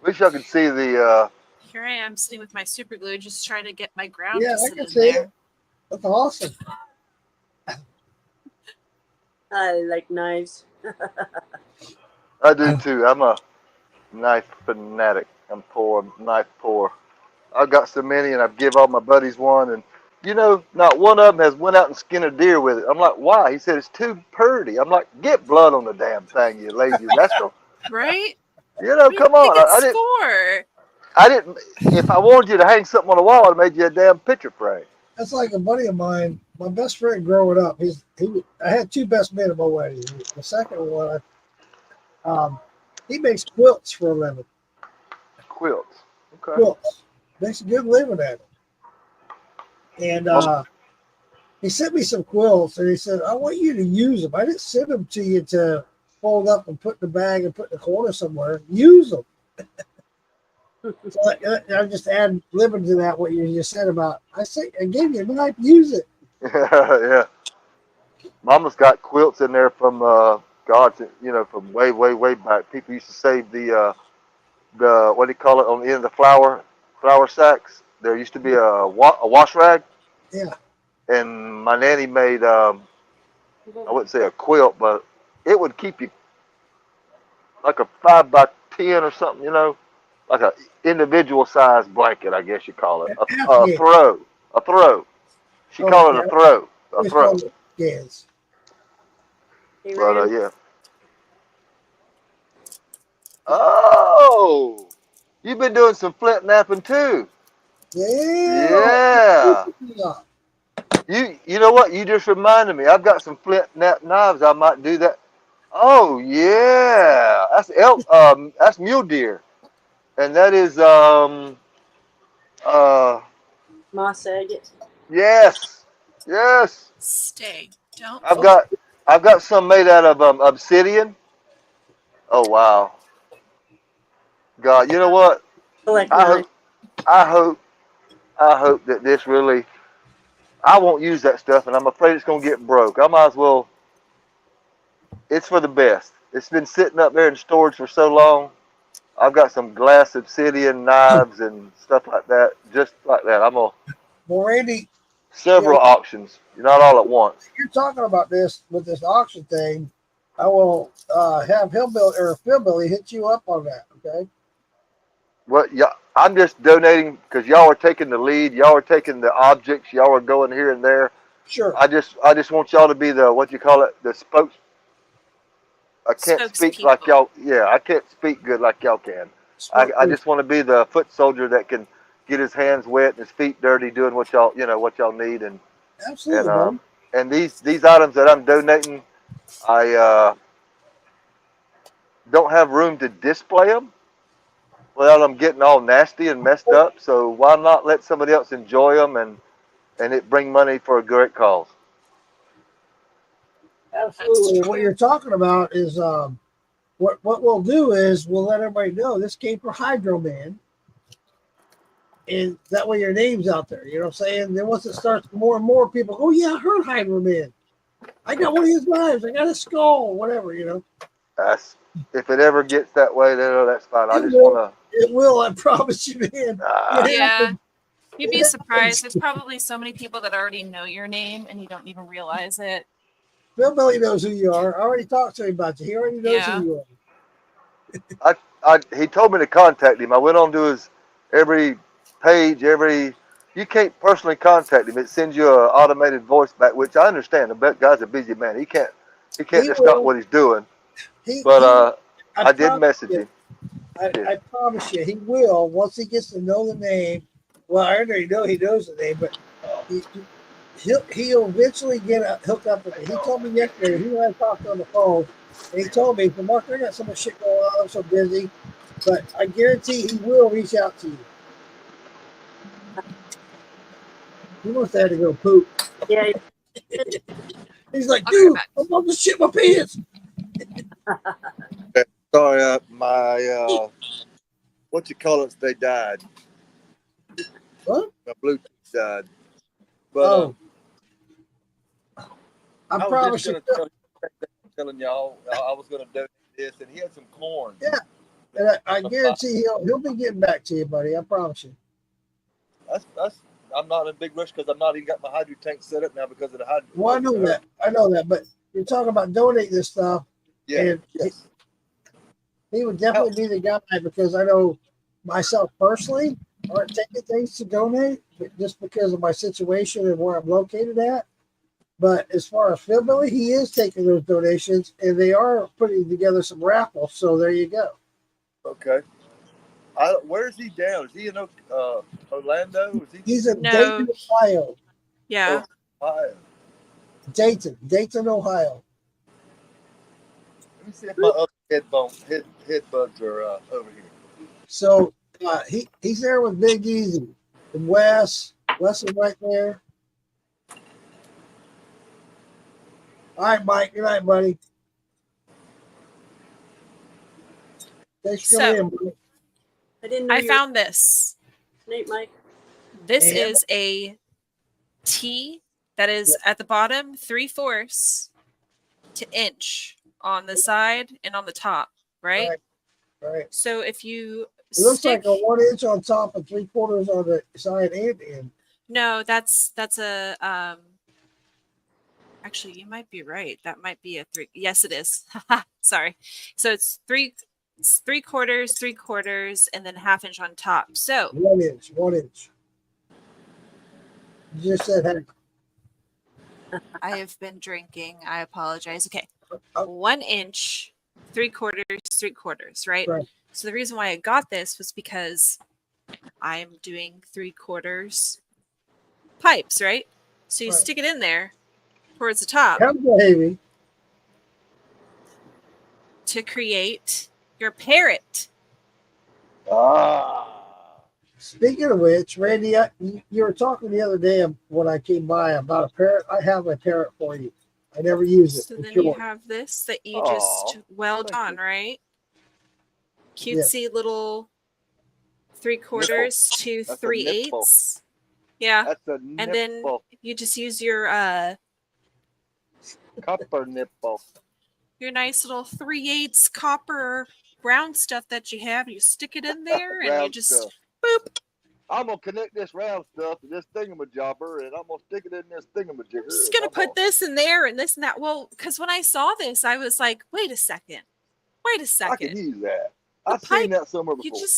Wish y'all could see the. Here I am sitting with my super glue, just trying to get my ground Yeah, to I sit can in see there. it. That's awesome. I like knives. I do too. I'm a knife fanatic. I'm knife poor. I've got so many, and I've give all my buddies one, and not one of them has went out and skinned a deer with it. I'm like, why? He said it's too purty. I'm like, get blood on the damn thing, you lazy rascal. Right? What do you Come think on. it's for? I didn't. If I wanted you to hang something on the wall, I'd made you a damn picture frame. That's like a buddy of mine, my best friend growing up. I had two best men at my wedding. The second one, he makes quilts for a living. Quilts. Okay. Quilts. Makes a good living at it. And he sent me some quilts, and he said, I want you to use them. I didn't send them to you to fold up and put in the bag and put in the corner somewhere. Use them. So I just add living to that what you just said about. I gave you a knife, use it. Yeah. Mama's got quilts in there from from way, way, way back. People used to save the what do you call it on the end of the flour sacks. There used to be a wash rag. Yeah. And my nanny made I wouldn't say a quilt, but it would keep you like a 5x10 or something, like a individual size blanket, I guess you call it. A throw. She called it a throw. A throw. Yes. Hey, But Rand, yeah. Oh, you've been doing some flint napping too. Yeah. Yeah. You know what? You just reminded me. I've got some flint nap knives. I might do that. Oh yeah, that's mule deer, and that is Moss Agate. yes. Stay. Don't. I've got some made out of obsidian. Oh wow. God, you know what? Collect I knives. hope that this really. I won't use that stuff, and I'm afraid it's gonna get broke. I might as well. It's for the best. It's been sitting up there in storage for so long. I've got some glass obsidian knives and stuff like that, just like that. I'm gonna Well, Randy, several auctions, not all at once. you're talking about this with this auction thing. I will have Hillbilly hit you up on that. Okay. Well, yeah, I'm just donating because y'all are taking the lead. Y'all are taking the objects. Y'all are going here and there. Sure. I just want y'all to be the what you call it, the spokes. I can't speak like y'all. Yeah, I can't speak good like y'all can. I just want to be the foot soldier that can get his hands wet and his feet dirty doing what y'all need Absolutely. and these items that I'm donating, I don't have room to display them without them getting all nasty and messed up. So why not let somebody else enjoy them and it bring money for a great cause? Absolutely. And what you're talking about is what we'll do is we'll let everybody know this came for Hydro Man. And that way your name's out there. You know what I'm saying? Then once it starts, more and more people go, yeah, I heard Hydro Man. I got one of his knives. I got a skull, whatever, If it ever gets that way, then that's fine. I It just will. want It will. I promise you, man. to. It Yeah. happens. You'd be surprised. There's probably so many people that already know your name and you don't even realize it. Bill Billy knows who you are. I already talked to him about you. He already knows Yeah. who you are. He told me to contact him. I went on to his every page, you can't personally contact him. It sends you an automated voice back, which I understand. The guy's a busy man. He can't He just stop will. what he's doing. He, But I I did promise message you. him. I promise you, he will once he gets to know the name. Well, I already know he knows the name, but he'll eventually get hooked up with me. He told me yesterday. He and I talked on the phone, and he told me, "Mark, I got so much shit going on. I'm so busy, but I guarantee he will reach out to you." He must have had to go poop. Yeah. He's like, I'll be "Dude, right I'm about to shit my pants." Sorry, my what you call it? They died. What? My Bluetooth died. But Oh, I I was promise just you. gonna telling y'all I was gonna donate this, and he had some corn. Yeah, and I guarantee he'll be getting back to you, buddy. I promise you. That's. I'm not in a big rush because I'm not even got my hydro tank set up now because of the hydro. Well, I know that. I know that, but you're talking about donating this stuff. Yeah. And Yes. he would definitely be the guy because I know myself personally aren't taking things to donate, but just because of my situation and where I'm located at. But as far as Phil Billy, he is taking those donations, and they are putting together some raffles. So there you go. Okay. Where is he down? Is he in Orlando? Is he He's in No. Dayton, Ohio. Yeah. Ohio? Dayton, Ohio. Let me see if my other headbuds are over here. So he's there with Big Easy and Wes. Wes is right there. All right, Mike. Good night, buddy. Thanks for coming in, Mike. I didn't know I you found this. were Nate, Mike. This And- is a T that is at the bottom 3/4 to inch on the side and on the top, right? Right. So if you It looks stick, like a 1 inch on top and 3/4 on the side and end. no, that's a actually you might be right. That might be a 3. Yes, it is. Sorry. So it's 3/4, and then 1/2 inch on top. So 1 inch. You just said hey. I have been drinking. I apologize. Okay. Oh. 1 inch, 3/4, right? Right. So the reason why I got this was because I'm doing 3/4 pipes, right? So you Right. stick it in there towards the top Come heavy. to create your parrot. Ah. Speaking of which, Randy, you were talking the other day when I came by about a parrot. I have a parrot for you. I never use it. So It's then you yours. have this that you Aw, just weld thank on, you. right? Yes. Cutesy little 3/4 to That's a 3/8. Yeah. That's a And then nipple. you just use your Copper nipple. nice little 3/8 copper brown stuff that you have. You stick it in there and you Round just stuff. boop. I'm gonna connect this round stuff to this thingamajobber, and I'm gonna stick it in this thingamajigger. Just gonna put this in there and this and that. Well, because when I saw this, I was like, wait a second. I can use that. I've pipe, seen that somewhere You before.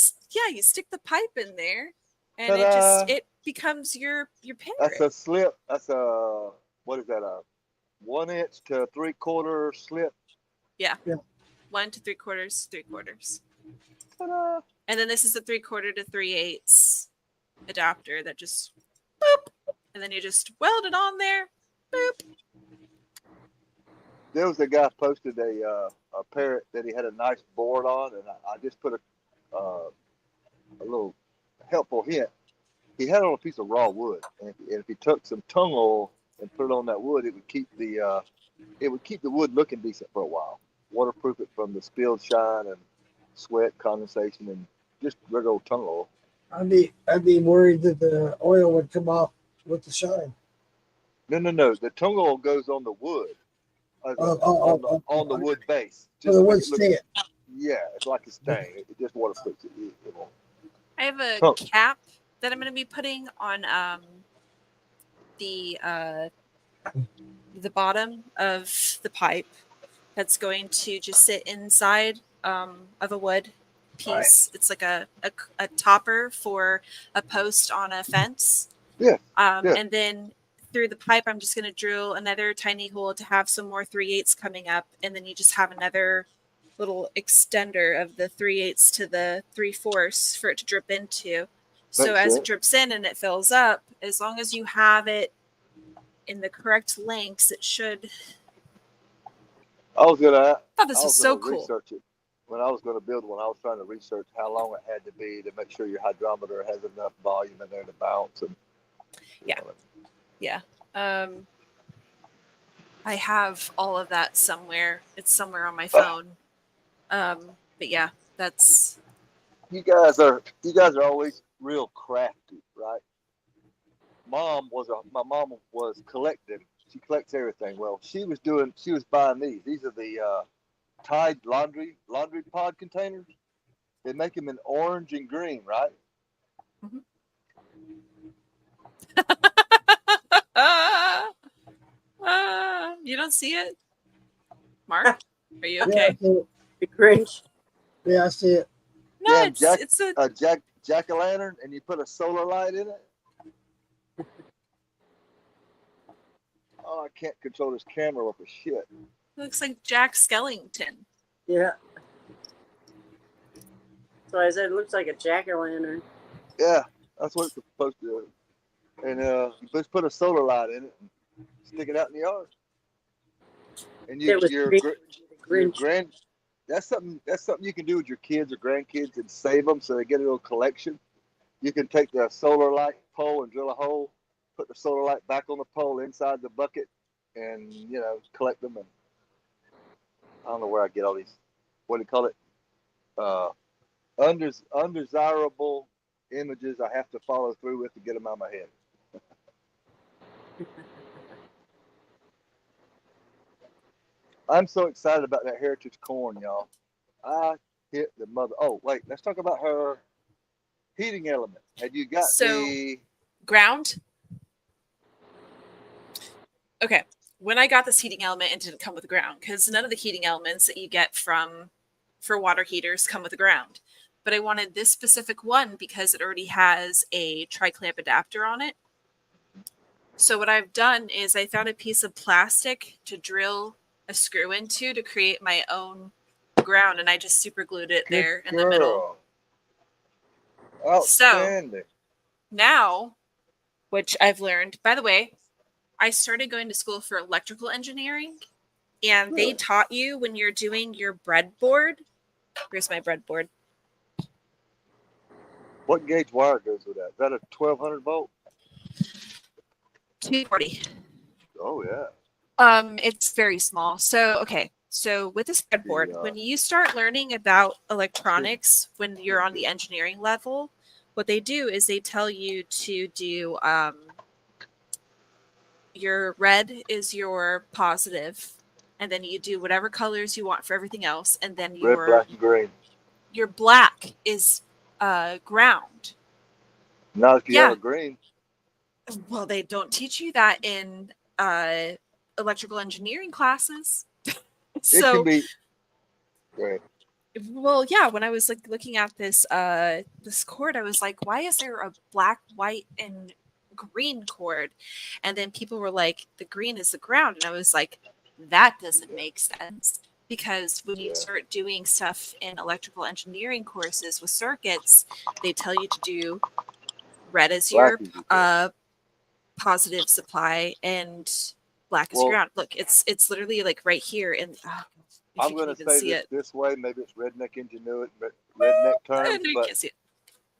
you stick the pipe in there and Ta-da. it becomes your parrot. That's a slip. That's a what is that? A 1 inch to 3/4 slip. 1 to 3/4. Ta-da. And then this is a 3/4 to 3/8 adapter that just boop. And then you just weld it on there. Boop. There was a guy posted a parrot that he had a nice board on, and I just put a little helpful hint. He had it on a piece of raw wood, and if he took some tung oil and put it on that wood, it would keep the wood looking decent for a while. Waterproof it from the spilled shine and sweat, condensation, and just regular old tung oil. I'd be worried that the oil would come off with the shine. No. The tung oil goes on the wood. as Oh, on the wood base. So Just the to make wood it look, stick. yeah, it's like a stain. It just waterproofs it. It won't. I have a So- cap that I'm going to be putting on the bottom of the pipe that's going to just sit inside of a wood piece. It's like a topper for a post on a fence. Yeah. Yeah. And then through the pipe, I'm just going to drill another tiny hole to have some more 3/8 coming up. And then you just have another little extender of the 3/8 to the 3/4 for it to drip into. So Makes as it sense. drips in and it fills up, as long as you have it in the correct lengths, it should. I was gonna. I thought this I was was so gonna cool. research it. When I was going to build one, I was trying to research how long it had to be to make sure your hydrometer has enough volume in there to bounce. And Yeah. Yeah. I have all of that somewhere. It's somewhere on my phone. But yeah, that's you guys are always real crafty, right? My mom was collecting. She collects everything. Well, she was buying these. These are the Tide laundry pod containers. They make them in orange and green, right? you don't see it, Mark? Are you Yeah, okay? I see it. The Grinch. Yeah, I see it. No, Yeah, it's a jack-o'-lantern, and you put a solar light in it. Oh, I can't control this camera with a shit. looks like Jack Skellington. Yeah. So I said it looks like a jack-o'-lantern. Yeah, that's what it's supposed to do. And you just put a solar light in it and stick it out in the yard. And It was your Grinch. grand that's something you can do with your kids or grandkids and save them so they get a little collection. You can take the solar light pole and drill a hole, put the solar light back on the pole inside the bucket, and collect them. And I don't know where I get all these. What do you call it? Undesirable images I have to follow through with to get them out of my head. I'm so excited about that heritage corn, y'all. I hit the mother. Oh, wait, let's talk about her heating element. Have you got the ground? Okay. When I got this heating element, it didn't come with the ground because none of the heating elements that you get for water heaters come with the ground. But I wanted this specific one because it already has a tri-clamp adapter on it. So what I've done is I found a piece of plastic to drill a screw into to create my own ground, and I just super glued it there in the middle. Outstanding. So now, which I've learned, by the way, I started going to school for electrical engineering, and they taught you when you're doing your breadboard. Here's my breadboard. What gauge wire goes with that? Is that a 1200 volt? 240. Oh yeah. It's very small. So okay. So with this breadboard, when you start learning about electronics, when you're on the engineering level, what they do is they tell you to do your red is your positive, and then you do whatever colors you want for everything else, and then Red, black, and green. Your black is ground. Not if you have a green. Well, they don't teach you that in electrical engineering classes. So, it can be. Right. Well, yeah. When I was like looking at this cord, I was like, "Why is there a black, white, and green cord?" And then people were like, "The green is the ground," and I was like, "That doesn't make sense." Because when you start doing stuff in electrical engineering courses with circuits, they tell you to do red as your positive supply and black as your ground. Look, it's literally like right here. And I'm going to say this way. Maybe it's redneck ingenuity, but redneck terms. But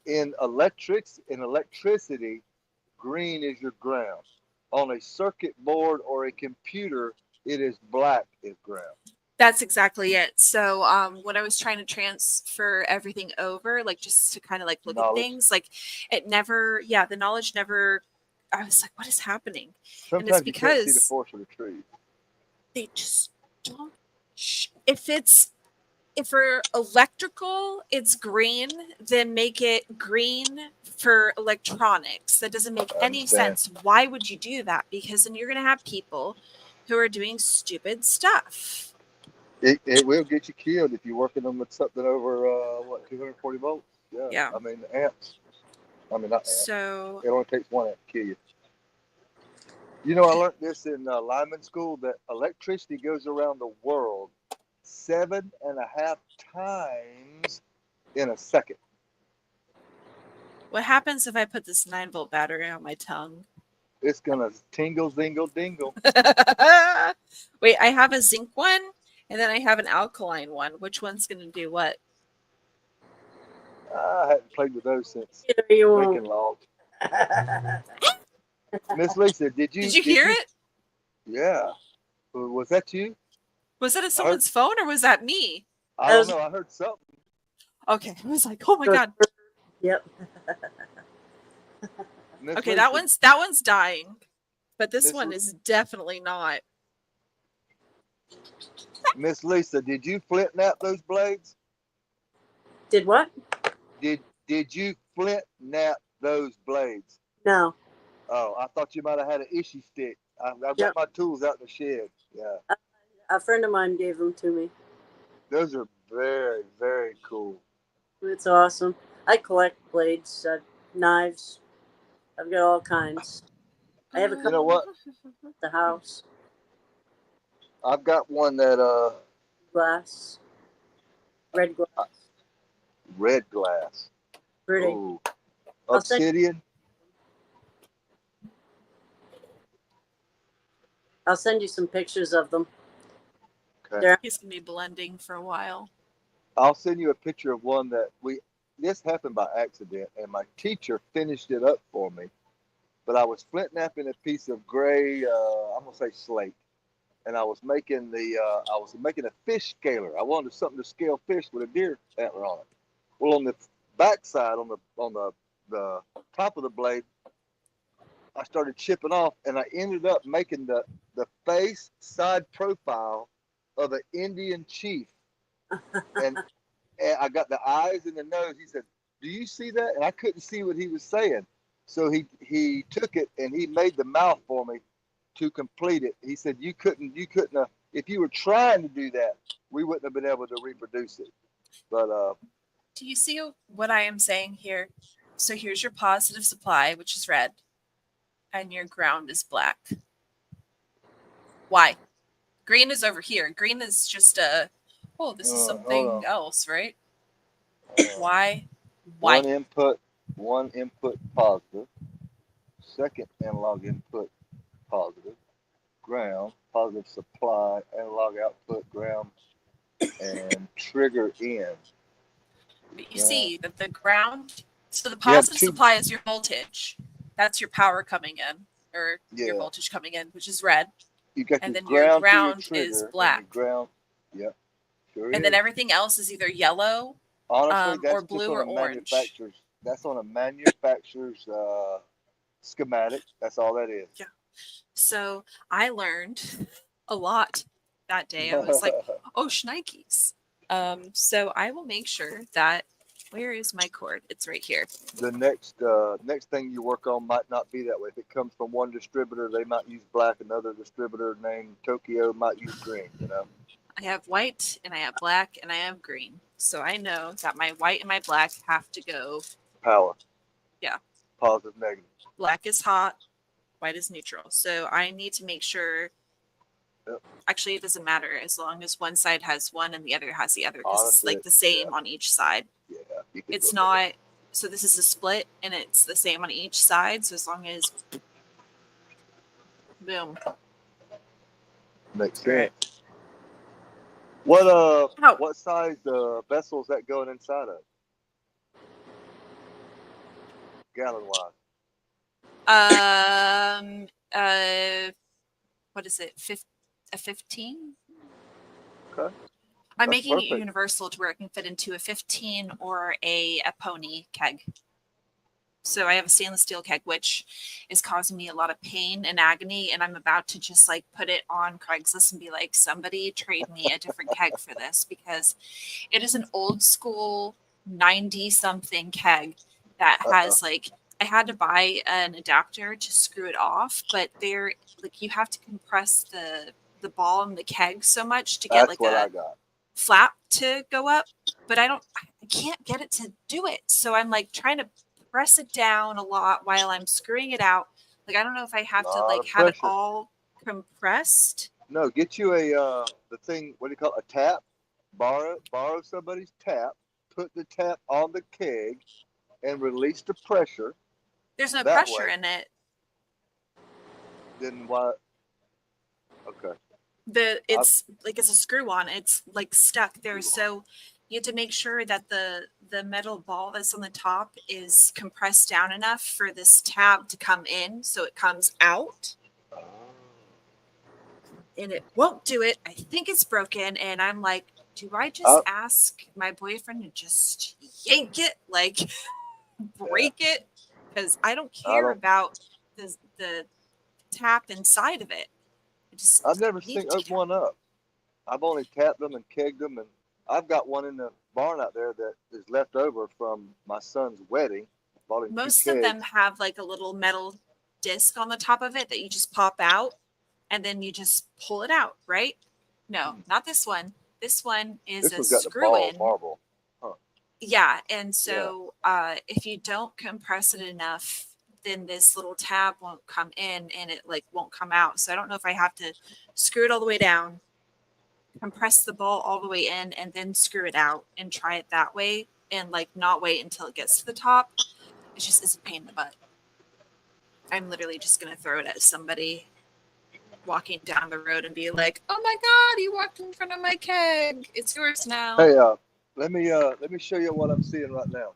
in electricity, green is your ground. On a circuit board or a computer, it is black is ground. That's exactly it. So when I was trying to transfer everything over, like just to kind of like look at things, like it never, the knowledge never, I was like, what is happening? Sometimes and it's because you can't see the because forest of the trees. They just If for electrical it's green, then make it green for electronics. That doesn't make I any understand. sense. Why would you do that? Because then you're going to have people who are doing stupid stuff. It will get you killed if you're working them with something over 240 volts. Yeah. Yeah. I mean amps. I mean not amps. So It only takes one amp to kill you. You know, I learned this in lineman school that electricity goes around the world 7.5 times in a second. what happens if I put this 9-volt battery on my tongue? It's gonna tingle, zingle, dingle. Wait, I have a zinc one and then I have an alkaline one. Which one's going to do what? I hadn't played with those since Either you Lincoln won't. Log. Miss Lisa, did you hear it? Yeah. Was that you? Was that someone's phone or was that me? I don't know. I heard something. Okay, I was like, oh my god. Yep. Miss Okay, Lisa, that one's dying, but this Miss one Lisa- is definitely not. Miss Lisa, did you flint knap those blades? Did what? Did you flint knap those blades? No. Oh, I thought you might have had an issue stick. I've got Yep. my tools out in the shed. Yeah, A friend of mine gave them to me. those are very, very cool. It's awesome. I collect blades, knives. I've got all kinds. I have a You couple know what? at the house. I've got one that Glass. Red glass. red glass. Pretty. Ooh. I'll send- Obsidian. I'll send you some pictures of them. Okay. They're He's gonna be blending for a while. I'll send you a picture of one that this happened by accident, and my teacher finished it up for me. But I was flint knapping a piece of gray, I'm gonna say slate, and I was making a fish scaler. I wanted something to scale fish with a deer antler on it. Well, on the backside, on the top of the blade, I started chipping off, and I ended up making the face side profile of an Indian chief, and I got the eyes and the nose. He said, "Do you see that?" And I couldn't see what he was saying, so he took it and he made the mouth for me to complete it. He said, "You couldn't. If you were trying to do that, we wouldn't have been able to reproduce it." But Do you see what I am saying here? So here's your positive supply, which is red, and your ground is black. Why? Green is over here. Green is just this is hold something on. else, right? uh, Why? one input positive, second analog input positive, ground positive supply, analog output ground, and trigger in. But you see that the ground, so the You have positive two- supply is your voltage. That's your power coming in, or your Yeah. voltage coming in, which is red. You got And your then your ground, ground to your is trigger, black. And your ground, yep, sure And is. then everything else is either yellow. Honestly, that's or just blue on or a orange. manufacturer's. That's on a manufacturer's schematic. That's all that is. Yeah. So I learned a lot that day. I was like, oh, shnikes. So I will make sure that, where is my cord? It's right here. The next thing you work on might not be that way. If it comes from one distributor, they might use black. Another distributor named Tokyo might use green. You know. I have white and I have black and I have green. So I know that my white and my black have to go. Power. Yeah. Positive, negative. Black is hot, white is neutral. So I need to make sure. Yep. Actually, it doesn't matter as long as one side has one and the other has the other, because it's Honestly, like the same yeah. on each side. Yeah. You can It's go not. So this is a split and it's the same on each side. So as long as, boom. Makes sense. Right. What size vessel is that going inside of? Gallon wise. What is it? A 15? Okay. I'm That's making perfect. it universal to where it can fit into a 15 or a pony keg. So I have a stainless steel keg, which is causing me a lot of pain and agony. And I'm about to just like put it on Craigslist and be like, somebody trade me a different keg for this, because it is an old school 90 something keg that has like, I had to buy an adapter to screw it off, but they're like, you have to compress the ball in the keg so much to get That's like what I a got. flap to go up, but I can't get it to do it. So I'm like trying to press it down a lot while I'm screwing it out. Like I don't know if I have to Lot like of have it pressure. all compressed. No, get you the thing. What do you call it? A tap. Borrow somebody's tap. Put the tap on the keg and release the pressure. There's no That pressure way. in it. Then what? Okay. It's like it's a screw on. It's like stuck there. So you have to make sure that the metal ball that's on the top is compressed down enough for this tab to come in, so it comes out. And it won't do it. I think it's broken, and I'm like, do I just ask my boyfriend to just yank it, like break it? Because I don't care about the tap inside of it. I've never seen open one up. I've only tapped them and kegged them, and I've got one in the barn out there that is left over from my son's wedding. Most of them have like a little metal disc on the top of it that you just pop out, and then you just pull it out, right? No, not this one. This one is a screw-in. Marble. Huh. Yeah, and so if you don't compress it enough, then this little tab won't come in and it like won't come out. So I don't know if I have to screw it all the way down, compress the ball all the way in, and then screw it out and try it that way, and like not wait until it gets to the top. It's a pain in the butt. I'm literally just gonna throw it at somebody walking down the road and be like, "Oh my God, you walked in front of my keg. It's yours now." Hey, let me show you what I'm seeing right now.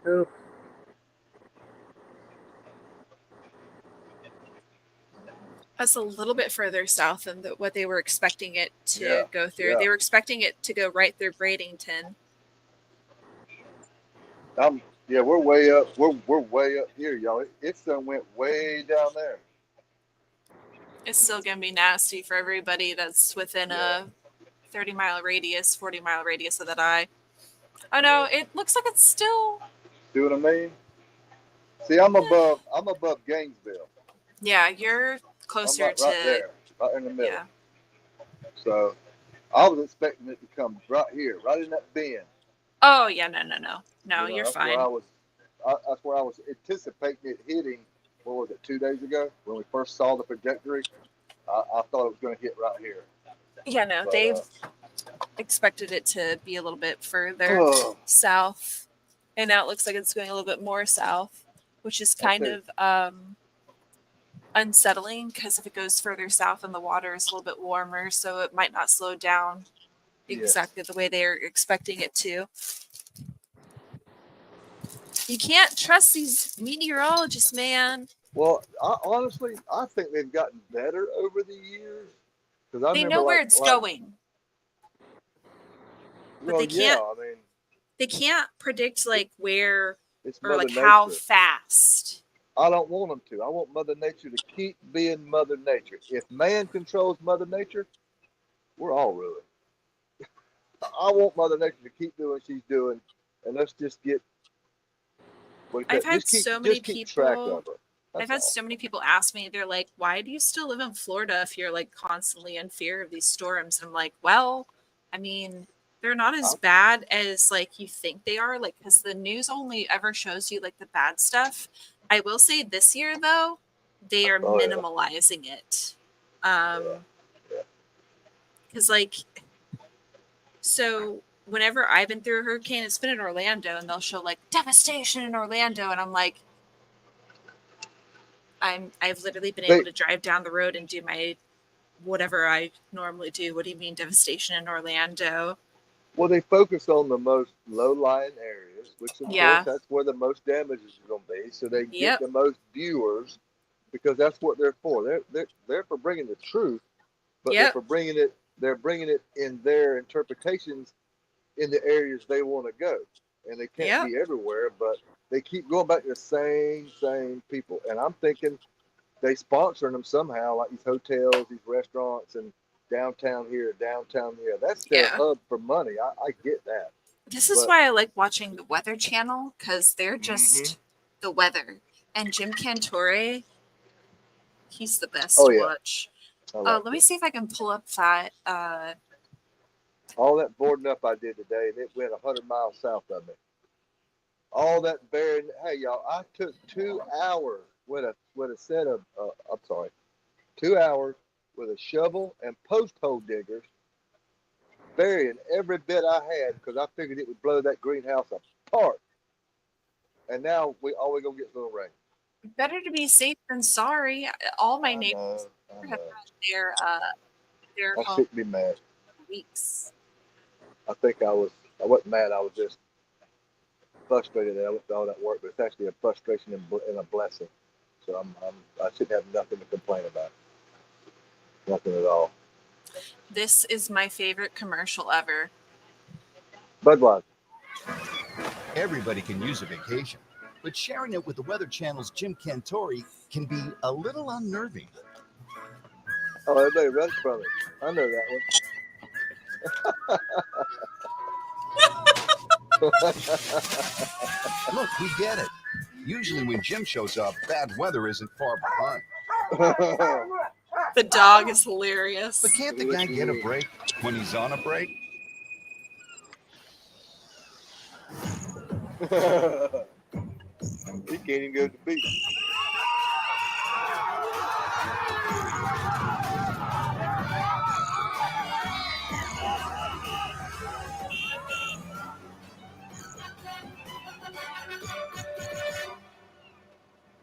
Ooh. That's a little bit further south than what they were expecting it to go through. Yeah. They were expecting it to go right through Bradenton. We're way up. We're way up here, y'all. It's done went way down there. It's still gonna be nasty for everybody that's within a 30-mile radius, 40-mile radius of that eye. Oh no, it looks like it's still. See what I mean? See, I'm above Gainesville. Yeah, you're closer right there, right in the middle. Yeah. So I was expecting it to come right here, right in that bend. Oh yeah, no, you're fine. That's where I was anticipating it hitting. What was it, 2 days ago when we first saw the trajectory? I thought it was going to hit right here. Yeah, no, they've expected it to be a little bit further south, and now it looks like it's going a little bit more south, which is kind of unsettling, because if it goes further south and the water is a little bit warmer, so it might not slow down exactly the way they're expecting it to. You can't trust these meteorologists, man. Well, honestly, I think they've gotten better over the years. They know where it's going. But they can't. I mean, they can't predict like where or like nature. how fast. I don't want them to. I want Mother Nature to keep being Mother Nature. If man controls Mother Nature, we're all ruined. I want Mother Nature to keep doing what she's doing, and let's just get. I've had so many people. I've had so many people ask me. They're like, "Why do you still live in Florida if you're like constantly in fear of these storms?" I'm like, "Well, I mean, they're not as bad as like you think they are. Like, because the news only ever shows you like the bad stuff. I will say this year though, they are minimalizing it. Because like, so whenever I've been through a hurricane, it's been in Orlando, and they'll show like devastation in Orlando, and I'm like, I've literally been able to drive down the road and do my whatever I normally do. What do you mean devastation in Orlando? Well, they focus on the most low-lying areas, which of course that's where the most damage is going to be. So they get the most viewers because that's what they're for. They're for bringing the truth, but they're for bringing it they're bringing it in their interpretations in the areas they want to go, and they can't Yep. be everywhere, but they keep going back to the same people. And I'm thinking they sponsoring them somehow, like these hotels, these restaurants, and downtown here, downtown there. That's their Yeah. hub for money. I get that. This is But- why I like watching the Weather Channel, because they're just the weather. And Jim Cantore, he's the best Oh, to yeah. watch. I like Let me it. see if I can pull up that. All that boarding up I did today, and it went 100 miles south of me. All that burying. Hey, y'all, I took 2 hours with a set of, 2 hours with a shovel and post hole diggers, burying every bit I had because I figured it would blow that greenhouse apart. And now all we're gonna get is a little rain. Better to be safe than sorry. All my I neighbors know. have had their That home shit me mad. for weeks. I think I wasn't mad. I was just frustrated that I went through all that work, but it's actually a frustration and a blessing. So I should have nothing to complain about. Nothing at all. This is my favorite commercial ever. Budweiser. Everybody can use a vacation, but sharing it with the Weather Channel's Jim Cantore can be a little unnerving. Oh, everybody runs from it. I know that one. Look, we get it. Usually when Jim shows up, bad weather isn't far behind. The dog is hilarious. But can't the guy get a break when he's on a break? He can't even go to the beach.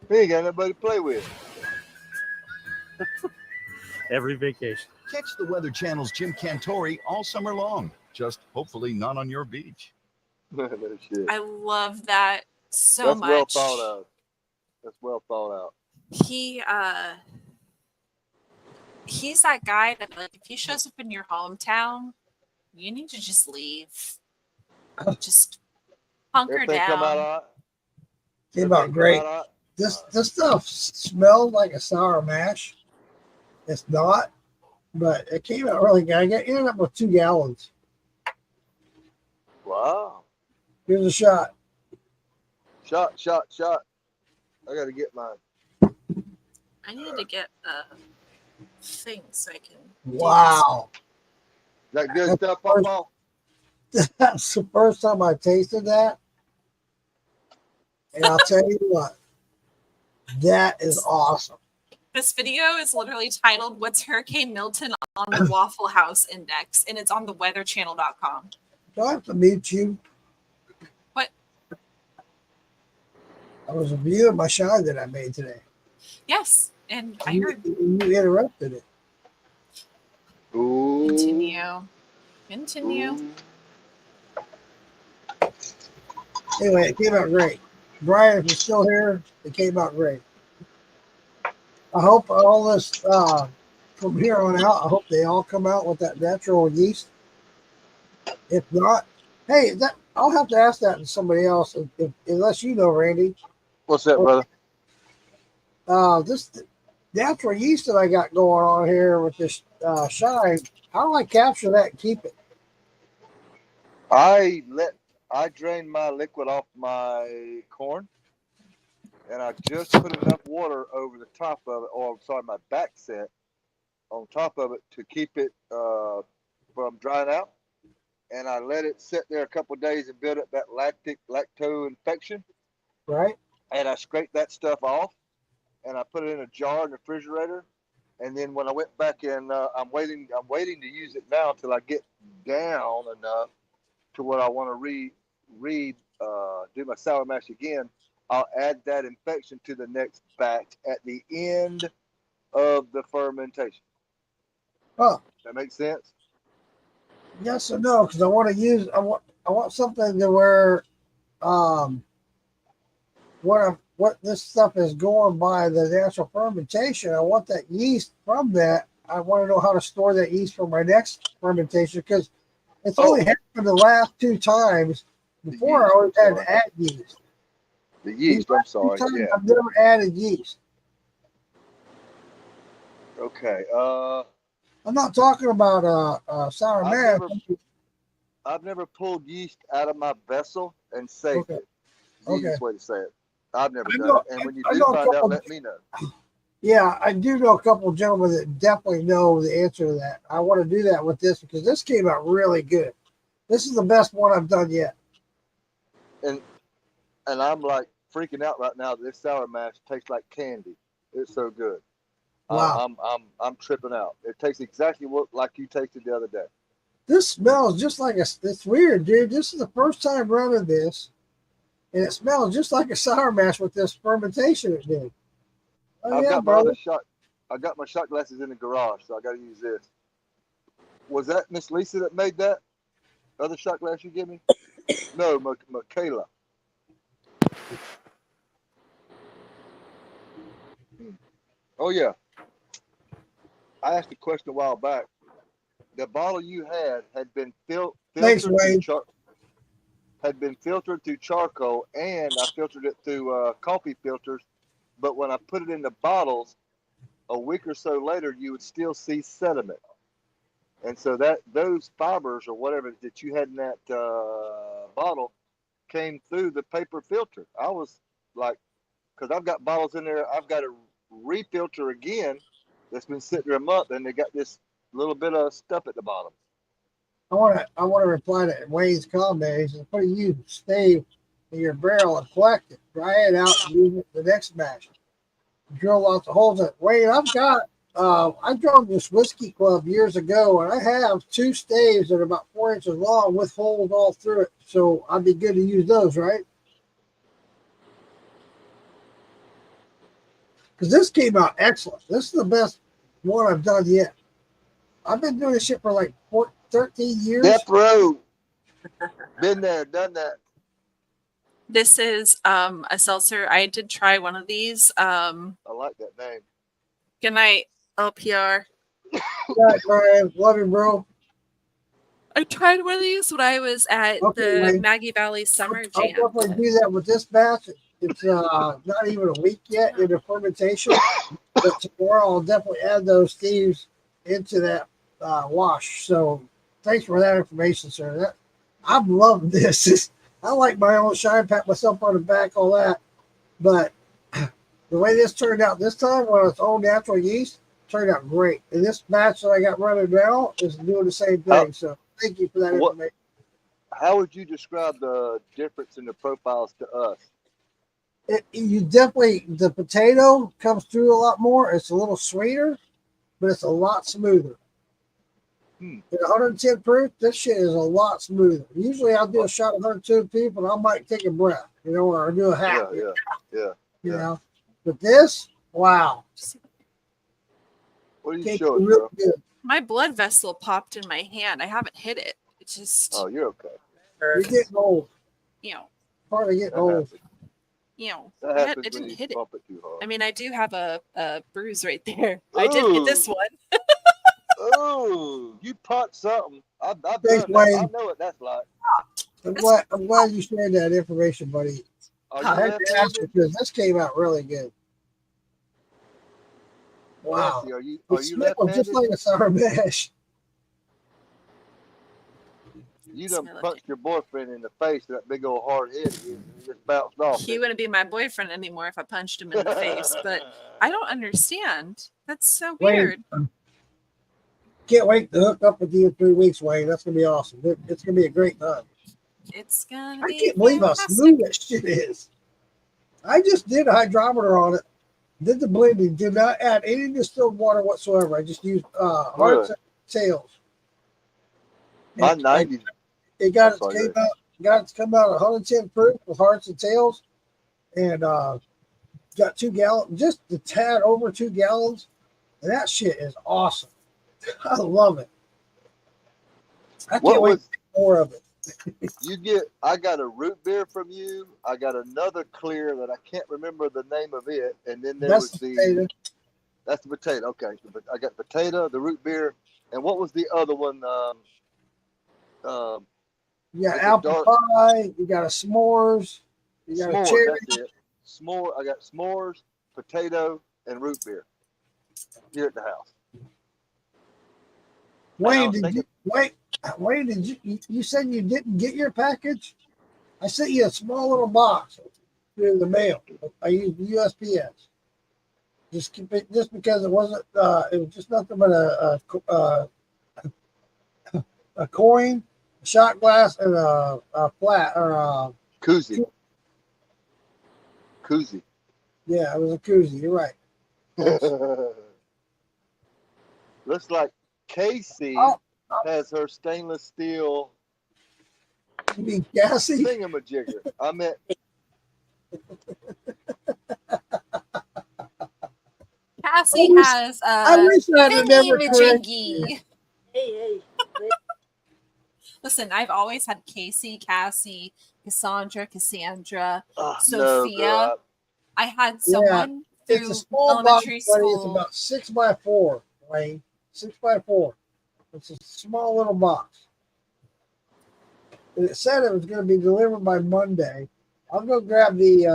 He ain't got nobody to play with. Every vacation. Catch the Weather Channel's Jim Cantore all summer long. Just hopefully not on your beach. Shit. I love that so That's much. well thought of. That's well thought out. He's that guy that, like, if he shows up in your hometown, you need to just leave. Just hunker Everything come out down. all right? Came out Everything great. come out all right? This stuff smelled like a sour mash. It's not, but it came out really good. I ended up with 2 gallons. Wow. Here's a shot. Shot. I got to get mine. I need to get a thing so I can. Wow. Is that good stuff, Papa? That's the first time I tasted that. And I'll tell you what, that is awesome. This video is literally titled "What's Hurricane Milton on the Waffle House Index?" and it's on the weatherchannel.com. Do I have to mute you? What? I was reviewing my shot that I made today. Yes, and I You, heard. you interrupted it. Ooh. Continue. Ooh. Anyway, it came out great. Brian, if you're still here, it came out great. I hope all this from here on out, I hope they all come out with that natural yeast. If not, hey, I'll have to ask that to somebody else, unless you know, Randy. What's that, brother? This natural yeast that I got going on here with this shine, how do I capture that and keep it? I drained my liquid off my corn, and I just put enough water over the top of it, my back set on top of it to keep it from drying out. And I let it sit there a couple of days and build up that lacto infection. Right. And I scraped that stuff off, and I put it in a jar in the refrigerator. And then when I went back in, I'm waiting to use it now until I get down enough to what I want to do my sour mash again. I'll add that infection to the next batch at the end of the fermentation. Oh, That makes sense? yes or no? Because I want something to where what this stuff is going by the natural fermentation. I want that yeast from that I want to know how to store that yeast for my next fermentation because it's only happened the last 2 times. Before I always had to add yeast. The yeast, I'm sorry. Yeah. I've never added yeast. Okay. I'm not talking about sour mash. I've never pulled yeast out of my vessel and saved it. The easiest way to say it. I've never done it. And when you do find out, let me know. Yeah, I do know a couple of gentlemen that definitely know the answer to that. I want to do that with this because this came out really good. This is the best one I've done yet. And I'm like freaking out right now. This sour mash tastes like candy. It's so good. Wow. I'm tripping out. It tastes exactly like you tasted the other day. This smells just like it's weird, dude. This is the first time running this, and it smells just like a sour mash with this fermentation it did. Oh, I've got my shot glasses in the garage, so I got to use this. Was that Miss Lisa that made that other shot glass you give me? No, Michaela. Oh yeah. I asked a question a while back. The bottle you had been filtered through charcoal, and I filtered it through coffee filters. But when I put it in the bottles, a week or so later, you would still see sediment. And so those fibers or whatever that you had in that bottle came through the paper filter. I was like, because I've got bottles in there, I've got to refilter again. That's been sitting there a month, and they got this little bit of stuff at the bottom. I want to reply to Wayne's comment. He says, "Put a used stave in your barrel and collect it, dry it out, and use it the next batch. Drill lots of holes in it." Wayne, I've got. I drove this whiskey club years ago, and I have 2 staves that are about 4 inches long with holes all through it. So I'd be good to use those, right? Because this came out excellent. This is the best one I've done yet. I've been doing this shit for like 13 years. Death Row. Been there, done that. This is a seltzer. I did try one of these. I like that name. Good night, LPR. Right, Brian. Love you, bro. I tried one of these when I was at the Maggie Valley Summer Jam. I'll definitely do that with this batch. It's not even a week yet into fermentation, but tomorrow I'll definitely add those steves into that wash. So thanks for that information, sir. I'm loving this. I like my own shine, pat myself on the back, all that. But the way this turned out this time, when it's all natural yeast, turned out great. And this batch that I got running now is doing the same thing. So thank you for that information. How would you describe the difference in the profiles to us? You definitely, the potato comes through a lot more. It's a little sweeter, but it's a lot smoother. At 110 proof, this shit is a lot smoother. Usually I'll do a shot of 102 proof and I might take a breath, or do a half. Yeah. You know, but this, wow. What are you showing, bro? My blood vessel popped in my hand. I haven't hit it. It's just. Oh, you're okay. You're getting old. Part of getting old. I didn't hit it. I mean, I do have a bruise right there. I did hit this one. Oh, you punched something. I've done Thanks, that. Wayne. I know what that's like. I'm glad you shared that information, buddy. I had to ask you because this came out really good. Wow. Are you Just left-handed? like a sour mash. You done punched your boyfriend in the face with that big old hard head and he just bounced off. He wouldn't be my boyfriend anymore if I punched him in the face. But I don't understand. That's so weird. Can't wait to hook up with you in 3 weeks, Wayne. That's gonna be awesome. It's gonna be a great time. It's gonna I can't believe how smooth that shit is. I just did a hydrometer on it, did the blending, did not add any distilled water whatsoever. I just used hearts and tails. My 90. It got it to come out at 110 proof with hearts and tails, and got 2 gallons, just a tad over 2 gallons, and that shit is awesome. I love it. I can't wait to get more of it. I got a root beer from you. I got another clear that I can't remember the name of it, and then there was the That's the potato. Okay, I got potato, the root beer, and what was the other one? You got It's a apple dark pie. You got a s'mores. You got a s'mores. cherry. That's it. S'more. I got s'mores, potato, and root beer here at the house. Wayne, did you said you didn't get your package? I sent you a small little box through the mail. I used USPS. Just because it wasn't. It was just nothing but a coin, a shot glass, and a flat or a koozie. Koozie. Yeah, it was a koozie. You're right. Looks like Casey has her stainless steel. You mean Cassie? Thingamajigger. I meant. Cassie has I wish I had never corrected. Hey. Listen, I've always had Cassie, Cassandra, No, Sophia. girl, I had someone It's a through small box, elementary buddy. It's school. about 6x4, Wayne. 6x4. It's a small little box. And it said it was going to be delivered by Monday. I'll go grab the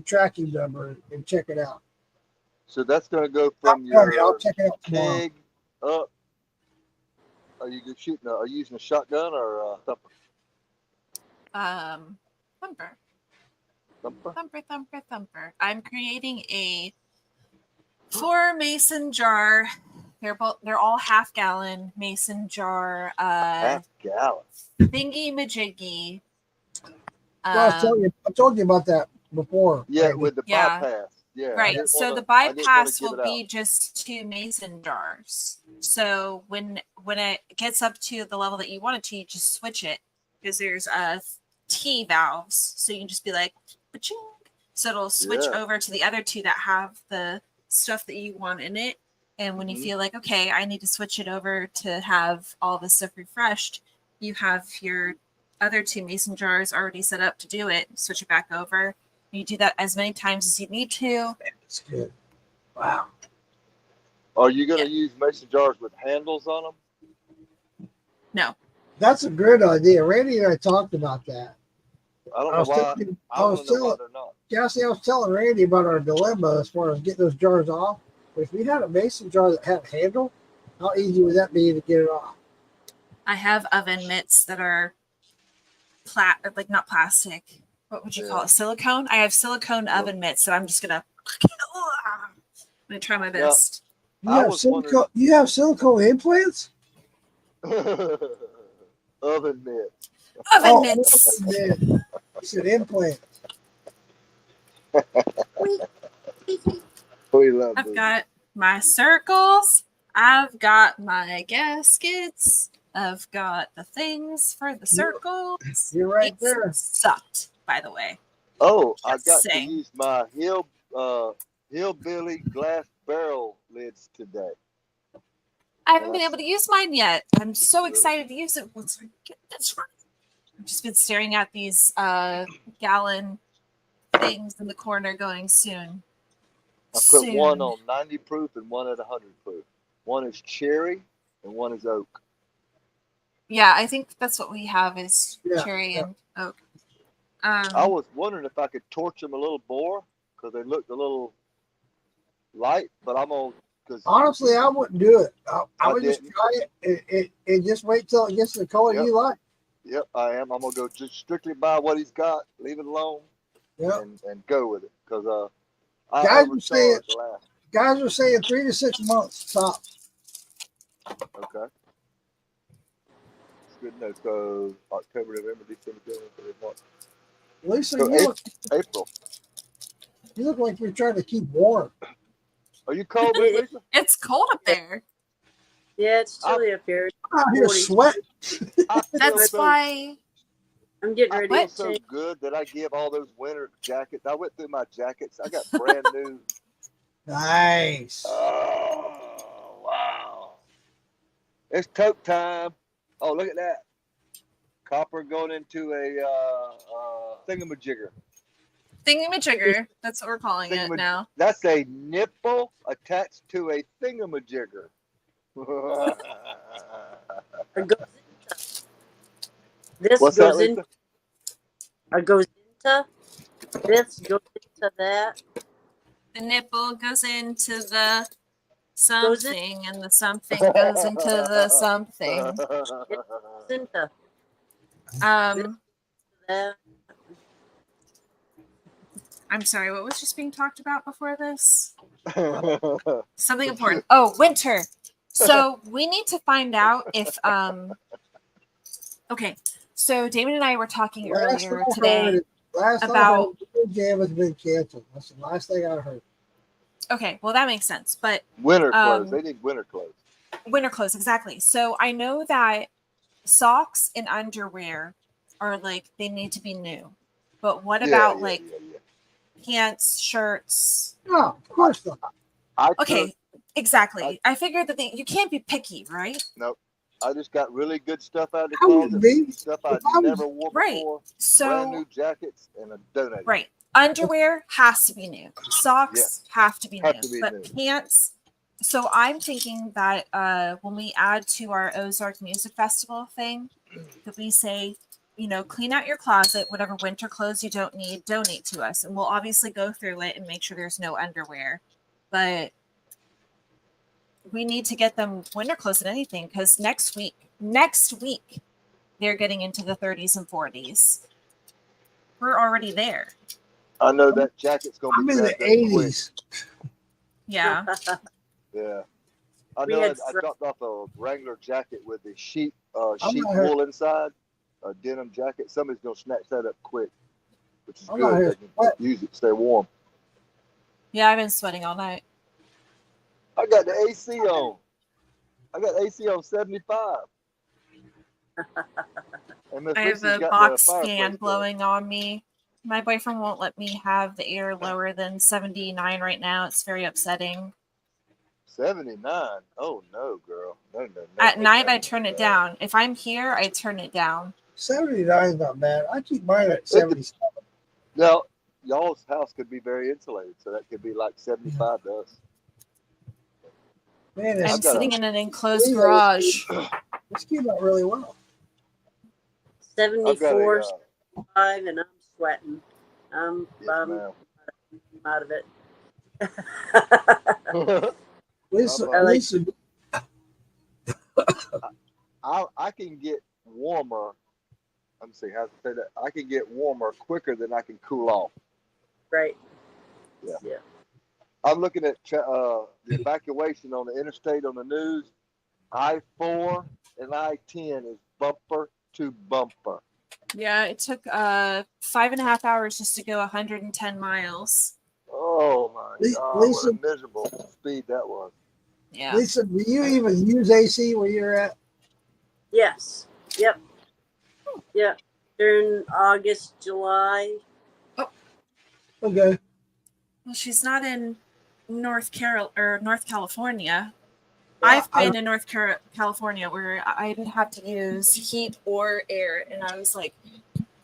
tracking number and check it out. So that's going to go from I'll check it out tomorrow. keg up. Are you shooting? Are you using a shotgun or a thumper? Thumper. I'm creating a 4 mason jar. They're all half-gallon mason jar. Half gallon. Thingy majiggy. I told you about that before. Yeah, Randy. with the bypass. Yeah. Right. So the bypass will be just 2 mason jars. So when it gets up to the level that you want it to, you just switch it because there's T valves. So you can just be like, ba-ching. So it'll switch over to the other 2 that have the stuff that you want in it. And when you feel like, okay, I need to switch it over to have all this stuff refreshed, you have your other 2 mason jars already set up to do it. Switch it back over. You do that as many times as you need to. That's good. Wow. Are you going to use mason jars with handles on them? No. That's a good idea. Randy and I talked about that. I don't know why. I want to know why they're not. Cassie, I was telling Randy about our dilemma as far as getting those jars off. If we had a mason jar that had a handle, how easy would that be to get it off? I have oven mitts that are not plastic. What would you call it? Silicone? I have silicone oven mitts that I'm just gonna try my best. You have silicone implants? Oven mitts. Oven mitts. You said implant. I've got my circles. I've got my gaskets. I've got the things for the circles. You're right there. Sucked, by the way. Oh, I got to use my hillbilly glass barrel lids today. I haven't been able to use mine yet. I'm so excited to use it once I get this right. I've just been staring at these gallon things in the corner going soon. I put one on 90 proof and one at 100 proof. One is cherry and one is oak. Yeah, I think that's what we have is cherry and oak. I was wondering if I could torch them a little more because they looked a little light, but I'm on. Honestly, I wouldn't do it. I would just try it and just wait till it gets the color you like. Yep, I am. I'm gonna go just strictly by what he's got, leave it alone, and go with it because guys are saying 3 to 6 months tops. Okay. It's good enough. So October, November, December, January, March. Lisa, so April. You look like you're trying to keep warm. Are you cold, Lisa? It's cold up there. Yeah, it's chilly up here. I'm out here sweating. That's why I'm getting ready. I feel so good that I give all those winter jackets. I went through my jackets. I got brand new. Nice. Oh, wow. It's tote time. Oh, look at that. Copper going into a thingamajigger. Thingamajigger. That's what we're calling it Thingamaj- now. That's a nipple attached to a thingamajigger. Or goes into. This What's goes that, in. Lisa? Or goes into. This goes into that. The nipple goes into the Goes in. something, and the something goes into the something. It goes into that. I'm sorry, what was just being talked about before this? Something important. Oh, winter. So we need to find out if okay. So Damon and I were talking earlier today about Jam has been canceled. That's the last thing I heard. okay, well that makes sense. But winter clothes. They need winter clothes. Winter clothes, exactly. So I know that socks and underwear are like they need to be new. But what about pants, shirts? No, of course not. Okay, exactly. I figured that you can't be picky, right? Nope. I just got really good stuff out of the I wouldn't closet. be. Stuff I never wore before. So brand new jackets and a donut. Right. Underwear has to be new. Socks have to be new. But pants. So I'm thinking that when we add to our Ozark Music Festival thing, that we say, you know, clean out your closet, whatever winter clothes you don't need, donate to us. And we'll obviously go through it and make sure there's no underwear. But we need to get them winter clothes and anything because next week, they're getting into the 30s and 40s. We're already there. I know that jacket's going to be I'm in the 80s. Yeah. Yeah. I know I dropped off a Wrangler jacket with the sheep wool inside, a denim jacket. Somebody's going to snatch that up quick, which is good. They can use it to stay warm. Yeah, I've been sweating all night. I got the AC on. I got AC on 75. I have a box fan blowing on me. My boyfriend won't let me have the air lower than 79 right now. It's very upsetting. 79? Oh, no, girl. No. At night, I turn it down. If I'm here, I turn it down. 79 is not bad. I keep mine at 77. Now, y'all's house could be very insulated, so that could be like 75 to us. Man, I'm sitting in an enclosed garage. This came out really well. 74, 5, and I'm sweating. I'm out of it. Listen. I can get warmer. I'm saying how to say that. I can get warmer quicker than I can cool off. Right. Yeah. I'm looking at the evacuation on the interstate on the news. I-4 and I-10 is bumper to bumper. Yeah, it took 5.5 hours just to go 110 miles. Oh my God! Lisa, what a miserable speed that was. Yeah. Lisa, do you even use AC where you're at? Yes. Yep. Yeah. During August, July. Oh. Okay. Well, she's not in North California. I've been in North California where I didn't have to use heat or air, and I was like,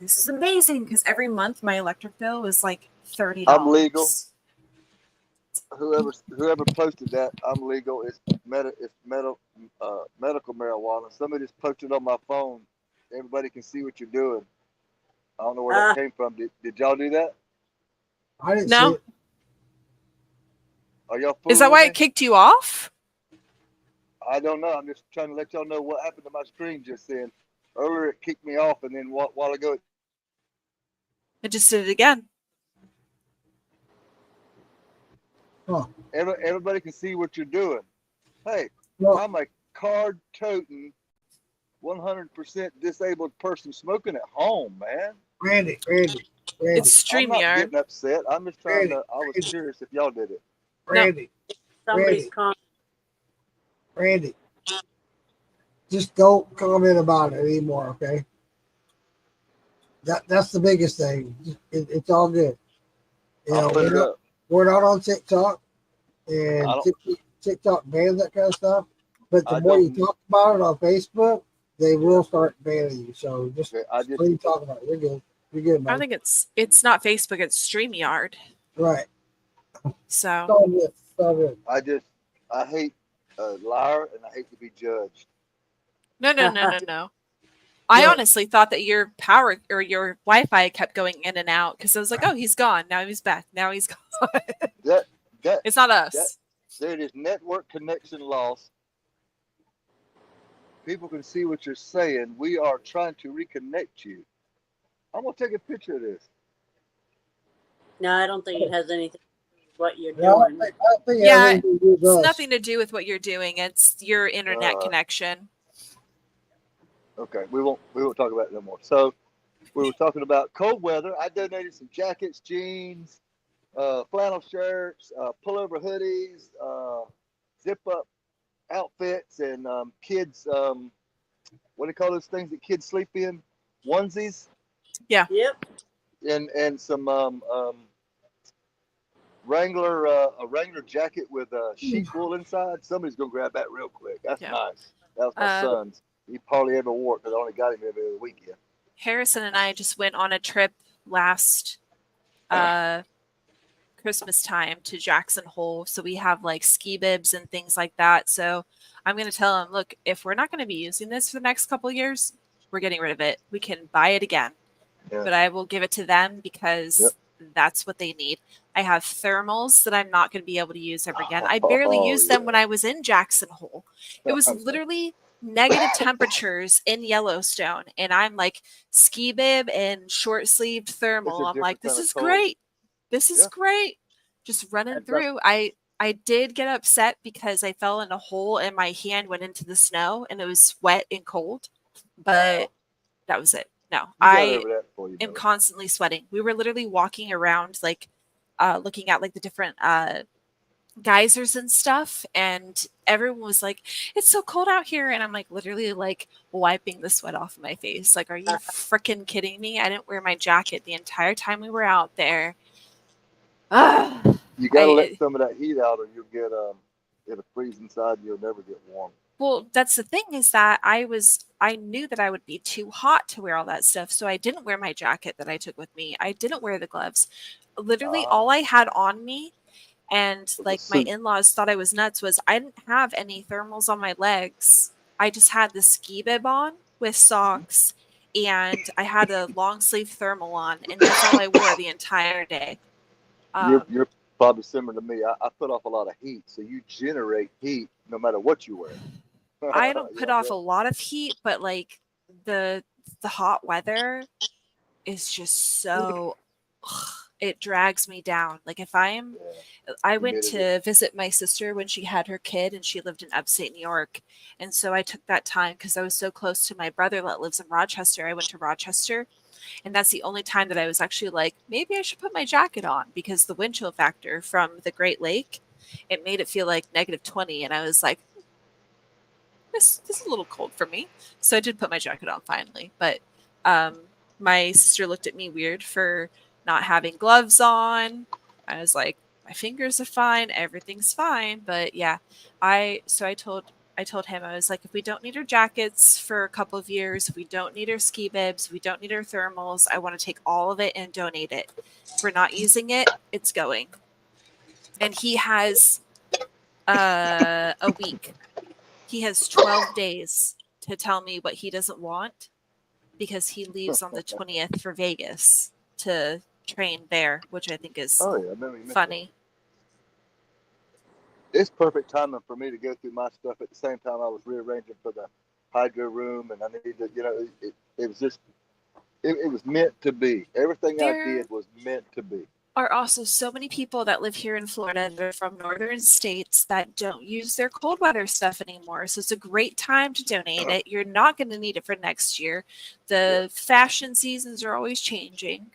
"This is amazing!" Because every month my electric bill was like $30. I'm legal. Whoever posted that, I'm legal. It's medical marijuana. Somebody just posted on my phone. Everybody can see what you're doing. I don't know where that came from. Did y'all do that? I didn't see it. Are y'all? Is that why it kicked you off? I don't know. I'm just trying to let y'all know what happened to my screen just then. Earlier it kicked me off, and then a while ago it just did it again. Huh. Everybody can see what you're doing. Hey, I'm a card-toting, 100% disabled person smoking at home, man. Randy. It's StreamYard. I'm not getting upset. I'm just trying to. I was curious if y'all did it. Randy. Somebody's calling. Randy. Just don't comment about it anymore, okay? That's the biggest thing. It's all good. You know, we're not on TikTok, and TikTok bans that kind of stuff. But the more you talk about it on Facebook, they will start banning you. So just when you talk about it, you're good. You're good, I man. think it's not Facebook, it's StreamYard. Right. It's So all good. It's all good. I hate a liar and I hate to be judged. no. I Right. honestly thought that your power or your Wi-Fi kept going in and out because I was like, oh, he's gone. Now he's back. Now he's gone. That It's not that us. there is network connection loss. People can see what you're saying. We are trying to reconnect you. I'm gonna take a picture of this. No, I don't think it has anything to do with what you're Yeah, doing. I don't think it Yeah, has anything to do with It's us. nothing to do with what you're doing. It's your internet connection. Okay, we won't talk about it no more. So we were talking about cold weather. I donated some jackets, jeans, flannel shirts, pullover hoodies, zip up outfits, and kids. What do you call those things that kids sleep in? Onesies. Yep. And some Wrangler a Wrangler jacket with sheep wool inside. Somebody's gonna grab that real quick. That's Yeah. nice. That was my son's. He hardly ever wore it because I only got him every other weekend. Harrison and I just went on a trip last Christmas time to Jackson Hole. So we have like ski bibs and things like that. So I'm going to tell him, look, if we're not going to be using this for the next couple of years, we're getting rid of it. We can buy it again. Yeah. But I will give it to them because that's what they need. I have thermals that I'm not going to be able to use ever again. I barely used them when I was in Jackson Hole. It was literally negative temperatures in Yellowstone. And I'm like ski bib and short sleeved thermal. I'm like, this is great. This is great. Just running through. I did get upset because I fell in a hole and my hand went into the snow and it was wet and cold. But that was it. No, I am constantly sweating. We were literally walking around like looking at like the different geysers and stuff, and everyone was like, it's so cold out here, and I'm like literally like wiping the sweat off of my face. Like, are you freaking kidding me? I didn't wear my jacket the entire time we were out there. You gotta let some of that heat out or you'll get it'll freeze inside and you'll never get warm. Well, that's the thing is that I knew that I would be too hot to wear all that stuff. So I didn't wear my jacket that I took with me. I didn't wear the gloves. Literally all I had on me, and like my in-laws thought I was nuts, was I didn't have any thermals on my legs. I just had the ski bib on with socks and I had a long sleeve thermal on, and that's all I wore the entire day. You're probably similar to me. I put off a lot of heat, so you generate heat no matter what you wear. I don't put off a lot of heat, but like the hot weather is just so it drags me down. Like if I went to visit my sister when she had her kid and she lived in upstate New York. And so I took that time because I was so close to my brother that lives in Rochester. I went to Rochester, and that's the only time that I was actually like, maybe I should put my jacket on, because the wind chill factor from the Great Lake, it made it feel like -20. And I was like, this is a little cold for me. So I did put my jacket on finally. But my sister looked at me weird for not having gloves on. I was like, my fingers are fine, everything's fine. But yeah, I told him, I was like, if we don't need our jackets for a couple of years, if we don't need our ski bibs, if we don't need our thermals, I want to take all of it and donate it. If we're not using it, it's going. And he has a week. He has 12 days to tell me what he doesn't want, because he leaves on the 20th for Vegas to train there, which I think is funny. It's perfect timing for me to go through my stuff at the same time I was rearranging for the hydro room, and I needed to, it was just, it was meant to be. Everything I did was meant to be. Are also so many people that live here in Florida that are from northern states that don't use their cold weather stuff anymore. So it's a great time to donate it. You're not going to need it for next year. The fashion seasons are always changing.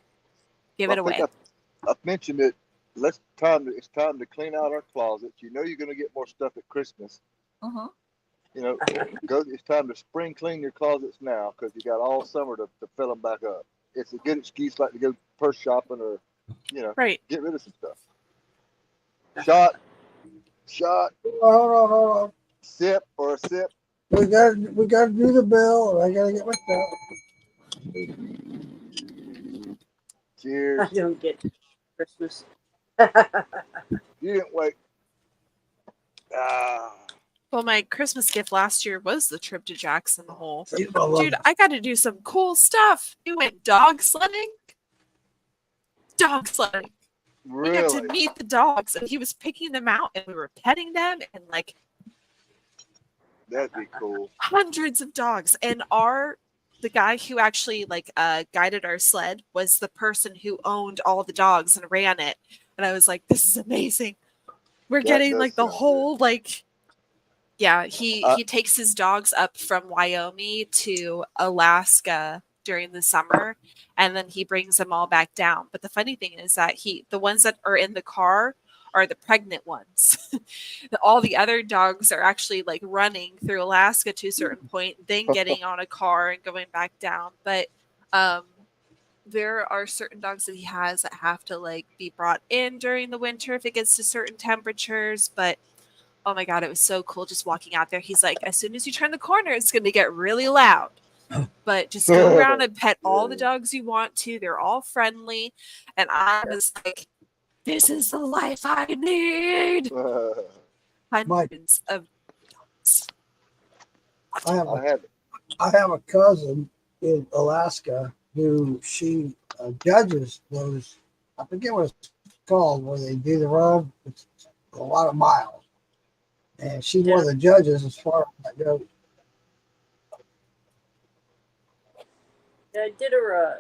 Give it away. I've mentioned it. It's time to clean out our closets. You know you're going to get more stuff at Christmas. It's time to spring clean your closets now, because you got all summer to fill them back up. It's a good excuse, like to go purse shopping or get rid of some stuff. Shot. Hold on. Sip or a sip. We got to do the bill, and I got to get my stuff. Cheers. I don't get Christmas. You didn't wait. Well, my Christmas gift last year was the trip to Jackson Hole. So you know, I love Dude, I got to do some cool stuff. We went dog sledding. Dog sledding. We got to Really? meet the dogs, and he was picking them out, and we were petting them, and like That'd be cool. hundreds of dogs. And the guy who actually like guided our sled was the person who owned all the dogs and ran it. And I was like, this is amazing. We're That getting does like the sound whole like yeah, he Uh, he takes his dogs up from Wyoming to Alaska during the summer, and then he brings them all back down. But the funny thing is that the ones that are in the car are the pregnant ones. All the other dogs are actually like running through Alaska to a certain point, then getting on a car and going back down. But there are certain dogs that he has that have to like be brought in during the winter if it gets to certain temperatures. But oh my God, it was so cool just walking out there. He's like, as soon as you turn the corner, it's going to get really loud. But just go around and pet all the dogs you want to. They're all friendly. And I was like, this is the life I need. Hundreds of dogs. I have I had I have a cousin in Alaska who she judges those. I forget what it's called where they do the run. It's a lot of miles, and she's one of the judges as far as that goes. Yeah, I did a run.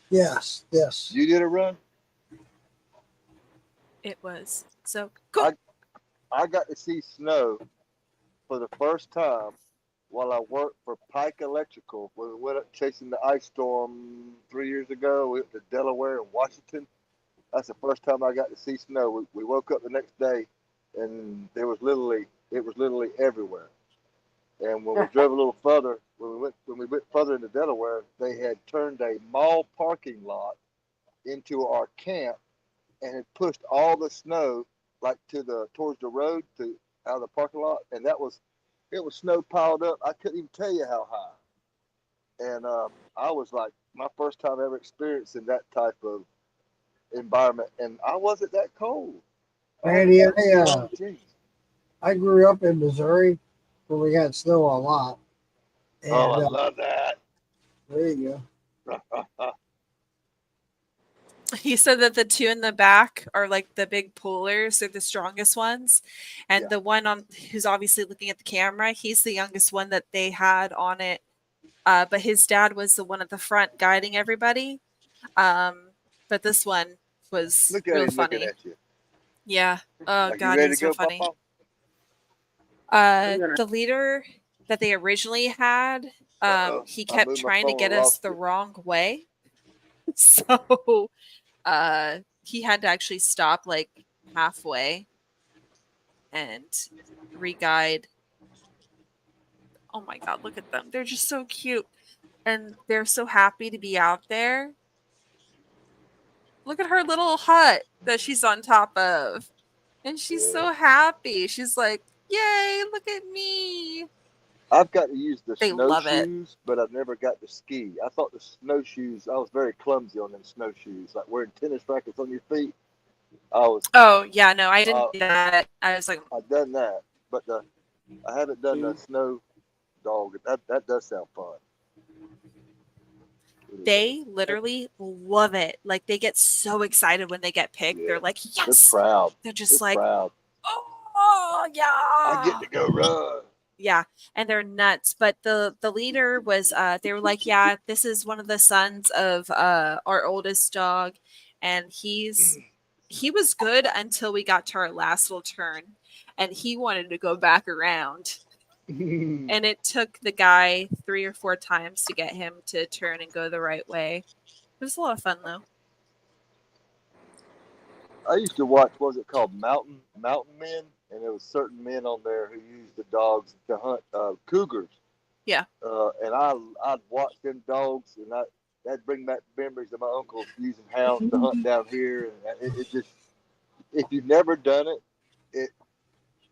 Yes, yes. You did a run? It was so cool. I got to see snow for the first time while I worked for Pike Electrical. We went up chasing the ice storm 3 years ago. We went to Delaware and Washington. That's the first time I got to see snow. We woke up the next day, and it was literally everywhere. And when we drove a little further, when we went further into Delaware, they had turned a mall parking lot into our camp and had pushed all the snow like towards the road out of the parking lot, and it was snow piled up. I couldn't even tell you how high. And I was like, my first time ever experiencing that type of environment, and I wasn't that cold. Randy, I grew up in Missouri where we had snow a lot. And, I love that. There you go. He said that the two in the back are like the big pullers. They're the strongest ones. And the one who's obviously looking at the camera, he's the youngest one that they had on it. But his dad was the one at the front guiding everybody. But this one was real funny. Looking at you. Yeah. Oh, Like, God, you it ready was to go, so funny. Papa? The leader that they originally had, he kept trying to get us the wrong way. So he had to actually stop like halfway and re-guide. Oh my God, look at them. They're just so cute. And they're so happy to be out there. Look at her little hut that she's on top of. And she's so happy. She's like, yay, look at me. I've got to use the They love it. snowshoes, but I've never got to ski. I thought the snowshoes, I was very clumsy on them snowshoes, like wearing tennis rackets on your feet. Oh, yeah, no, I didn't do that. I was like, I've done that, but I haven't done the snow dog. That does sound fun. they literally love it. Like they get so excited when they get picked. They're like, yes. They're proud. They're just like, proud. oh yeah. I get to go run. Yeah, and they're nuts. But the leader was they were like, yeah, this is one of the sons of our oldest dog, and he was good until we got to our last little turn, and he wanted to go back around. And it took the guy 3 or 4 times to get him to turn and go the right way. It was a lot of fun though. I used to watch, what was it called, Mountain Men, and there was certain men on there who used the dogs to hunt cougars. Yeah. And I'd watch them dogs, and that'd bring back memories of my uncle using hounds to hunt down here. And it just, if you've never done it,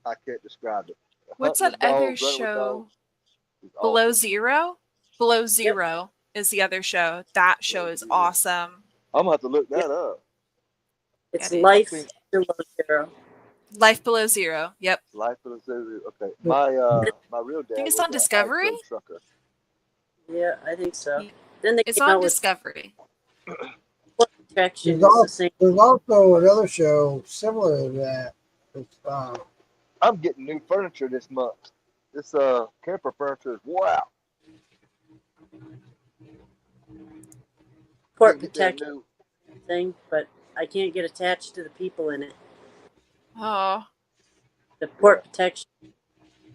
I can't describe it. What's Hunting that with other dogs, running with show? dogs is Below awesome. Zero? Below Zero. is the other show. That show is awesome. I'm gonna have to look that up. It's Yeah, dude. Life seen- Below Zero. Life Below Zero. Yep. Life of the Okay. My real dad think it's was on a Discovery? ice road trucker. Yeah, I think so. Then they It's came on out with Discovery. Flood Protection. There's, It's the same. there's also another show similar to that. It's I'm getting new furniture this month. This camper furniture is wow. Port Get that Protection new. thing, but I can't get attached to the people in it. Oh, The Port Protection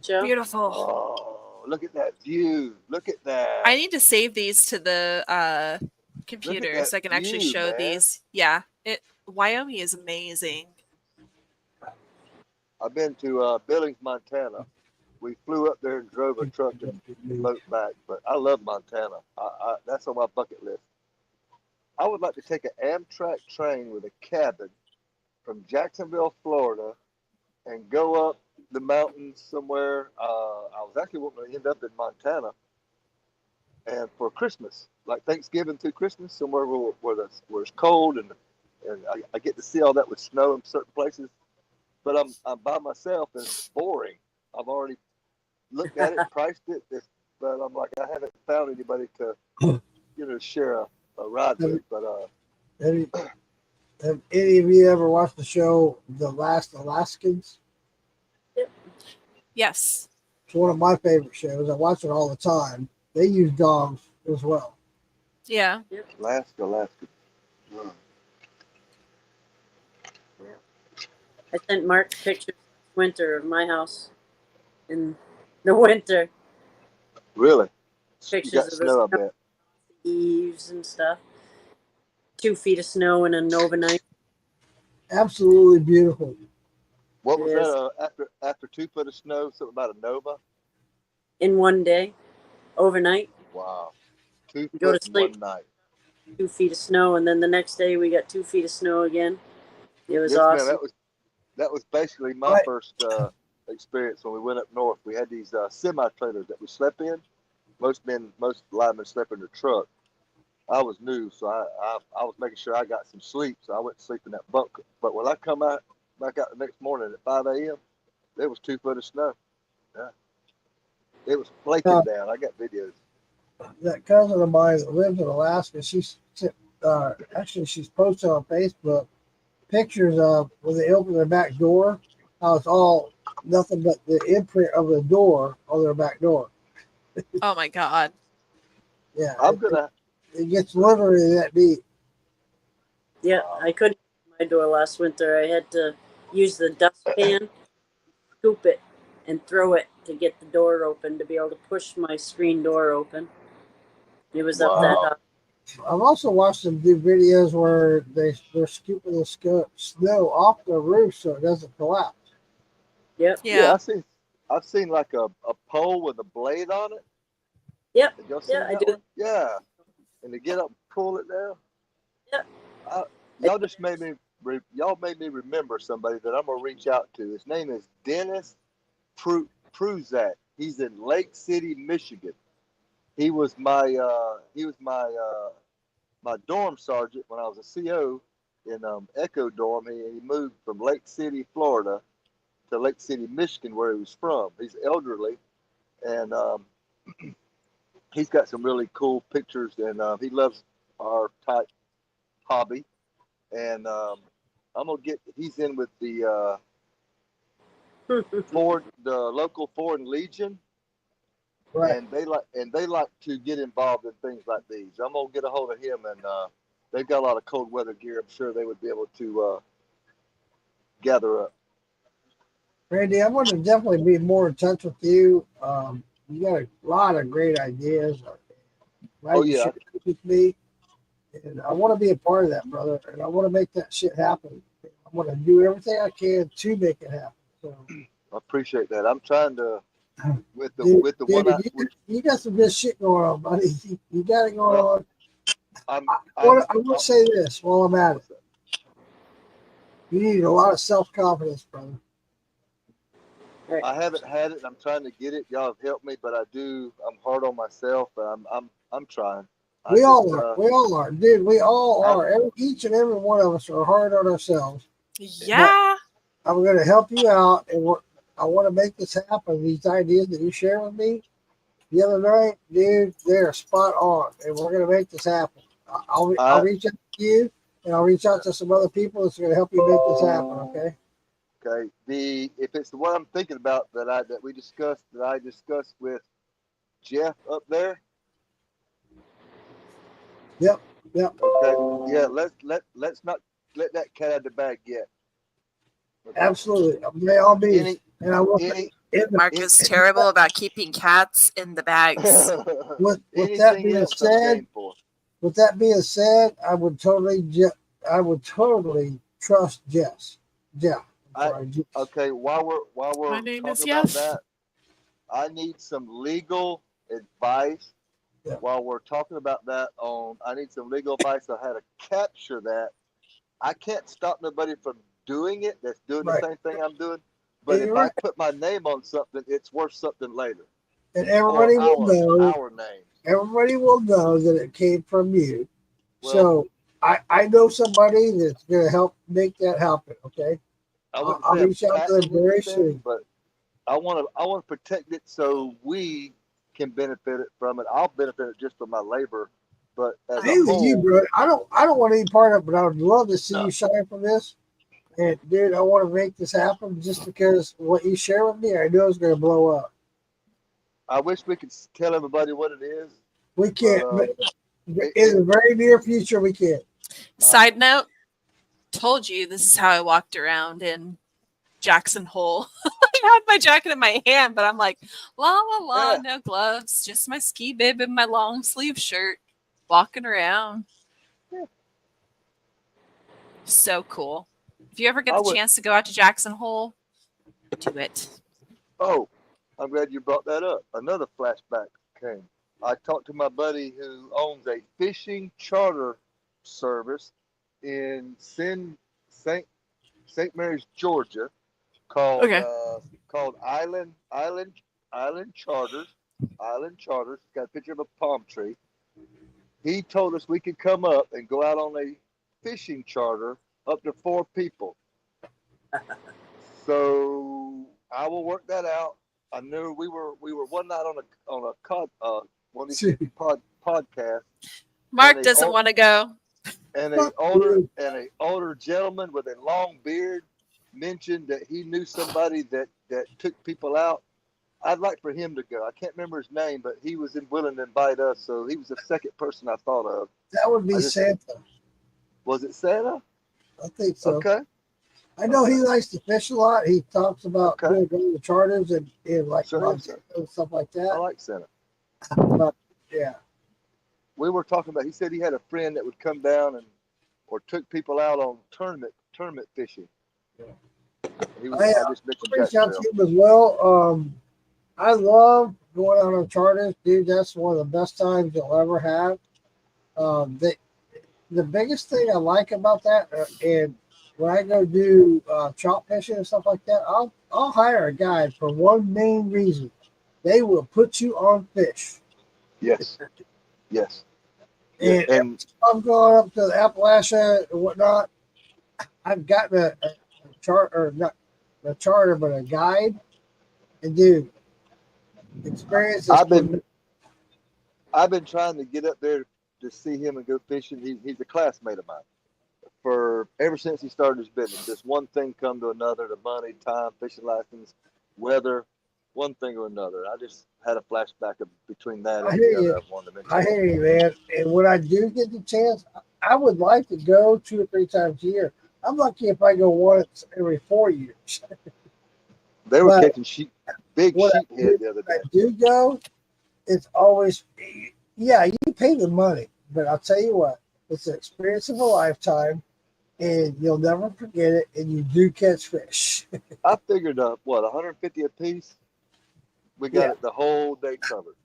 show. beautiful. Oh, look at that view. Look at that. I need to save these to the computer that so I can actually view, show man. these. Yeah, Wyoming is amazing. I've been to Billings, Montana. We flew up there and drove a truck and boat back, but I love Montana. That's on my bucket list. I would like to take an Amtrak train with a cabin from Jacksonville, Florida, and go up the mountains somewhere. I was actually wanting to end up in Montana, and for Christmas, like Thanksgiving through Christmas, somewhere where it's cold and I get to see all that with snow in certain places. But I'm by myself and it's boring. I've already looked at it, priced it, but I'm like I haven't found anybody to share a ride with. But have any of you ever watched the show The Last Alaskans? Yes. It's one of my favorite shows. I watch it all the time. They use dogs as well. Yeah. Alaska. I sent Mark pictures this winter of my house in the winter. Really? Pictures You got of snow, I the bet. eaves and stuff. 2 feet of snow and an overnight. Absolutely beautiful. What was It is. that? After 2 foot of snow, something about a nova. In one day, overnight. Wow, 2 Go to foot in sleep. one night. 2 feet of snow, and then the next day we got 2 feet of snow again. It was Yes, awesome. ma'am. That was basically my Right. first experience when we went up north. We had these semi trailers that we slept in. Most linemen slept in the truck. I was new, so I was making sure I got some sleep. So I went to sleep in that bunk. But when I come back out the next morning at 5 a.m., there was 2 foot of snow. Yeah. It was flaking down. I got videos. That cousin of mine that lives in Alaska, she's posted on Facebook pictures of when they open their back door, how it's all nothing but the imprint of the door on their back door. Oh my God. Yeah, it gets literally that deep. Yeah, I couldn't open my door last winter. I had to use the dustpan, scoop it, and throw it to get the door open to be able to push my screen door open. It was up that high. I've also watched them do videos where they're scooping the snow off the roof so it doesn't collapse. Yep. Yeah. I've seen like a pole with a blade on it. Yep. Did y'all see Yeah, I that do. one? Yeah. And to get up and pull it down. Yep. Y'all just made me remember somebody that I'm gonna reach out to. His name is Dennis Pruzak. He's in Lake City, Michigan. He was my dorm sergeant when I was a CO in Echo Dorm. He moved from Lake City, Florida, to Lake City, Michigan, where he was from. He's elderly, and he's got some really cool pictures, and he loves our type hobby. And he's in with the local Foreign Legion. Right. And they like to get involved in things like these. I'm gonna get a hold of him, and they've got a lot of cold weather gear. I'm sure they would be able to gather up. Randy, I want to definitely be more in touch with you. You got a lot of great ideas. Oh, yeah. Share it with me, and I want to be a part of that, brother. And I want to make that shit happen. I want to do everything I can to make it happen. So. I appreciate that. I'm trying to you got some good shit going on, buddy. You got it going on. I want to say this while I'm at it. You need a lot of self-confidence, brother. I haven't had it. I'm trying to get it. Y'all have helped me, but I'm hard on myself. But I'm trying. We all are. We all are, dude. We all are. Each and every one of us are hard on ourselves. Yeah. But I'm going to help you out, and I want to make this happen. These ideas that you share with me the other night, dude, they're spot on, and we're going to make this happen. I'll reach out to you, and I'll reach out to some other people that's going to help you make this happen. Okay. Okay. If it's the one I'm thinking about that I discussed with Jeff up there. Yep. Okay. Yeah. Let's not let that cat out of the bag yet. Okay. Absolutely. May all be. And I will. Mark is terrible about keeping cats in the bags. With that being said, I would totally trust Jess. Jeff. Okay. While we're My name is talking about Jeff. that, I need some legal advice. Yeah. While we're talking about that, I need some legal advice on how to capture that. I can't stop nobody from doing it. That's doing the same thing I'm doing. But if I put my name on something, it's worth something later. And everybody will know. Our names. Everybody will know that it came from you. Well, so I know somebody that's going to help make that happen. Okay. I'll reach out to them very soon. But I want to protect it so we can benefit from it. I'll benefit it just from my labor. But as a whole, you, bro. I don't want any part of it, but I would love to see you shine from this. And dude, I want to make this happen just because what you share with me, I know is going to blow up. I wish we could tell everybody what it is. We can't. But in the very near future, we can't. Side note, told you this is how I walked around in Jackson Hole. I had my jacket in my hand, but I'm like, no gloves, just my ski bib and my long sleeve shirt, walking around. Yeah. So cool. If you ever get the chance to go out to Jackson Hole, do it. Oh, I'm glad you brought that up. Another flashback came. I talked to my buddy who owns a fishing charter service in St. Mary's, Georgia, called Island Charters. Island Charters. Got a picture of a palm tree. He told us we could come up and go out on a fishing charter up to 4 people. So I will work that out. I knew we were one night on a one of these podcasts. Mark doesn't want to go. And an older gentleman with a long beard mentioned that he knew somebody that took people out. I'd like for him to go. I can't remember his name, but he was willing to invite us. So he was the second person I thought of. That would be Santa. Was it Santa? I think so. Okay. I know he likes to fish a lot. He talks about going to charters and like stuff like that. I like Santa. But, yeah. We were talking about. He said he had a friend that would come down or took people out on tournament fishing. Yeah. I just reached out to him as well. I love going out on charters, dude. That's one of the best times you'll ever have. The biggest thing I like about that, and when I go do chop fishing and stuff like that, I'll hire a guide for one main reason: they will put you on fish. Yes. Yes. And I'm going up to the Appalachia and whatnot. I've gotten a charter, not a charter, but a guide. And dude, experience. I've been trying to get up there to see him and go fishing. He's a classmate of mine. Ever since he started his business, just one thing come to another: the money, time, fishing license, weather, one thing or another. I just had a flashback between that and the other one. I hear you, man. And when I do get the chance, I would like to go 2 or 3 times a year. I'm lucky if I go once every 4 years. They were catching big sheephead the other day. I do go. It's always, you pay the money, but I'll tell you what, it's an experience of a lifetime, and you'll never forget it. And you do catch fish. I figured up $150 a piece. We got it the whole day covered.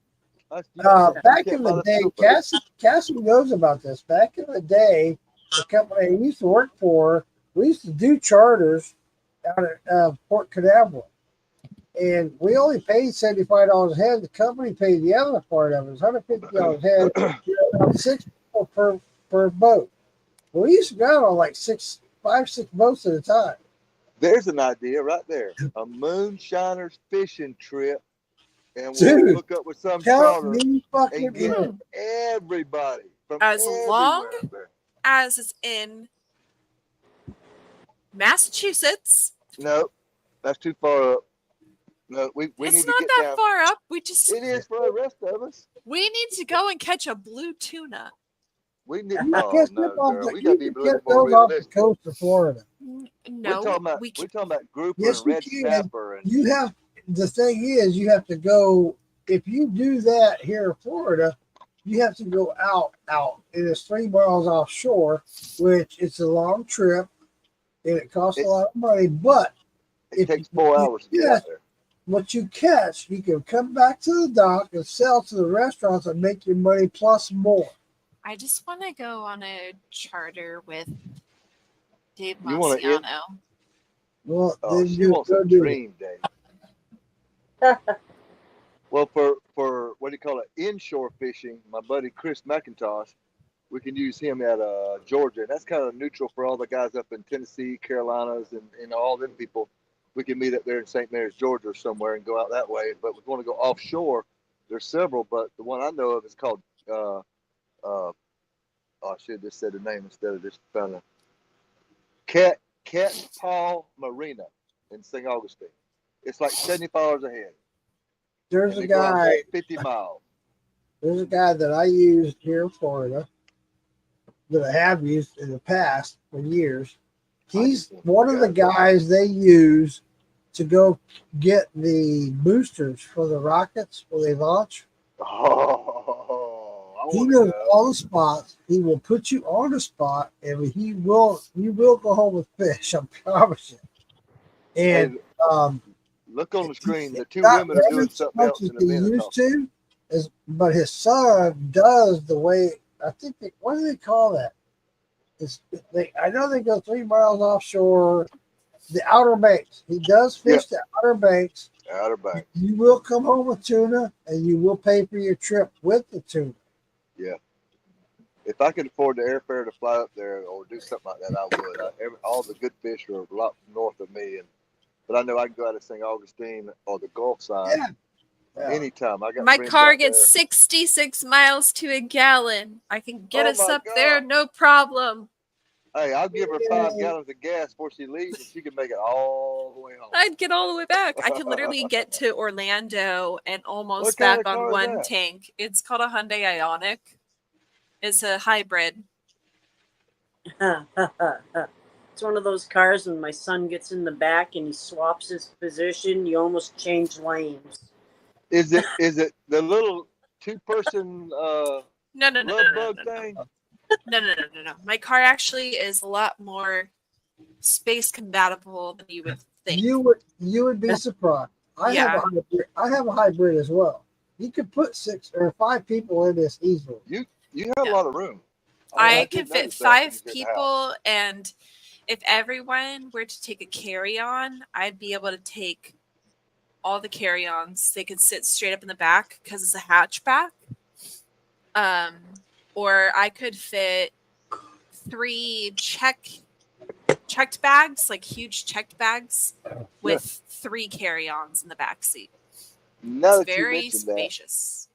Back in the day, Cassie knows about this. Back in the day, the company I used to work for, we used to do charters out at Port Canaveral. And we only paid $75 a head. The company paid the other part of it. It was $150 a head. about 6 people per boat. We used to go out on like 5, 6 boats at a time. There's an idea right there. A moonshiners fishing trip, and we'll Dude, hook up with some count charter me fucking and get in. everybody from As long everywhere up there. as it's in Massachusetts. No, that's too far up. No, we It's need to not get that down. far up. We just It is for the rest of us. we need to go and catch a blue tuna. We need. You Oh catch no, them off girl. the, We gotta be you a can little catch more those off the realistic. coast of Florida. No, we're talking about grouper Yes, and you red can. snapper and You have the thing is you have to go if you do that here in Florida, you have to go out. It is 3 miles offshore, which it's a long trip and it costs a lot of money. But it takes 4 hours to get out there. What you catch, you can come back to the dock and sell to the restaurants and make your money plus more. I just want to go on a charter with Dave You want to Marciano. Well, Oh, then she you wants go a do dream day. Well, for what do you call it, inshore fishing, my buddy Chris McIntosh, we can use him at Georgia. That's kind of neutral for all the guys up in Tennessee, Carolinas, and all them people. We can meet up there in St. Mary's, Georgia, or somewhere and go out that way. But we want to go offshore. There's several, but the one I know of is called. I should have just said the name instead of just found a Cat Paw Marina in St. Augustine. It's like $75 a head. There's And a they go out guy. 50 miles. There's a guy that I used here in Florida that I have used in the past for years. He's one of the guys they use to go get the boosters for the rockets when they launch. Oh, He knows all the spots. He will put you on the spot, and you will go home with fish. I promise you. And look on the screen. The two not women are doing running as something much else as in the they men are used talking. to, but his son does the way. I think what do they call that? I know they go 3 miles offshore, the Outer Banks. He does fish the Outer Banks. Outer Banks. You will come home with tuna, and you will pay for your trip with the tuna. Yeah. If I could afford the airfare to fly up there or do something like that, I would. All the good fish are a lot north of me, but I know I can go out of St. Augustine or the Gulf side anytime. I got My friends car out gets there. 66 miles to a gallon. I can get us my up there, God. no problem. Hey, I'll give her 5 gallons of gas before she leaves, and she can make it all the way home. I'd get all the way back. I could literally get to Orlando and almost What kind back of car on is one that? tank. It's called a Hyundai Ioniq. It's a hybrid. It's one of those cars when my son gets in the back and he swaps his position, you almost change lanes. Is it the little 2-person No. love bug thing? No. My car actually is a lot more space compatible than you would think. You would be surprised. I have a hybrid as well. You could put 6 or 5 people in this easily. You have a lot of room. I can fit 5 people, and if everyone were to take a carry-on, I'd be able to take all the carry-ons. They could sit straight up in the back because it's a hatchback. Or I could fit 3 checked bags, like huge checked bags, with 3 carry-ons in the back seat. Now It's that you very mentioned spacious.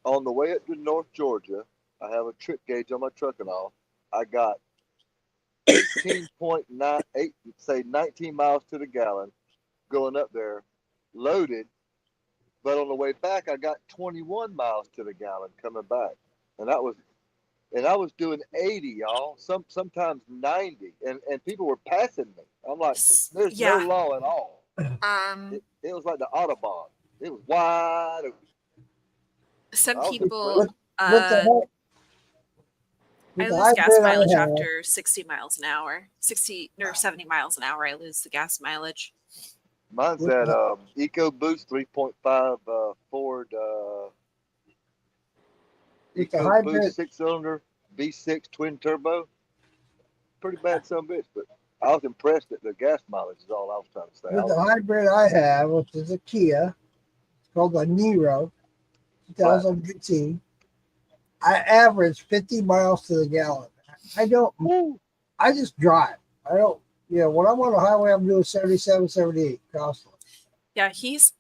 that, on the way up to North Georgia, I have a trip gauge on my truck and all. I got 18.98, say 19 miles to the gallon going up there, loaded. But on the way back, I got 21 miles to the gallon coming back, and I was doing 80, y'all. Sometimes 90, and people were passing me. I'm like, there's no law at all. It was like the Autobahn. It was wide open. Some people. I With the lose gas hybrid I mileage have. after 60 miles an hour. 60 or 70 miles an hour, I lose the gas mileage. Mine's that EcoBoost 3.5 Ford EcoBoost 6-cylinder V6 twin turbo. Pretty bad son of a bitch, but I was impressed that the gas mileage is all I was trying to say. With the hybrid I have, which is a Kia, it's called the Niro, 2015. I average 50 miles to the gallon. I just drive. I don't, when I'm on the highway, I'm doing 77, 78 constantly. Yeah, he's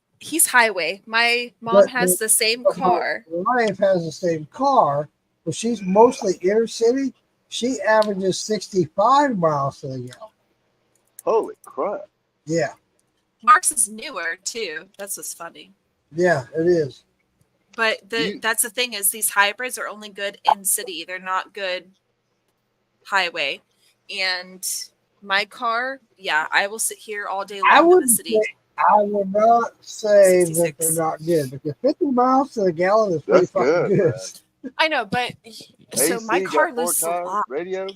highway. My mom But has the same but car. my wife has the same car, but she's mostly inner city. She averages 65 miles to the gallon. Holy crap. Yeah. Mark's is newer too. That's what's funny. Yeah, it is. But that's the thing is these hybrids are only good in city. They're not good highway. And my car, yeah, I will sit here all day long in the city. I would not say 66. that they're not good because 50 miles to the gallon is pretty That's fucking good, good. man. I know, but so AC, my car got 4 loses a tires, lot. radio.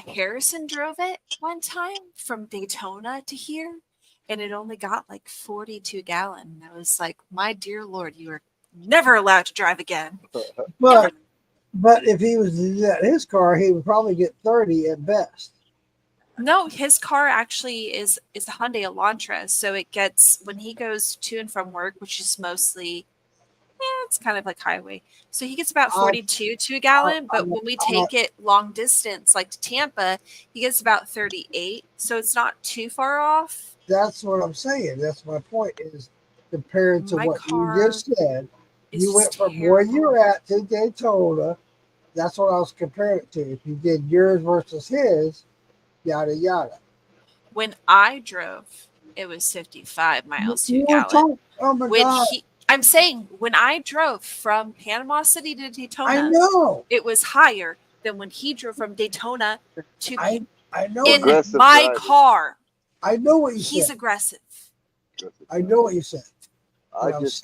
Harrison drove it one time from Daytona to here, and it only got like 42 gallon. I was like, my dear Lord, you are never allowed to drive again. But if he was to do that in his car, he would probably get 30 at best. No, his car actually is a Hyundai Elantra, so it gets when he goes to and from work, which is mostly, it's kind of like highway. So he gets about 42 to a gallon, but when we take it long distance, like to Tampa, he gets about 38. So it's not too far off. That's what I'm saying. That's my point is compared to My what you car just said. is You went just from where terrible. you're at to Daytona. That's what I was comparing it to. If you did yours versus his, yada yada. When I drove, it was 55 miles to a You were gallon. talking, oh my God. I'm saying when I drove from Panama City to Daytona, I know. it was higher than when he drove from Daytona to I know in Aggressive my driving. car. I know what you He's said. aggressive. I know what you said. I just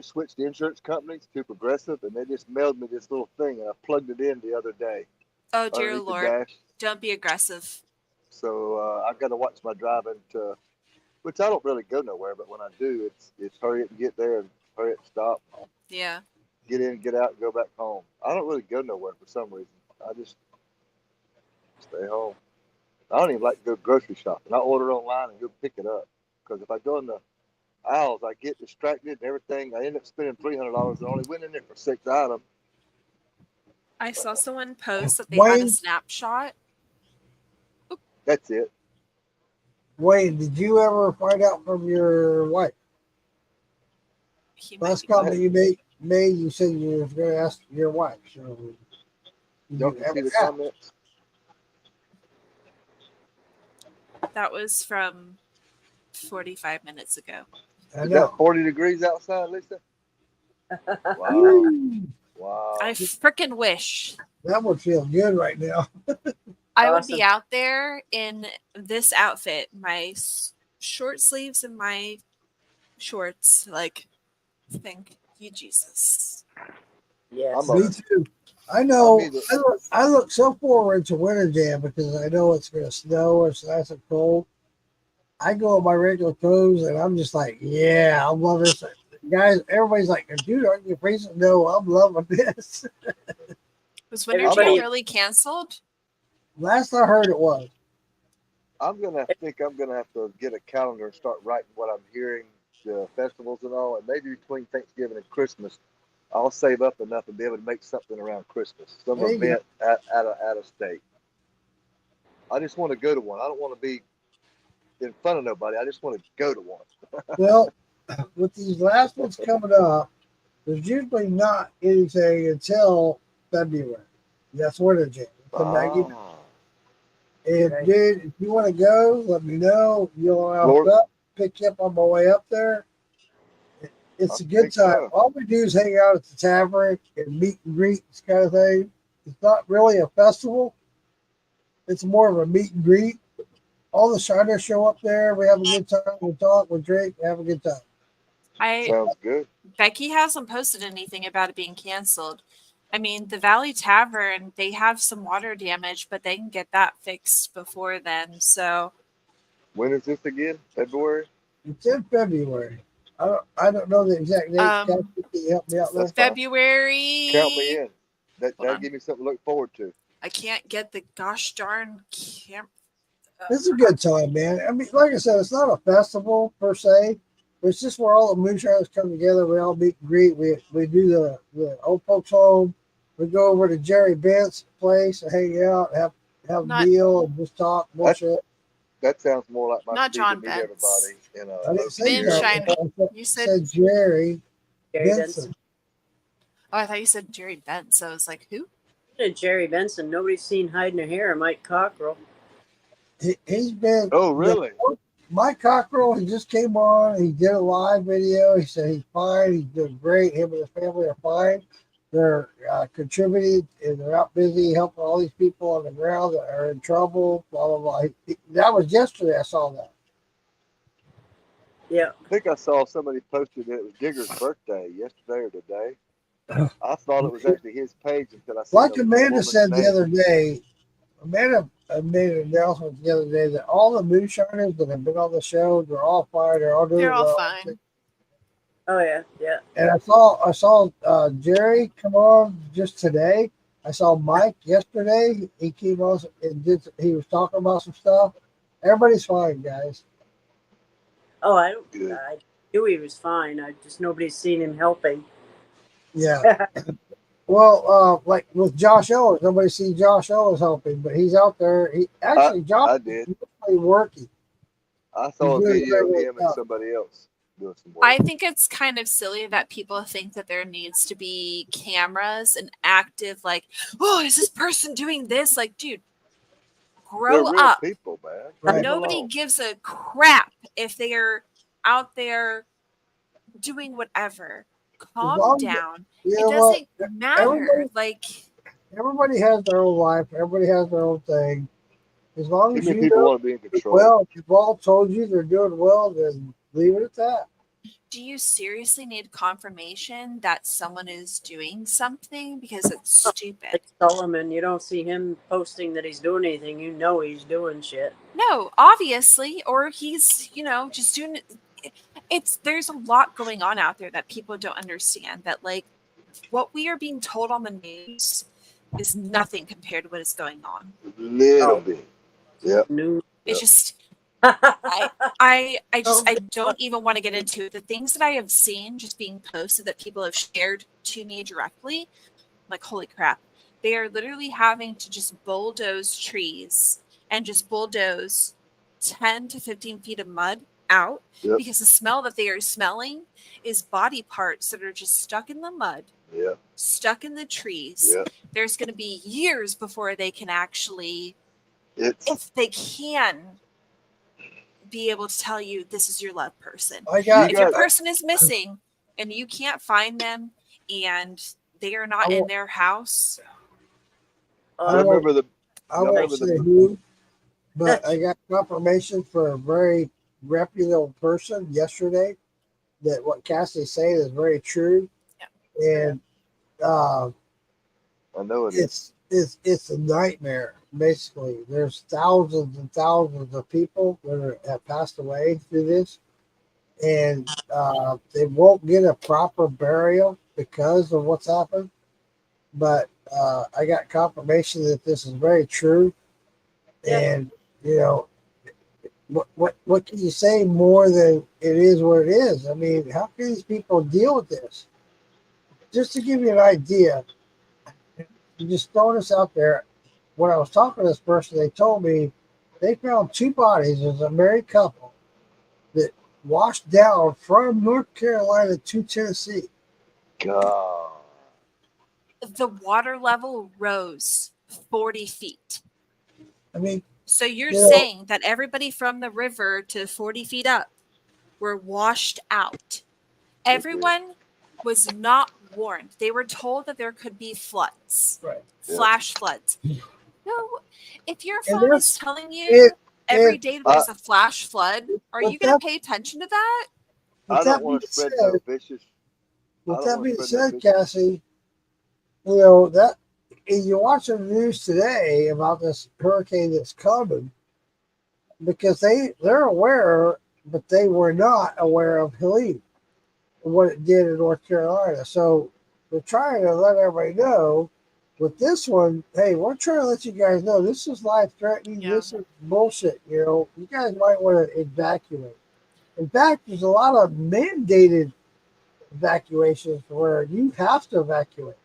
switched insurance companies to Progressive, and they just mailed me this little thing, and I plugged it in the other day. Oh dear underneath the Lord! dash. Don't be aggressive. So I've got to watch my driving, which I don't really go nowhere, but when I do, it's hurry up and get there and hurry up and stop. Yeah. Get in, get out, and go back home. I don't really go nowhere for some reason. I just stay home. I don't even like to go grocery shopping. I order online and go pick it up. Because if I go in the aisles, I get distracted and everything. I end up spending $300 and only went in there for 6 items. I saw someone post that they had a snapshot. That's it. Wayne, did you ever find out from your wife? Last comment you made, you said you were going to ask your wife. So Y'all can see the comments. That was from 45 minutes ago. Is that 40 degrees outside, Lisa? Wow. Wow. I freaking wish. That would feel good right now. I would be out there in this outfit, my short sleeves and my shorts. Like, thank you, Jesus. Yes. Me too. I know. I look so forward to Winter Jam because I know it's going to snow. It's nice and cold. I go in my regular clothes and I'm just like, yeah, I love this. Guys, everybody's like, dude, aren't you freezing? No, I'm loving this. Was Winter Jam really canceled? Last I heard, it was. I'm gonna have to get a calendar and start writing what I'm hearing, the festivals and all, and maybe between Thanksgiving and Christmas, I'll save up enough and be able to make something around Christmas, some event out of state. I just want to go to one. I don't want to be in front of nobody. I just want to go to one. Well, with these last ones coming up, there's usually not anything until February. That's Winter Jam. And dude, if you want to go, let me know. You'll pick you up on my way up there. It's a good time. All we do is hang out at the tavern and meet and greet, this kind of thing. It's not really a festival. It's more of a meet and greet. All the shiners show up there. We have a good time. We talk, we drink, we have a good time. Sounds good. Becky hasn't posted anything about it being canceled. I mean, the Valley Tavern, they have some water damage, but they can get that fixed before then. So, when is this again? February? It's in February. I don't know the exact date. Can you help me out there? February. Count me in. That'll give me something to look forward to. I can't get the gosh darn camp. It's a good time, man. I mean, like I said, it's not a festival per se, It's just where all the moonshiners come together. We all meet and greet. We do the old folks home. We go over to Jerry Bent's place and hang out, have a Not- meal, and just talk bullshit. That sounds more like my Not speed John to meet Bent's. everybody in a I didn't say Moonshine. Jerry. I You said said, Jerry Jerry Benson. oh, I thought you said Jerry Bent. So I was like, who? Jerry Benson. Nobody's seen hiding her hair. Mike Cockrell. He's been. Oh, really? Mike Cockrell, he just came on. He did a live video. He said he's fine. He's doing great. Him and his family are fine. They're contributing and they're out busy helping all these people on the ground that are in trouble. Blah blah blah. That was yesterday. I saw that. Yeah. I think I saw somebody posted that it was Digger's birthday yesterday or today. I thought it was actually his page until I saw Like Amanda said the other day, Amanda made an announcement the other day that all the moonshiners that have been on the show, they're all fine. They're all doing They're all well. fine. Oh yeah, yeah. And I saw Jerry come on just today. I saw Mike yesterday. He came on and he was talking about some stuff. Everybody's fine, guys. Oh, I Good. knew he was fine. I just nobody's seen him helping. Yeah. Well, like with Josh Owens, nobody's seen Josh Owens helping, but he's out there. Josh I did. is really working. I saw a He's doing video of very him well. and somebody else doing some work. I think it's kind of silly that people think that there needs to be cameras and active, like, oh, is this person doing this? Like, dude, They're grow real up. people, man. Right. Leave them Nobody alone. gives a crap if they're out there doing whatever. Calm long as- down. You It know what? doesn't matter. Everybody- Like, Everybody has their own life. Everybody has their own thing. As long Too as many you people know want to be in control. well, if you've all told you they're doing well, then leave it at that. do you seriously need confirmation that someone is doing something? Because it's stupid. Like Solomon, you don't see him posting that he's doing anything. You know he's doing shit. No, obviously, or he's, just doing there's a lot going on out there that people don't understand, that like what we are being told on the news is nothing compared to what is going on. Little bit. Yep. New. It's just I I don't even want to get into it. The things that I have seen just being posted that people have shared to me directly, I'm like, holy crap. They are literally having to just bulldoze trees and just bulldoze 10 to 15 feet of mud out because the smell that they are smelling is body parts that are just stuck in the mud, stuck in the trees. There's going to be years before they can actually, if they can, be able to tell you this is your loved person. If your person is missing and you can't find them and they are not in their house, I remember I won't say who, but I got confirmation for a very reputable person yesterday that what Cassie's saying is very true. And I know it's a nightmare. Basically, there's thousands and thousands of people that have passed away through this, and they won't get a proper burial because of what's happened. But I got confirmation that this is very true, and what can you say more than it is what it is? I mean, how can these people deal with this? Just to give you an idea, you just throw this out there. When I was talking to this person, they told me they found two bodies as a married couple that washed down from North Carolina to Tennessee. God. the water level rose 40 feet. I mean, so you're saying that everybody from the river to 40 feet up were washed out. Everyone was not warned. They were told that there could be floods, flash floods. No, if your phone is telling you every day there's a flash flood, are you going to pay attention to that? I don't want to spread no vicious. With that being said, Cassie, that if you're watching the news today about this hurricane that's coming, because they're aware, but they were not aware of Helene and what it did in North Carolina. So they're trying to let everybody know. With this one, hey, we're trying to let you guys know this is life threatening. This is bullshit. You guys might want to evacuate. In fact, there's a lot of mandated evacuations where you have to evacuate.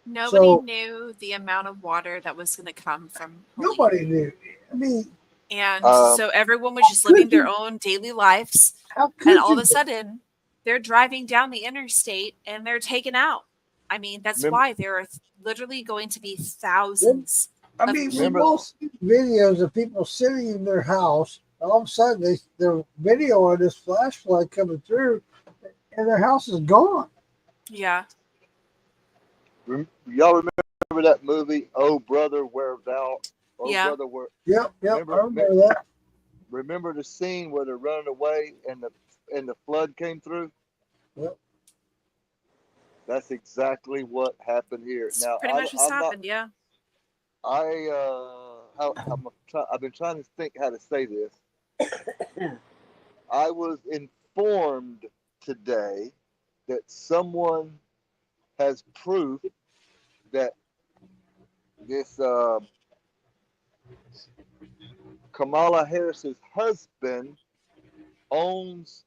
Nobody So knew the amount of water that was going to come from nobody knew. I mean, and Um, so everyone was just living their own daily lives. how And could all of you? a sudden, they're driving down the interstate and they're taken out. I mean, that's Remember- why there are literally going to be thousands. I of mean, we've Remember- all seen videos of people sitting in their house. All of a sudden, they're videoing this flash flood coming through, and their house is gone. Yeah. Y'all remember that movie, Oh Brother, Where Thou? Oh Yeah. Brother, Where? Yep, Remember- I remember that. Remember the scene where they're running away and the flood came through? Yep. That's exactly what happened here. It's Now, pretty much what's I'm not. happened. Yeah. I've been trying to think how to say this. I was informed today that someone has proof that this Kamala Harris's husband owns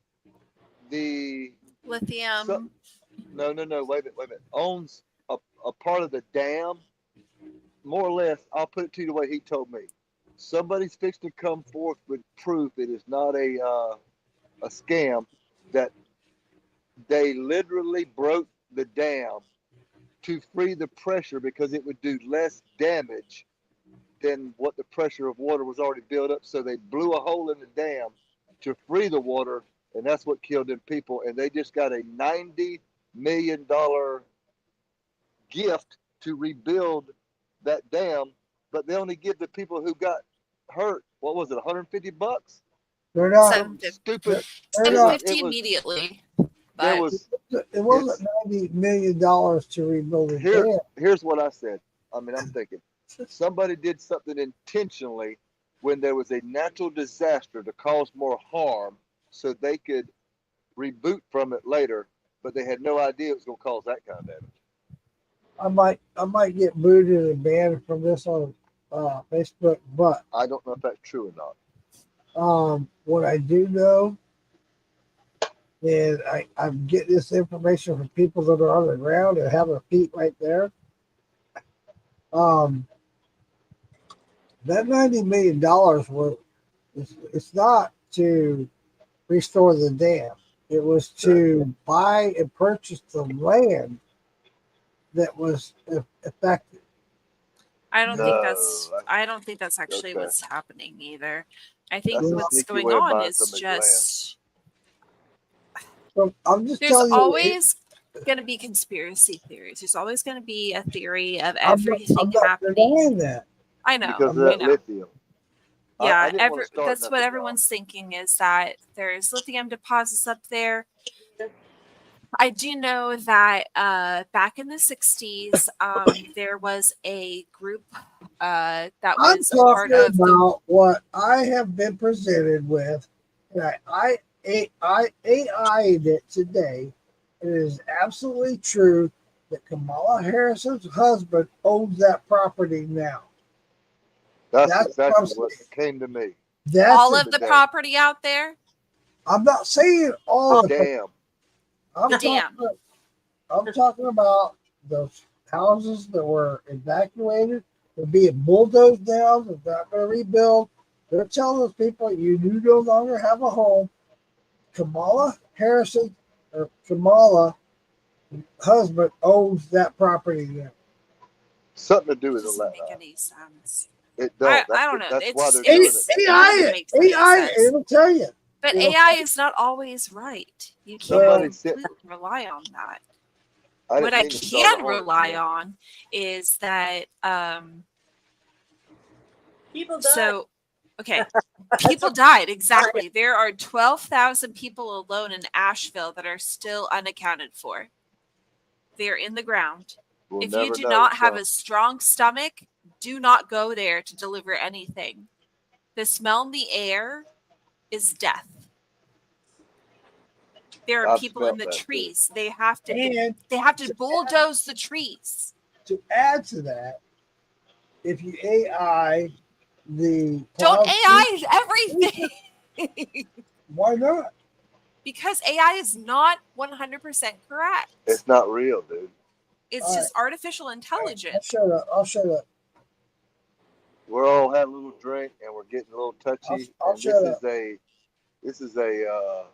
the Lithium. no, wait a minute. Owns a part of the dam. More or less, I'll put it to you the way he told me. Somebody's fixed to come forth with proof it is not a scam, that they literally broke the dam to free the pressure because it would do less damage than what the pressure of water was already built up. So they blew a hole in the dam to free the water, and that's what killed them people. And they just got a $90 million gift to rebuild that dam, but they only give the people who got hurt, what was it, $150? They're not. Stupid. They're not. $750 immediately. There But was. It wasn't $90 million to rebuild the dam. Here's what I said. I mean, I'm thinking somebody did something intentionally when there was a natural disaster to cause more harm, so they could reboot from it later, but they had no idea it was going to cause that kind of damage. I might get booted and banned from this on Facebook, but I don't know if that's true or not. what I do know, and I get this information from people that are on the ground and have their feet right there. That $90 million was, it's not to restore the dam. It was to buy and purchase the land that was affected. I don't No, think that's actually okay. what's happening either. I think That's a what's sneaky going way of on buying is somebody's land. just So I'm just there's telling you. always going to be conspiracy theories. There's always going to be a theory of I'm everything not happening. denying that. I know. Because of I that know. lithium. Yeah, I didn't want to start that's what nothing, everyone's thinking is that there's lithium deposits up there. I do know that back in the 60s, there was a group that I'm was a part talking of the. about what I have been presented with, and I AI'd it today. It is absolutely true that Kamala Harris's husband owns that property now. That's exactly I'm what saying. came to me. That's All it. of the property out there? I'm not saying all the Damn. I'm talking about those houses that were evacuated. They're being bulldozed down. They're not going to rebuild. They're telling those people you no longer have a home. Kamala Harrison or Kamala husband owns that property now. Something to do It with the doesn't land. make any sense. It don't. I don't know. That's why they're It's- doing it. AI, it'll tell you. But It'll AI is not always right. You Somebody can't said- completely rely on that. I didn't What I mean to start a can whole- rely on is that People died. so okay, people died exactly. There are 12,000 people alone in Asheville that are still unaccounted for. They're in the ground. We'll If you never do know, not have so- a strong stomach, do not go there to deliver anything. The smell in the air is death. There are I've people in smelled the that, too. trees. They have to And bulldoze the trees. to add to that, if you AI the Don't cloud AI everything. Why not? Because AI is not 100% correct. It's not real, dude. It's All just artificial I'll intelligence. shut up. I'll shut up. We're all having a little drink and we're getting a little touchy. I'll And shut this is a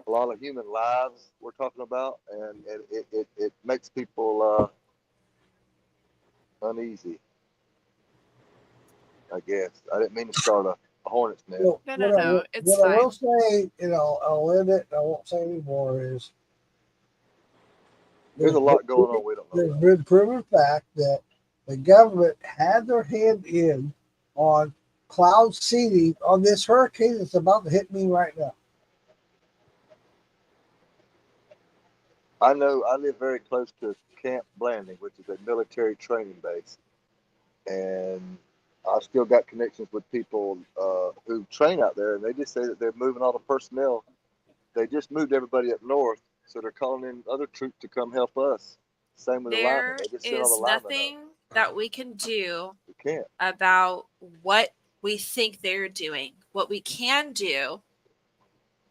lot of human lives we're talking about, and it makes people uneasy. I guess I didn't mean to start a hornet's nest. Well, No, it's what I fine. will say, I'll end it. I won't say anymore. Is There's a lot going on we don't know There's about. been proven fact that the government had their hand in on cloud seeding on this hurricane that's about to hit me right now. I know I live very close to Camp Blanding, which is a military training base, and I've still got connections with people who train out there, and they just say that they're moving all the personnel. They just moved everybody up north, so they're calling in other troops to come help us. Same with the linemen. There They just sent all the is linemen nothing up. that we can do We can't. about what we think they're doing. What we can do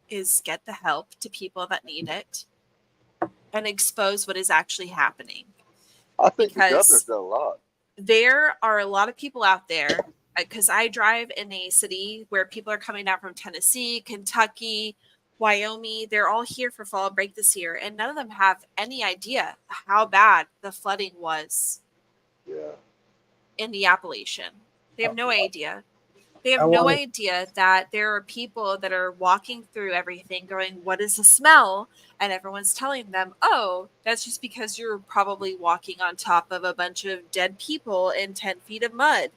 is get the help to people that need it and expose what is actually happening. I think the Because governor's done a lot. there are a lot of people out there, because I drive in a city where people are coming down from Tennessee, Kentucky, Wyoming. They're all here for fall break this year, and none of them have any idea how bad the flooding was Yeah. in the Appalachian. They have no idea. They I have no wanna- idea that there are people that are walking through everything going, what is the smell? And everyone's telling them, oh, that's just because you're probably walking on top of a bunch of dead people in 10 feet of mud.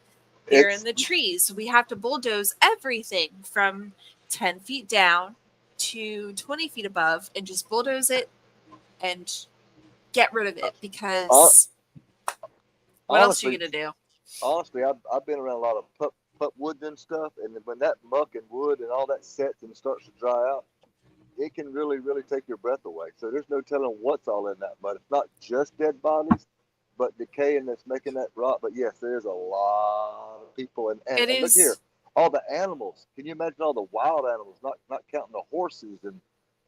They're in the trees. We have to bulldoze everything from 10 feet down to 20 feet above and just bulldoze it and get rid of it, because what else are you going to do? Honestly, I've been around a lot of pup woods and stuff, and when that muck and wood and all that sets and starts to dry out, it can really, really take your breath away. So there's no telling what's all in that mud. It's not just dead bodies, but decaying that's making that rot. But yes, there's a lot of people, and look here, all the animals. Can you imagine all the wild animals? Not counting the horses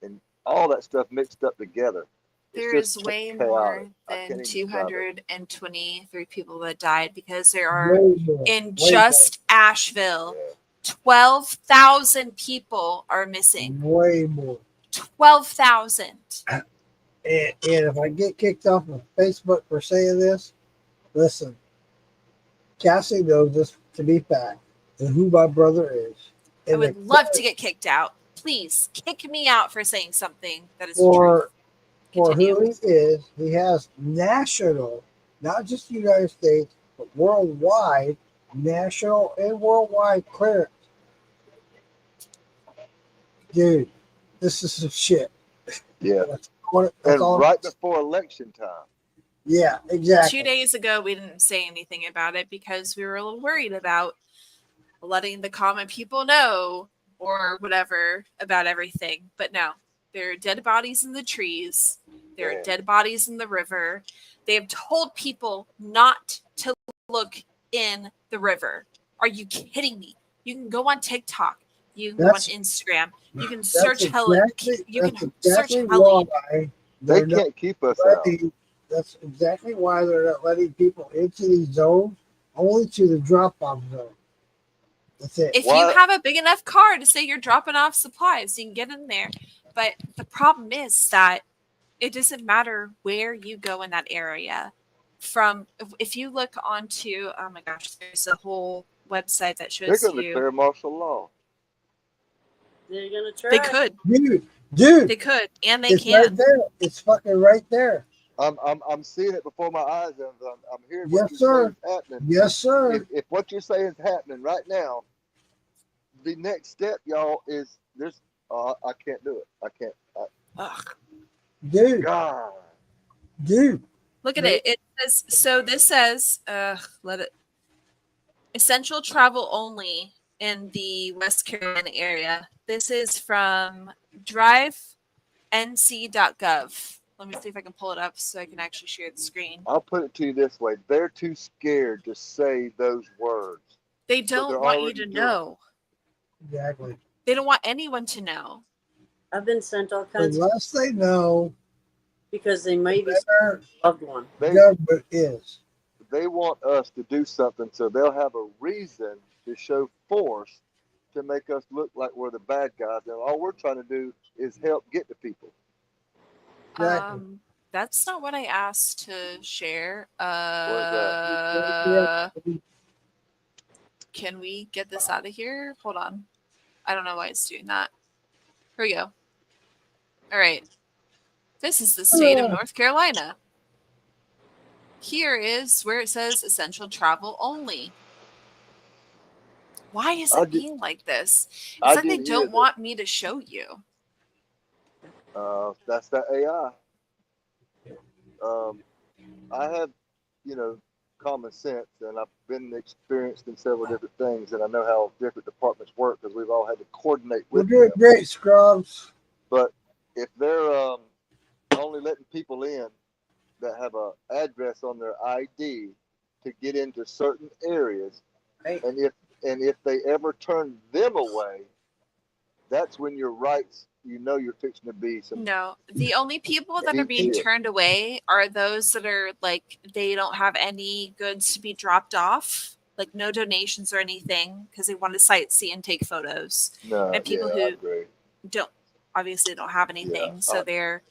and all that stuff mixed up together. There is way more than 223 people that died, because there are in just Asheville, 12,000 people are missing. Way more. 12,000. And if I get kicked off of Facebook for saying this, listen, Cassie knows this to be fact and who my brother is. I would love to get kicked out. Please kick me out for saying something that is true. For who he is, he has national, not just the United States, but worldwide, national and worldwide clearance. Dude, this is some shit. Yeah. That's and all right before election time. Yeah, exactly. 2 days ago, we didn't say anything about it because we were a little worried about letting the common people know or whatever about everything. But no, there are dead bodies in the trees. There are dead bodies in the river. They have told people not to look in the river. Are you kidding me? You can go on TikTok. You can go on Instagram. You can search Helen. You can search Helen. They can't keep us out. That's exactly why they're not letting people into these zones, only to the drop-off zone. That's it. If you have a big enough car to say you're dropping off supplies, you can get in there. But the problem is that it doesn't matter where you go in that area. If you look onto, oh my gosh, there's a whole website that shows they're going to declare martial law. They're going to try. They could. Dude. They could, and they it's can. Right there. It's fucking right there. I'm seeing it before my eyes, and I'm hearing what you're saying is happening. Yes, sir. If what you're saying is happening right now, the next step, y'all, is this. I can't do it. I can't. Dude. God. Dude. Look at it. It says, so this says, essential travel only in the West Carolina area. This is from drivenc.gov. Let me see if I can pull it up so I can actually share the screen. I'll put it to you this way. They're too scared to say those words. They don't want you to know. Exactly. They don't want anyone to know. I've been sent all kinds of Unless they know because they might be where loved one. the government is. They want us to do something, so they'll have a reason to show force to make us look like we're the bad guys, and all we're trying to do is help get to people. Exactly. That's not what I asked to share. Yeah. Can we get this out of here? Hold on. I don't know why it's doing that. Here we go. All right. This is the state of North Carolina. Here is where it says essential travel only. Why is it being like this? It's like they don't want me to show you. That's that AI. I have, common sense, and I've been experienced in several different things, and I know how different departments work because we've all had to coordinate with We're doing great, Scrubs. But if they're only letting people in that have an address on their ID to get into certain areas, right. and if they ever turn them away, that's when your rights, you're fixing to be some. No, the only people that are being turned away are those that are like they don't have any goods to be dropped off, like no donations or anything, because they want to sightsee and take photos. No, and people I who agree. obviously don't have anything, Yeah, so they're.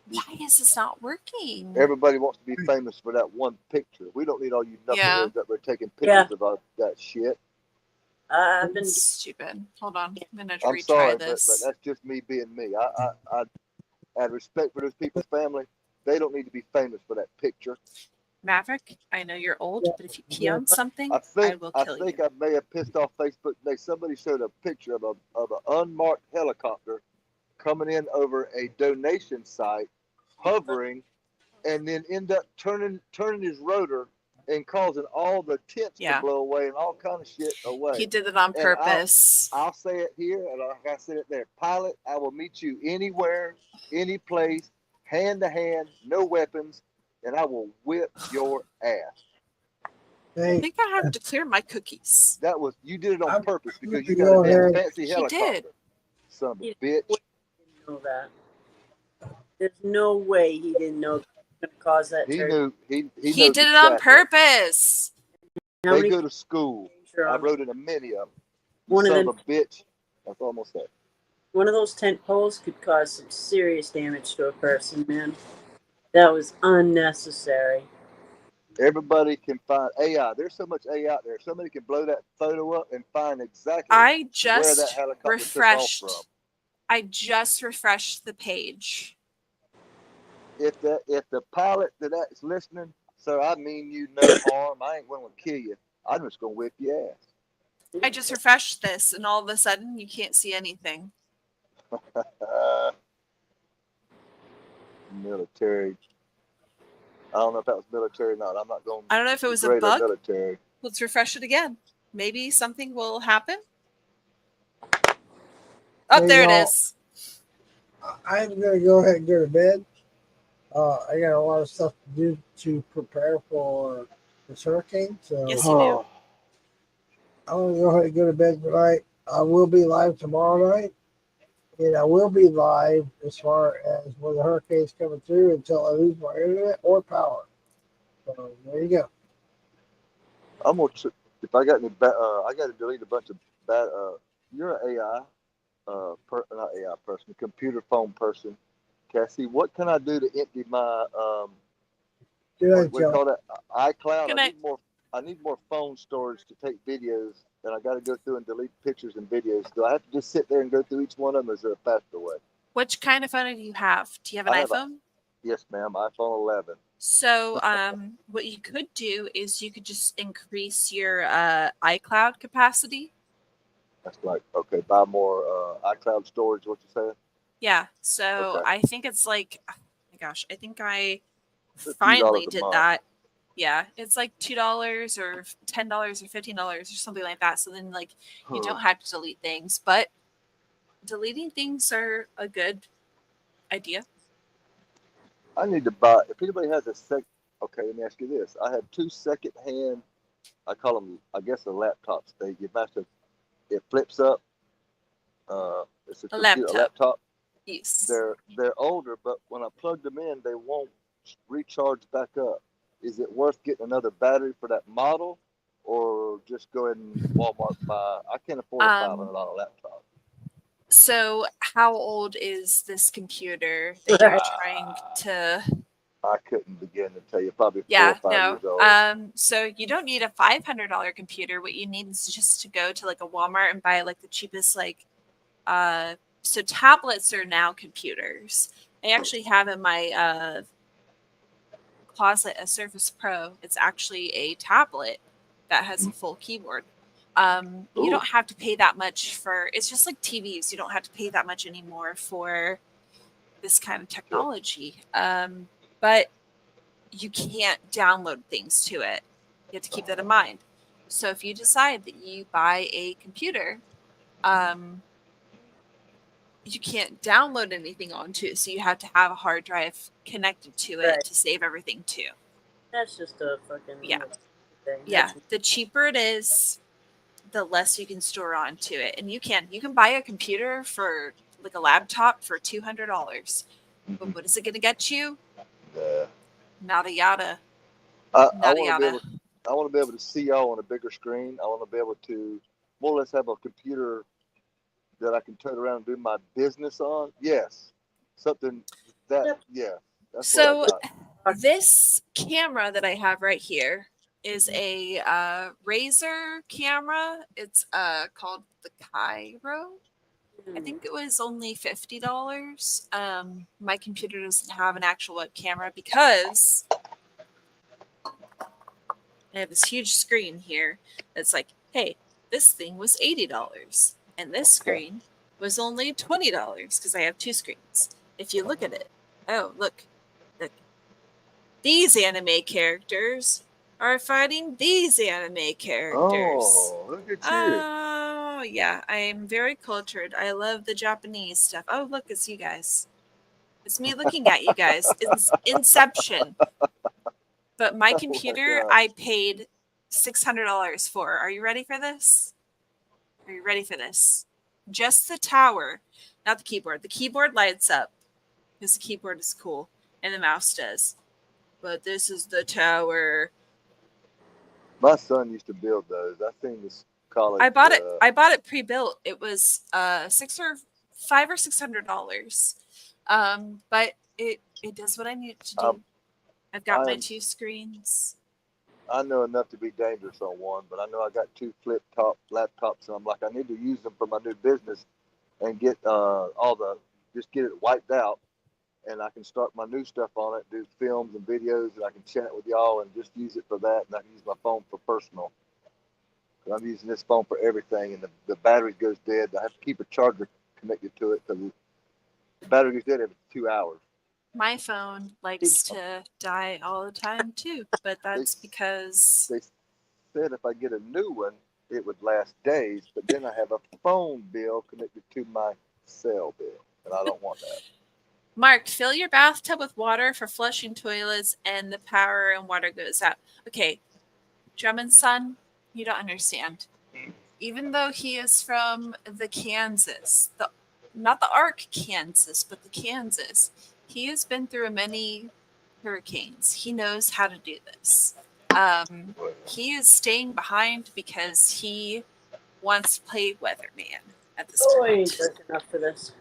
Why is this not working? Everybody wants to be famous for that one picture. We don't need all you knuckleheads that were taking pictures of that shit. I've been stupid. Hold on, I'm gonna I'm retry sorry, this. but that's just me being me. I out of respect for those people's family, they don't need to be famous for that picture. Maverick, I know you're old, but if you pee on something, I will kill you. I think I may have pissed off Facebook today. Somebody showed a picture of an unmarked helicopter coming in over a donation site, hovering, and then end up turning his rotor and causing all the tents to blow away and all kind of shit away. He did it on purpose. I'll say it here, and like I said it there. Pilot, I will meet you anywhere, any place, hand to hand, no weapons, and I will whip your ass. I think I have to clear my cookies. You did it on purpose because you got a damn fancy helicopter. He did. Son of a bitch. Didn't know that. There's no way he didn't know that was going to cause that. He knew. He did it on purpose. They go to school. I rode in a many of them. One Son of them, a bitch. That's almost that. One of those tent poles could cause some serious damage to a person, man. That was unnecessary. Everybody can find AI. There's so much AI out there. Somebody can blow that photo up and find exactly I where that just helicopter refreshed. took off from. I just refreshed the page. If the pilot that's listening, sir, I mean you no harm. I ain't going to kill you. I'm just going to whip your ass. I just refreshed this, and all of a sudden, you can't see anything. Military. I don't know if that was military or not. I'm not going. I don't know if it was a bug. Military. Let's refresh it again. Maybe something will happen. Oh, there it is. I'm going to go ahead and go to bed. I got a lot of stuff to do to prepare for this hurricane. So yes, you do. I'm going to go ahead and go to bed tonight. I will be live tomorrow night. And I will be live as far as when the hurricane's coming through until I lose my internet or power. So there you go. I'm gonna. If I got any, I got to delete a bunch of bad. You're an AI, not AI person, computer phone person, Cassie. What can I do to empty my what we call that iCloud? I need more phone storage to take videos, and I got to go through and delete pictures and videos. Do I have to just sit there and go through each one of them, or is there a faster way? Which kind of phone do you have? Do you have an iPhone? Yes, ma'am. iPhone 11. So what you could do is you could just increase your iCloud capacity. That's like, okay, buy more iCloud storage, what you saying? Yeah. So I think it's like, oh my gosh, I think I finally did that. Yeah, it's like $2 or $10 or $15 or something like that. So then like you don't have to delete things, but deleting things are a good idea. I need to buy, if anybody has okay, let me ask you this. I have 2 second-hand, I call them, I guess, the laptops. It flips up, It's a A computer, a laptop. Yes. They're older, but when I plug them in, they won't recharge back up. Is it worth getting another battery for that model, or just go ahead and Walmart buy? I can't afford a $500 laptop. So, how old is this computer that you're trying to? I couldn't begin to tell you. Probably 4 Yeah, or 5 no. years old. So you don't need a $500 computer. What you need is just to go to like a Walmart and buy like the cheapest so tablets are now computers. I actually have in my closet a Surface Pro. It's actually a tablet that has a full keyboard. You don't have to pay that much for. It's just like TVs. You don't have to pay that much anymore for this kind of technology. But you can't download things to it. You have to keep that in mind. So if you decide that you buy a computer, you can't download anything onto it. So you have to have a hard drive connected to it to save everything too. That's just a fucking thing. Yeah. The cheaper it is, the less you can store onto it. And you can buy a computer for like a laptop for $200. But what is it going to get you? Nada yada. I want to be able to see y'all on a bigger screen. I want to be able to more or less have a computer that I can turn around and do my business on. Yes, something that That's so what I got. This camera that I have right here is a Razer camera. It's called the Cairo. I think it was only $50. My computer doesn't have an actual web camera because I have this huge screen here that's like, hey, this thing was $80 and this screen was only $20 because I have two screens. If you look at it, look. These anime characters are fighting these anime characters. Oh, look at you. Oh, yeah. I'm very cultured. I love the Japanese stuff. Oh, look, it's you guys. It's me looking at you guys. It's Inception. But my computer, I paid $600 for. Are you ready for this? Are you ready for this? Just the tower, not the keyboard. The keyboard lights up because the keyboard is cool and the mouse does. But this is the tower. My son used to build those. I seen this college. I bought it pre-built. It was $500 or $600. But it does what I need it to do. I've got my two screens. I know enough to be dangerous on one, but I know I got two flip top laptops, and I'm like, I need to use them for my new business and get just get it wiped out. And I can start my new stuff on it, do films and videos, and I can chat with y'all and just use it for that. And I can use my phone for personal. I'm using this phone for everything, and the battery goes dead. I have to keep a charger connected to it because the battery goes dead every 2 hours. My phone likes to die all the time too, but that's because they said if I get a new one, it would last days. But then I have a phone bill connected to my cell bill, and I don't want that. Mark, fill your bathtub with water for flushing toilets and the power and water goes out. Okay, Drummond's son, you don't understand. Even though he is from the Kansas, not the Arkansas, but the Kansas, he has been through many hurricanes. He knows how to do this. He is staying behind because he wants to play weatherman at this point. I ain't drunk enough for this.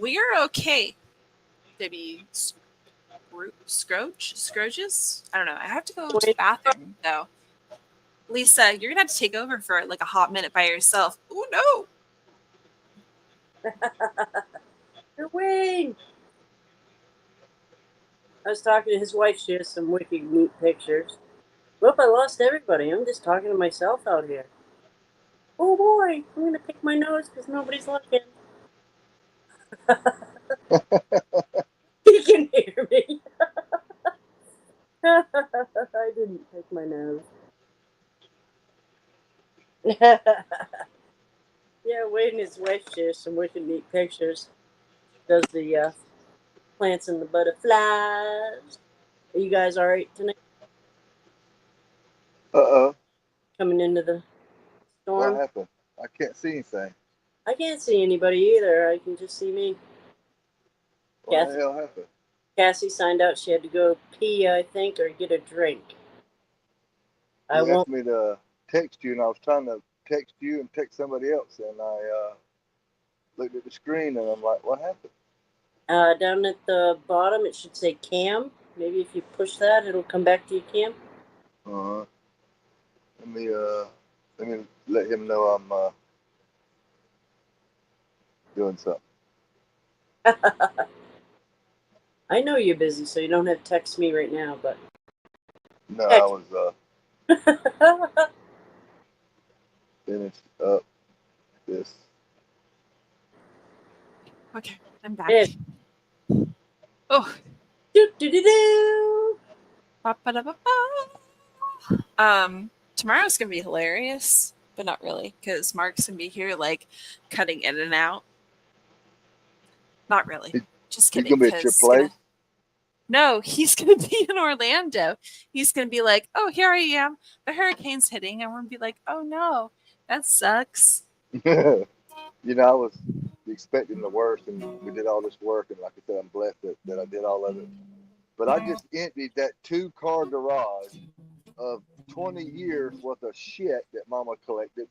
We are okay. Maybe Scroges? I don't know. I have to go to the bathroom though. Lisa, you're gonna have to take over for like a hot minute by yourself. Oh no! Wayne. I was talking to his wife. She has some wicked neat pictures. Whoop! I lost everybody. I'm just talking to myself out here. Oh boy, I'm gonna pick my nose because nobody's looking. He can hear me. I didn't pick my nose. Yeah, Wade and his wife shares some wicked neat pictures. Does the plants and the butterflies. Are you guys all right tonight? Uh-oh. Coming into the What Storm. happened? I can't see anything. I can't see anybody either. I can just see me. What Kathy. the hell happened? Cassie signed out. She had to go pee, I think, or get a drink. I You won't. asked me to text you, and I was trying to text you and text somebody else, and I looked at the screen, and I'm like, what happened? Down at the bottom, it should say Cam. Maybe if you push that, it'll come back to you, Cam. Uh-huh. Let me let him know I'm doing something. I know you're busy, so you don't have to text me right now, but. No, I was finished up this. Okay, I'm back. Yeah. Oh. Do. Tomorrow's gonna be hilarious, but not really, because Mark's gonna be here like cutting in and out. Not really. Just kidding. He's gonna be at your place? No, he's gonna be in Orlando. He's gonna be like, "Oh, here I am. The hurricane's hitting," and we're gonna be like, "Oh no, that sucks." I was expecting the worst, and we did all this work, and like I said, I'm blessed that I did all of it. But I just emptied that 2-car garage of 20 years worth of shit that Mama collected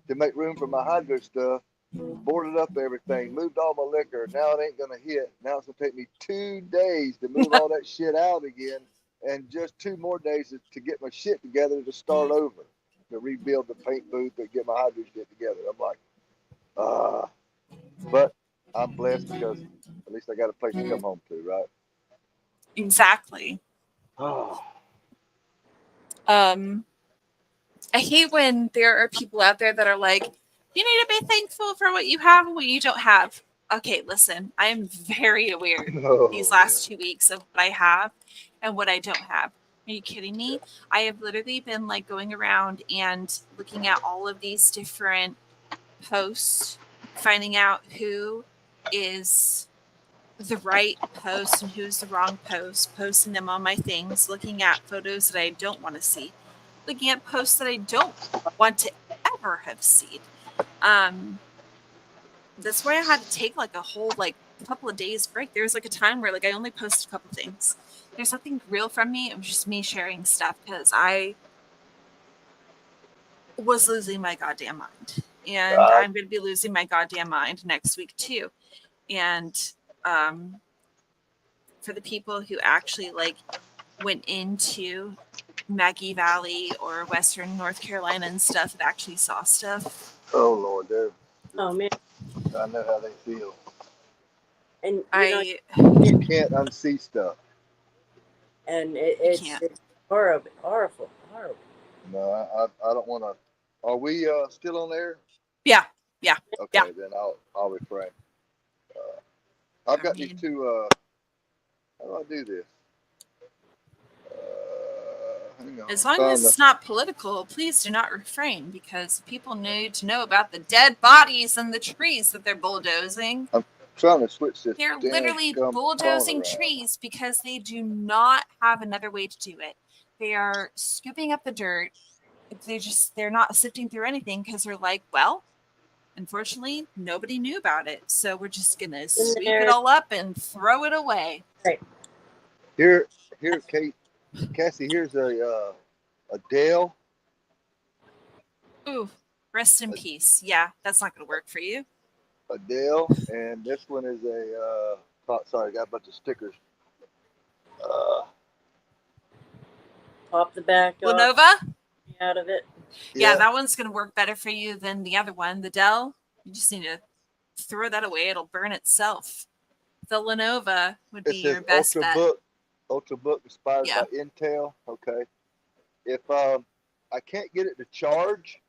to make room for my hydro stuff, boarded up everything, moved all my liquor. Now it ain't gonna hit. Now it's gonna take me 2 days to move all that shit out again, and just 2 more days to get my shit together to start over, to rebuild the paint booth and get my hydro shit together. I'm like, but I'm blessed because at least I got a place to come home to, right? Exactly. I hate when there are people out there that are like, you need to be thankful for what you have and what you don't have. Okay, listen, I am very aware these last 2 weeks of what I have and what I don't have. Are you kidding me? I have literally been like going around and looking at all of these different posts, finding out who is the right post and who's the wrong post, posting them on my things, looking at photos that I don't want to see, looking at posts that I don't want to ever have seen. That's why I had to take like a whole like couple of days break. There was like a time where like I only posted a couple things. There's nothing real from me. It was just me sharing stuff because I was losing my goddamn mind. And I'm going to be losing my goddamn mind next week too. And for the people who actually like went into Maggie Valley or Western North Carolina and stuff that actually saw stuff. Oh Lord, oh man, I know how they feel. And you can't unsee stuff. And it's horrible. No, I don't want to. Are we still on air? Yeah. Okay, then I'll refrain. I've got these two. How do I do this? Hang on. As long as it's not political, please do not refrain, because people need to know about the dead bodies and the trees that they're bulldozing. I'm trying to switch this. They're literally bulldozing trees because they do not have another way to do it. They are scooping up the dirt. They're not sifting through anything because they're like, well, unfortunately, nobody knew about it, so we're just gonna sweep it all up and throw it away. Right. Here, Cassie. Here's a Dale. Ooh, rest in peace. Yeah, that's not gonna work for you. A Dale, and this one is a. Sorry, I got a bunch of stickers. Pop the back Lenovo? out of it. Yeah, that one's going to work better for you than the other one. The Dell, you just need to throw that away. It'll burn itself. The Lenovo would be your best bet. Ultrabook inspired by Intel. Okay. If I can't get it to charge,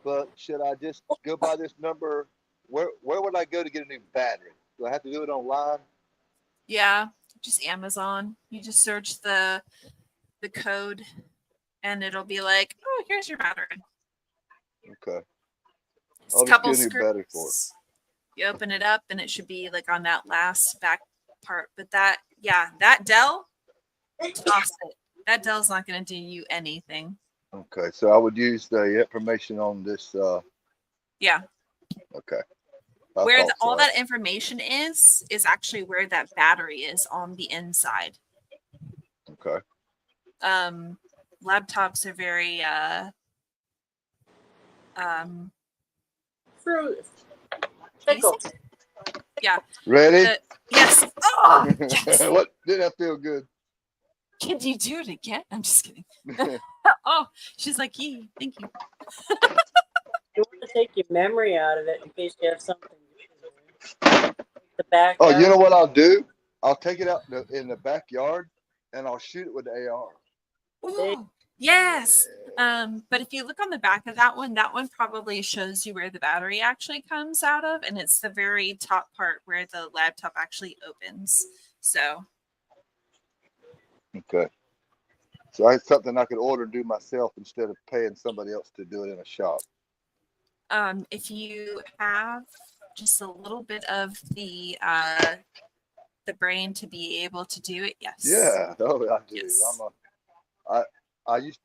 but should I just go by this number? Where would I go to get a new battery? Do I have to do it online? Yeah, just Amazon. You just search the code, and it'll be like, oh, here's your battery. Okay. It's a couple screws. You open it up, and it should be like on that last back part. But that Dell, toss it. That Dell's not going to do you anything. Okay, so I would use the information on this. Yeah. Okay. Where all that information is actually where that battery is on the inside. Okay. Laptops are very Fickle. basic. Yeah. Ready? Yes. Oh, yes. What did that feel good? Can you do it again? I'm just kidding. Oh, she's like, yeah, thank you. You want to take your memory out of it in case you have something. The back. Oh, you know what I'll do? I'll take it out in the backyard and I'll shoot it with the AR. Ooh, yes. But if you look on the back of that one probably shows you where the battery actually comes out of, and it's the very top part where the laptop actually opens. So. Okay. So it's something I could order and do myself instead of paying somebody else to do it in a shop. If you have just a little bit of the brain to be able to do it, yes. Yeah, I do. Yes.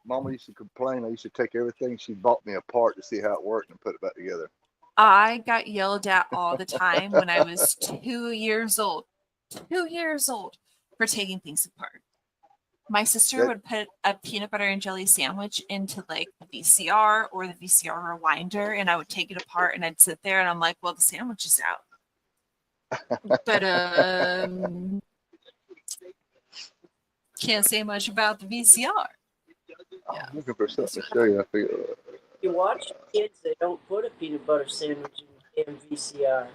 Mama used to complain. I used to take everything she bought me apart to see how it worked and put it back together. I got yelled at all the time when I was 2 years old. 2 years old for taking things apart. My sister would put a peanut butter and jelly sandwich into like the VCR or the VCR rewinder, and I would take it apart and I'd sit there and I'm like, well, the sandwich is out. But can't say much about the VCR. Yeah. I'm looking for something to show you. You watch kids, they don't put a peanut butter sandwich in the VCR.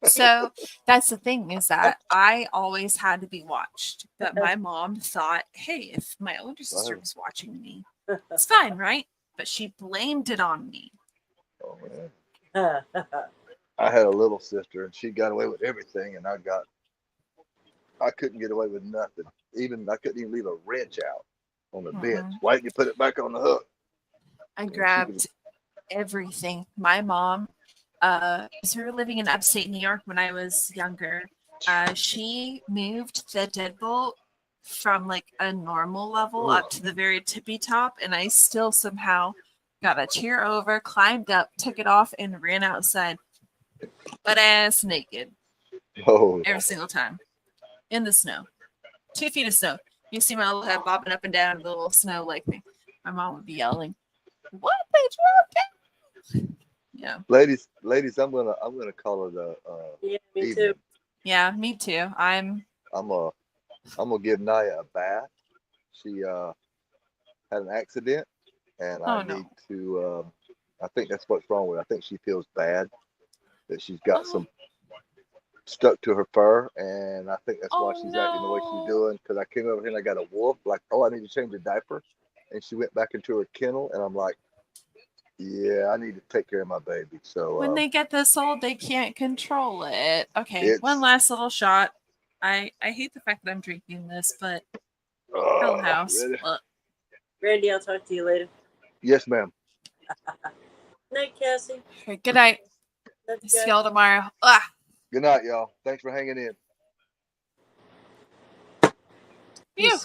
So that's the thing, is that I always had to be watched. But my mom thought, hey, if my older sister was watching me, it's fine, right? But she blamed it on me. Oh, man. I had a little sister and she got away with everything, and I couldn't get away with nothing. I couldn't even leave a wrench out on the bench. Why didn't you put it back on the hook? I grabbed everything. My mom, we were living in upstate New York when I was younger. She moved the deadbolt from like a normal level up to the very tippy top, and I still somehow got a chair over, climbed up, took it off, and ran outside, butt ass naked. Oh. Every single time in the snow, 2 feet of snow. You see my little head bobbing up and down in the little snow like thing. My mom would be yelling, "What the fuck?" Yeah. Ladies, I'm gonna call it a yeah, me evening. too. Yeah, me too. I'm gonna give Naya a bath. She had an accident, and I need to. I think that's what's wrong with her. I think she feels bad that she's got some stuck to her fur, and I think that's why she's acting the way she's doing. Because I came over here and I got a wolf. Like, I need to change a diaper, and she went back into her kennel, and I'm like, yeah, I need to take care of my baby. So when they get this old, they can't control it. Okay, one last little shot. I hate the fact that I'm drinking this, but Hell House. Randy, I'll talk to you later. Yes, ma'am. Night, Cassie. Good night. See y'all tomorrow. Good night, y'all. Thanks for hanging in. Phew.